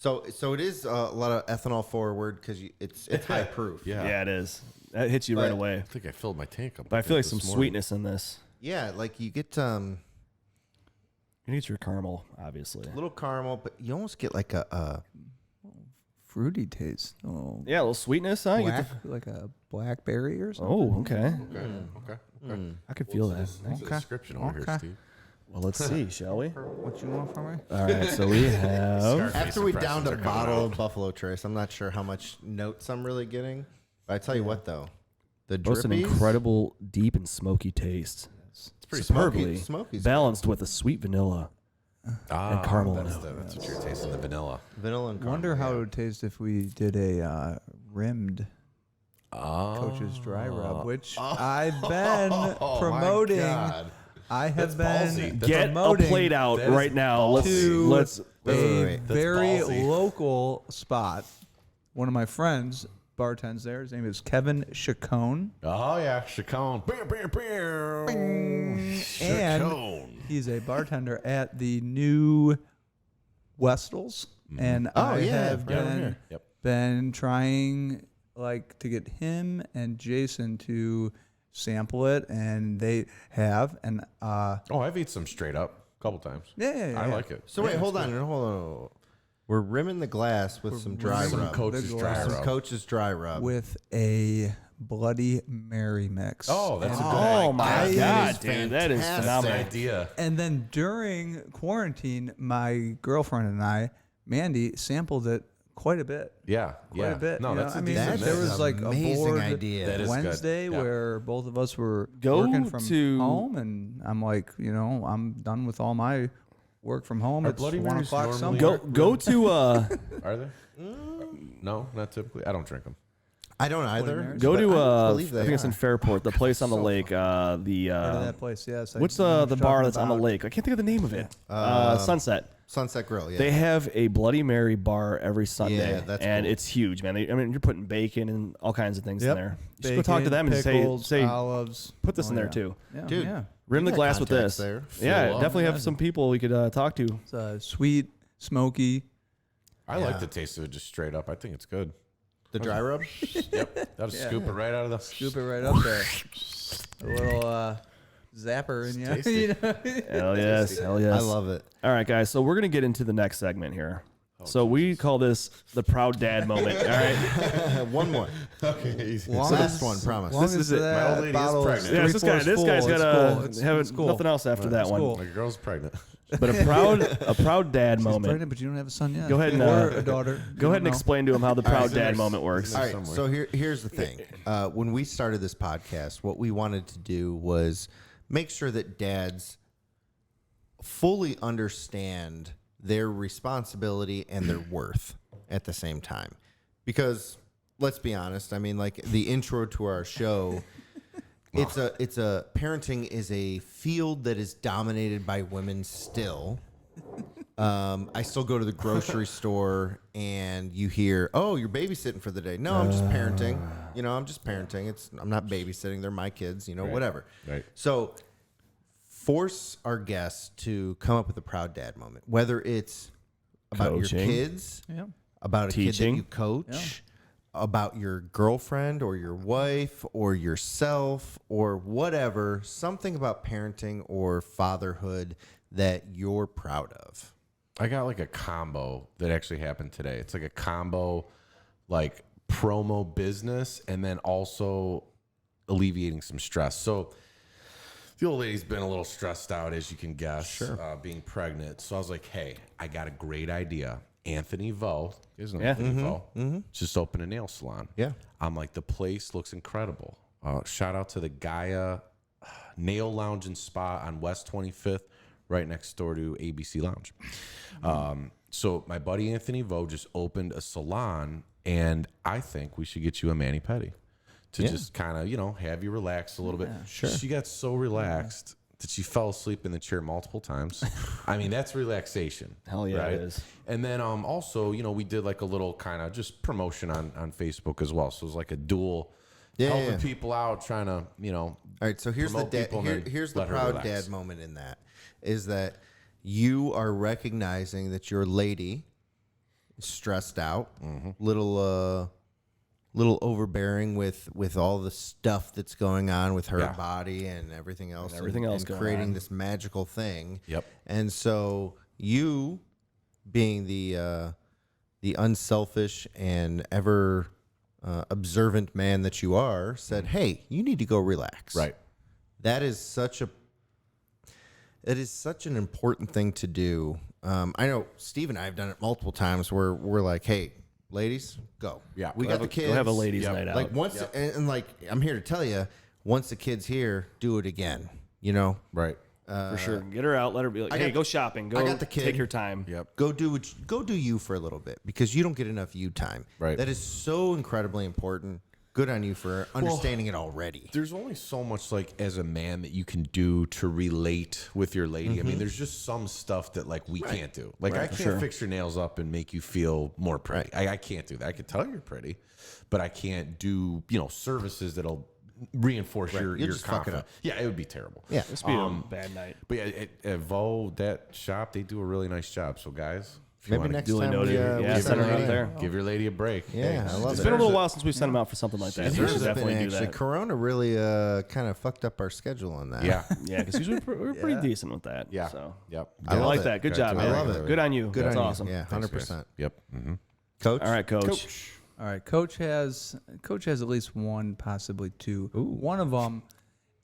So it is a lot of ethanol forward because it's high proof. Yeah, it is. That hits you right away. I think I filled my tank up. But I feel like some sweetness in this. Yeah, like you get You need your caramel, obviously. a little caramel, but you almost get like a Fruity taste. Oh, Yeah, a little sweetness, huh? You get black, like a blackberry or something. oh, okay. Okay. I could feel that. What's the description over here, Okay. Steve? Well, let's see, shall we? What you want from me? All right, so we have. After we impressions downed a are coming bottle out. of Buffalo Trace, I'm not sure how much notes I'm really getting. But I tell you what, though, the Boasts an drippies, incredible, deep and smoky taste. it's pretty Superbly smoky. balanced with a sweet vanilla. Ah, caramel That's notes. what you're tasting, the vanilla. Vanilla and caramel. Wonder how it would taste if we did a rimmed Oh. Coach's Dry Rub, which I've been promoting. I have That's been ballsy. Get a promoting plate out that is right now. ballsy. Let's a Wait. That's very ballsy. local spot. One of my friends bartends there. His name is Kevin Chacon. Oh, yeah. Chacon. And Chacon. he's a bartender at the new Westels. And I have been, Yep. been trying like to get him and Jason to sample it, and they have. And Oh, I've eaten some straight up a couple times. yeah. I like it. So wait, hold on. We're rimming the glass with some dry Some rub. Coach's Dry Some Rub. Coach's Dry Rub. with a Bloody Mary mix. Oh, that's a And good Oh my That God, is dude, that is fantastic. That's the phenomenal. idea. And then during quarantine, my girlfriend and I, Mandy, sampled it quite a bit. Yeah. Quite a bit. No, you know? that's a I mean, decent there mix. was like a amazing board idea. That is good. Wednesday Yeah. where both of us were Go working from to- home, and I'm like, I'm done with all my work from home. Are It's Bloody 1 Marys o'clock normally- somewhere. Go to Are they? No, not typically. I don't drink them. I don't either. go but to I I believe they think it's in are. Fairport, the place on the lake. Go to that place, yes. I What's know what the you're bar talking that's on the about. lake? I can't think of the name of it. Sunset. Sunset Grill. Yeah. They have a Bloody Mary bar every Sunday, Yeah, that's and cool. it's huge, man. You're putting bacon and all kinds of things Yep. in there. You should go talk to Bacon, them and pickles, say, olives. put this Oh, in there yeah. too. Yeah, Dude. yeah. Rim the got glass with contacts this. there. Yeah, Fill up. definitely have some people we could talk to. It's sweet, smoky. I like the taste of it just straight up. I think it's good. The dry rub. Yep. That'll scoop it right out of the. Scoop it right up there. A little zapper in you. tasty. You know? Hell yes, hell yes. I love it. All right, guys. So we're gonna get into the next segment here. So we call this the proud dad moment. All right. One more. Okay. easy. Last one, promise. Long This as is it. that My old lady is bottle pregnant. Yeah, this guy's full, got it's cool. have It's cool. nothing else after that one. cool. My girl's pregnant. But a proud dad She's moment. pregnant, but you don't have a son yet. Go ahead and, or a daughter. Go ahead and explain to him how the proud it's in dad there. moment works. All right. somewhere. So here's the thing. When we started this podcast, what we wanted to do was make sure that dads fully understand their responsibility and their worth at the same time. Because let's be honest, I mean, like the intro to our show, it's a parenting is a field that is dominated by women still. I still go to the grocery store and you hear, "Oh, you're babysitting for the day." No, I'm just parenting. I'm just parenting. I'm not babysitting. They're my kids. Whatever. Right. So force our guests to come up with a proud dad moment, whether it's about Coaching. your kids, Yeah. about a kid that Teaching. you coach, about your girlfriend or your wife or yourself or whatever, something about parenting or fatherhood that you're proud of. I got like a combo that actually happened today. It's like a combo, like promo business and then also alleviating some stress. So the old lady's been a little stressed out, as you can guess, being pregnant. So I was like, hey, I got a great idea. Anthony Vo, isn't it? Yeah. Anthony Vo, just opened a nail salon. Yeah. I'm like, the place looks incredible. Shout out to the Gaia Nail Lounge and Spa on West 25th, right next door to ABC Lounge. So my buddy Anthony Vo just opened a salon, and I think we should get you a mani-pedi to just kind of, have you relax a little bit. Sure. She got so relaxed that she fell asleep in the chair multiple times. I mean, that's relaxation. Hell yeah, right? it is. And then also, we did like a little kind of just promotion on Facebook as well. So it was like a dual helping people out, trying to, All right, so here's the promote people and then here's the let her proud relax. dad moment in that is that you are recognizing that your lady stressed out, little overbearing with all the stuff that's going on with her body and everything else, and creating this magical thing. Yep. And so you, being the unselfish and ever observant man that you are, said, "Hey, you need to go relax." Right. That is such an important thing to do. I know Steve and I have done it multiple times where we're like, "Hey, ladies, go. Yeah, we got the kids. Go have a ladies' night out." Like once, and like I'm here to tell you, once the kid's here, do it again. You know, Right. For sure. Get her out. Let her be like, hey, go shopping. Go I got the kid. take your time. Yep. Go do you for a little bit, because you don't get enough you time. Right. That is so incredibly important. Good on you for understanding it already. There's only so much, like, as a man that you can do to relate with your lady. I mean, there's just some stuff that, like, we can't do. Like, I can't fix your nails up and make you feel more pretty. I can't do that. I can tell you're pretty, but I can't do, services that'll reinforce your just fuck it confidence. up. Yeah, it would be terrible. Yeah. It's be a bad night. But yeah, at Vo, that shop, they do a really nice job. So, guys, if you Maybe wanna next duly time noted. we Send her out yeah. there. give your lady a break. Yeah, I love It's it. been a little while since we sent them out for something like that. We There's should been definitely do actually that. Corona really kind of fucked up our schedule on that. Yeah. Yeah, because usually we're pretty decent with that. Yeah. So Yep. I I love like it. that. Good job, I man. love it. Good on you. Good That's on you. awesome. Yeah, 100%. Yep. Coach. All right, Coach. All right, Coach has at least one, possibly two. One of them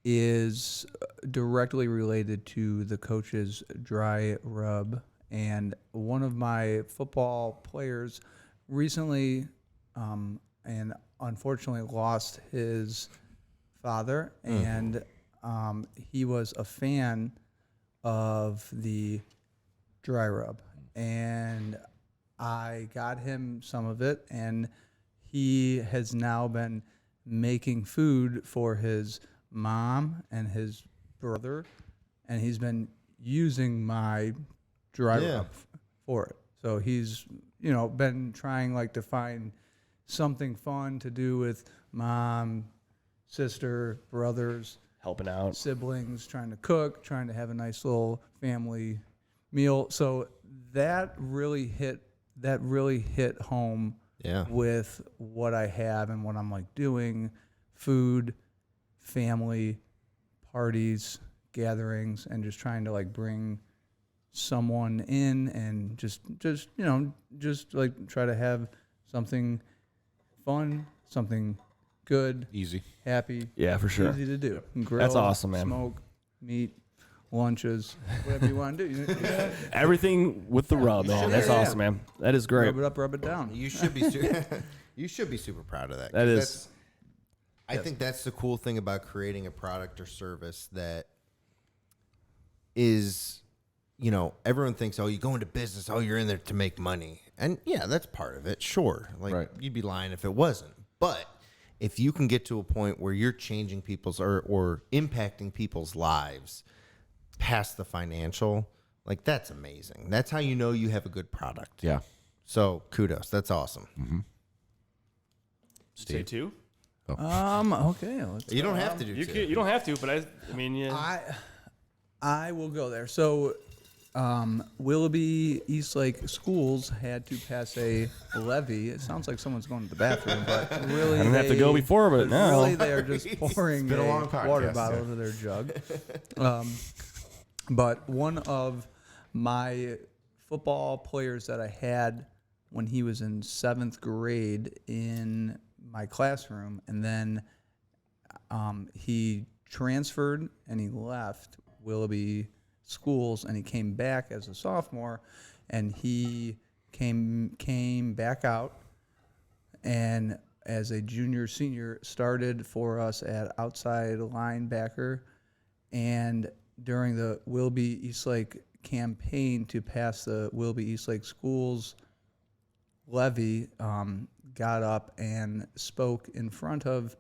is directly related to the coach's dry rub, and one of my football players recently, and unfortunately lost his father, and he was a fan of the dry rub, and I got him some of it, and he has now been making food for his mom and his brother, and he's been using my dry rub for it. So he's, been trying to find something fun to do with mom, sister, brothers, Helping out. siblings, trying to cook, trying to have a nice little family meal. So that really hit home with what I have and what I'm doing: food, family, parties, gatherings, and just trying to bring someone in and just try to have something fun, something good, Easy. happy. Yeah, for sure. Easy to do. Grill, That's awesome, man. Smoke, meat, lunches, whatever you want to do. Everything with the rub, man. That's awesome, man. That is great. Rub it up, rub it down. You should be you should be super proud of that. That is. I think that's the cool thing about creating a product or service that is, everyone thinks, oh, you go into business, oh, you're in there to make money. And yeah, that's part of it. Sure. Right. You'd be lying if it wasn't. But if you can get to a point where you're changing people's or impacting people's lives past the financial, that's amazing. That's how you know you have a good product. Yeah. So kudos. That's awesome. Say two? Okay. You don't have to do You two. can, you don't have to, but I mean, yeah. I will go there. So, Willoughby Eastlake schools had to pass a levy. It sounds like someone's going to the bathroom, but really, I didn't have to go before, but now. really they are just pouring been a a long podcast, water bottle yeah. into their jug. But one of my football players that I had when he was in 7th grade in my classroom, and then he transferred and he left Willoughby schools, and he came back as a sophomore, and he came back out, and as a senior started for us at outside linebacker, and during the Willoughby Eastlake campaign to pass the Willoughby Eastlake schools levy, got up and spoke in front of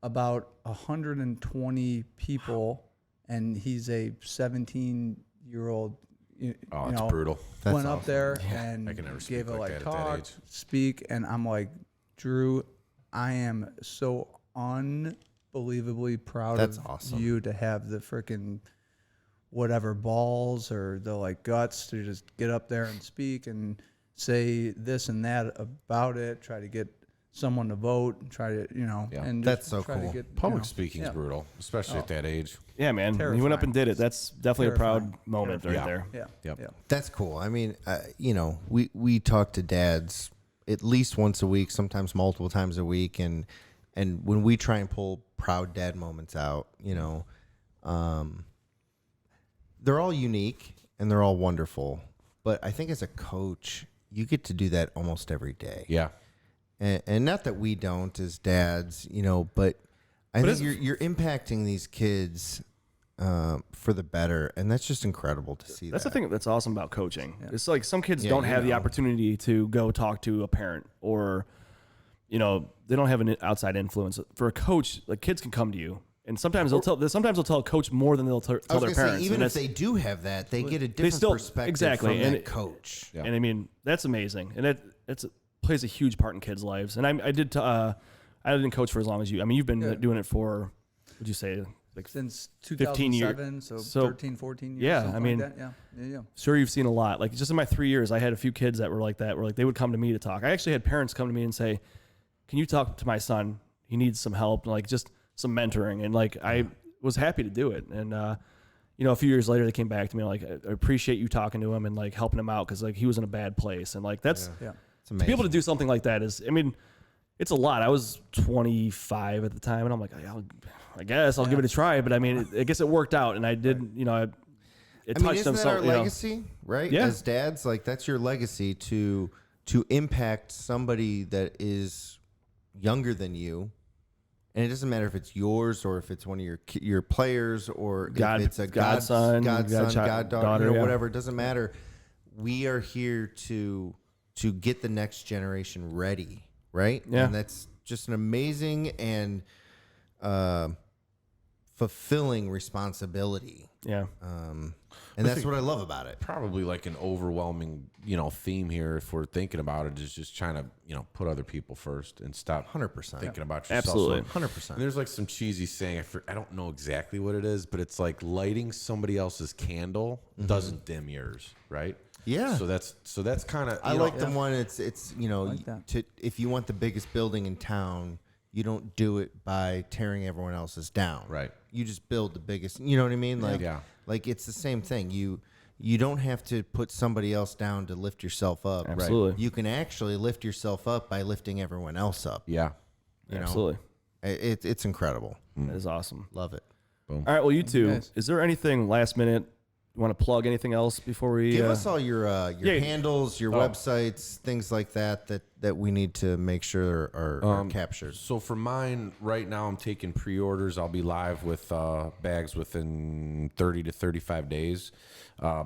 about 120 people, and he's a 17-year-old. Oh, it's brutal. Went up there and I can never speak gave a like that at that talk, age. speak, and I'm like, Drew, I am so unbelievably proud That's of awesome. you to have the freaking whatever balls or the guts to just get up there and speak and say this and that about it, try to get someone to vote, try to, and That's just so try to cool. get, Public speaking's brutal, especially at that age. Yeah, man. When you went up and did it. That's definitely a proud moment right there. Yeah. Yep. Yeah. That's cool. I mean, we talk to dads at least once a week, sometimes multiple times a week, and when we try and pull proud dad moments out, they're all unique and they're all wonderful. But I think as a coach, you get to do that almost every day. Yeah. And not that we don't as dads, but I think you're impacting these kids for the better, and that's just incredible to see. That's the thing that's awesome about coaching. Yeah. It's like some kids don't have the opportunity to go talk to a parent, or they don't have an outside influence. For a coach, like kids can come to you, and sometimes they'll tell a coach more than they'll tell their parents. Even if they do have that, they get a different perspective from that coach. Yeah. And I mean, that's amazing, and it plays a huge part in kids' lives. And I didn't coach for as long as you. I mean, you've been doing it for, would you say, like since 15 2007, years. so 13, 14 years. Yeah, I mean, like that. Yeah. Sure, you've seen a lot. Like just in my 3 years, I had a few kids that were like that, where like they would come to me to talk. I actually had parents come to me and say, "Can you talk to my son? He needs some help, like just some mentoring." And like I was happy to do it. And a few years later, they came back to me like, "I appreciate you talking to him and like helping him out because like he was in a bad place." And like that's to be able to do something like that is, I mean, it's a lot. I was 25 at the time, and I'm like, I guess I'll give it a try. But I mean, I guess it worked out, and I did. It touched them. Isn't that our legacy, right? Yeah. As dads, like that's your legacy to impact somebody that is younger than you, and it doesn't matter if it's yours or if it's one of your players or if it's a godson, goddaughter, whatever. It doesn't matter. We are here to get the next generation ready, right? Yeah. And that's just an amazing and fulfilling responsibility. Yeah. And that's what I love about it. Probably like an overwhelming, theme here, if we're thinking about it, is just trying to, put other people first and stop 100% thinking about yourself. Absolutely. So, 100%. and there's like some cheesy saying, I don't know exactly what it is, but it's like lighting somebody else's candle doesn't dim yours, right? Yeah. So that's kind of, I like the one. It's like that. if you want the biggest building in town, you don't do it by tearing everyone else's down. Right. You just build the biggest. You know what I mean? Like Yeah. Like it's the same thing. You don't have to put somebody else down to lift yourself up. Absolutely. Right? You can actually lift yourself up by lifting everyone else up. Yeah. Absolutely. It's incredible. That is awesome. Love it. All right. Well, you two, Nice. is there anything last minute? You want to plug anything else before we Give us all your handles, your Oh. websites, things like that we need to make sure are captured. So for mine, right now, I'm taking pre-orders. I'll be live with bags within 30 to 35 days.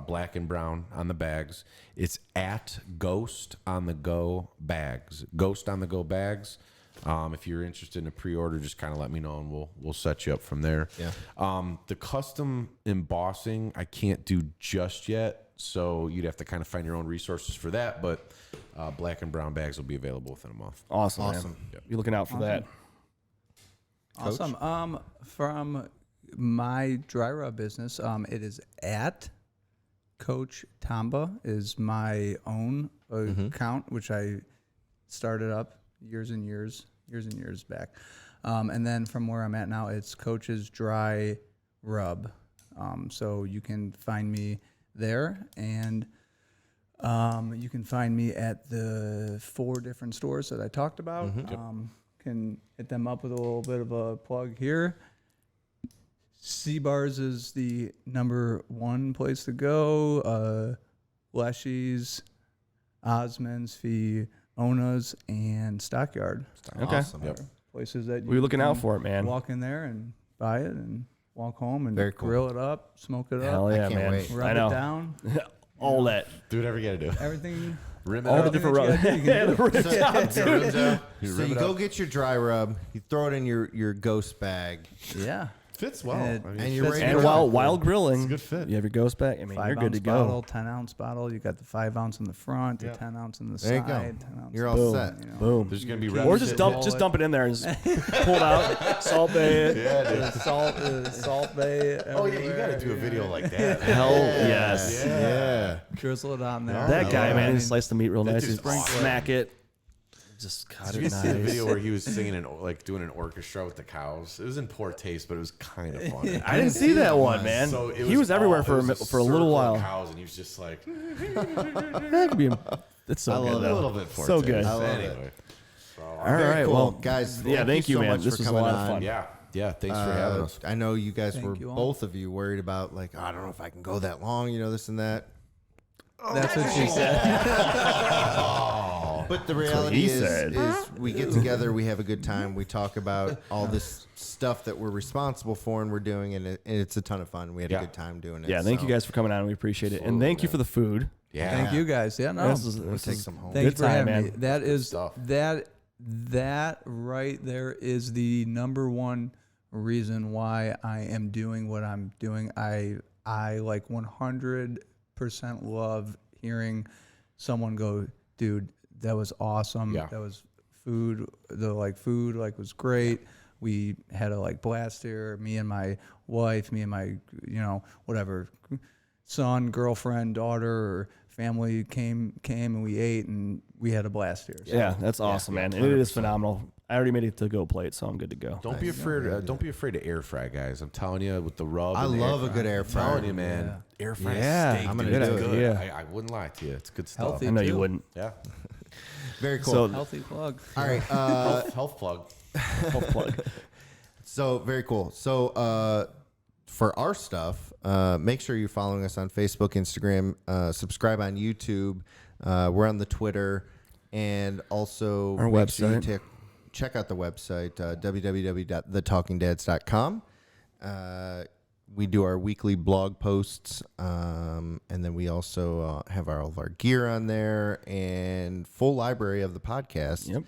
Black and brown on the bags. It's at Ghost on the Go Bags. Ghost on the Go Bags. If you're interested in a pre-order, just kind of let me know and we'll set you up from there. Yeah. The custom embossing I can't do just yet, so you'd have to kind of find your own resources for that. But black and brown bags will be available within a month. Awesome. Man. You're looking out for that. Awesome. From my dry rub business, it is at Coach Tomba is my own account, which I started up years and years back. And then from where I'm at now, it's Coach's Dry Rub. So you can find me there, and you can find me at the 4 different stores that I talked about. Can hit them up with a little bit of a plug here. C-Bars is the #1 place to go. Leshy's, Osmond's, Ona's, and Stockyard. Okay. Awesome. Yep. Places that We're looking out can for it, man. Walk in there and buy it and walk home and Very cool. grill it up, smoke it Hell up, yeah, can't man. wait. rub I know. it down. All that. Do whatever you got to do. Everything. Rim it All the up. different Everything rubs. that you can do. So You you rip it go up. get your dry rub, you throw it in your ghost bag, Yeah. Fits well. And you're ready to And go. while grilling, It's a good fit. you have your ghost back. I mean, you're good to go. Bottle, 10-ounce bottle. You got the 5-ounce in the front, the 10-ounce in the There you side. go. 10-ounce You're all Boom. set. Boom. There's gonna be Or just dump it in there and just pull it out, salt bay it. Yeah, dude. Salt bay. Oh yeah, you gotta do a video like that. Hell yes. Yeah. Drizzle it on there. That guy, man, he I sliced the meat real nice. dude's He awesome. smack it. Just cut Did it you nice. see the video where he was singing doing an orchestra with the cows? It was in poor taste, but it was kind of funny. I didn't see that one, man. So it He was everywhere all- for it was a little circle of while. Cows, and he was just like That could be. It's so good a though. little bit poor So taste. good. I love it. Anyway, so, All Very right, cool. well, Guys, yeah, thank you, so man. much This for was a coming lot of on. fun. yeah. Thanks for having us. I know you guys Thank were you all. both of you worried about like, I don't know if I can go that long, this and that. That's what she said. But the reality he said. is we get together, we have a good time, we talk about all this stuff that we're responsible for and we're doing, and it's a ton of fun. We had a Yeah. good time doing it. Yeah, thank you guys for coming on. We appreciate it, and thank you for the food. Yeah. Thank you guys. Yeah, no. This Take is some home. Thank Good you for time, having me. man. That is stuff. that right there is the number one reason why I am doing what I'm doing. I like 100% love hearing someone go, dude, that was awesome. Yeah. That was food. The food was great. We had a blast here. Me and my wife, me and my whatever son, girlfriend, daughter, or family came and we ate and we had a blast here. So Yeah, that's awesome, man. And it is phenomenal. I already made it to go plate, so I'm good to go. Don't be afraid. Don't be afraid to air fry, guys. I'm telling you, with the rub. I and the love air a good air I'm telling you, fryer. man. Air fry Yeah, steak. I'm gonna dude, do it's it. good. Yeah. I wouldn't lie to you. It's good stuff. Healthy. I know you too. wouldn't. Yeah. Very cool. So Healthy plug. all right. Health plug. health plug. So very cool. So for our stuff, make sure you're following us on Facebook, Instagram, subscribe on YouTube. We're on the Twitter, and also Our make sure you website. check out the website, www.thetalkingdads.com. We do our weekly blog posts, and then we also have all of our gear on there and full library of the podcast. Yep.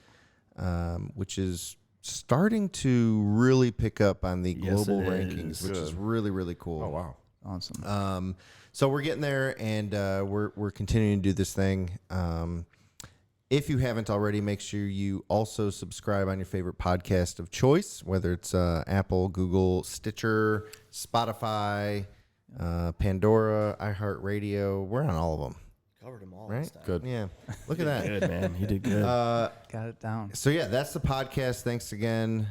Which is starting to really pick up on the Yes, global it rankings, is. which is really, really cool. Oh wow. Awesome. So we're getting there, and we're continuing to do this thing. If you haven't already, make sure you also subscribe on your favorite podcast of choice, whether it's Apple, Google, Stitcher, Spotify, Pandora, iHeartRadio. We're on all of them. Covered them all. Right? Good. Yeah. Look at that. Good, man. You did good. Got it down. So yeah, that's the podcast. Thanks again.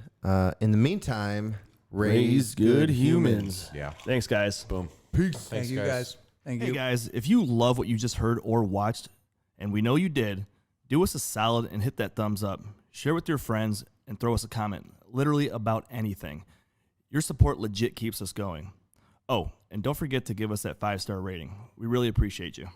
In the meantime, Raise good humans. Yeah. Thanks, guys. Boom. Peace. Thank you guys. Thank Hey you. guys, if you love what you just heard or watched, and we know you did, do us a solid and hit that thumbs up. Share with your friends and throw us a comment, literally about anything. Your support legit keeps us going. Oh, and don't forget to give us that 5-star rating. We really appreciate you.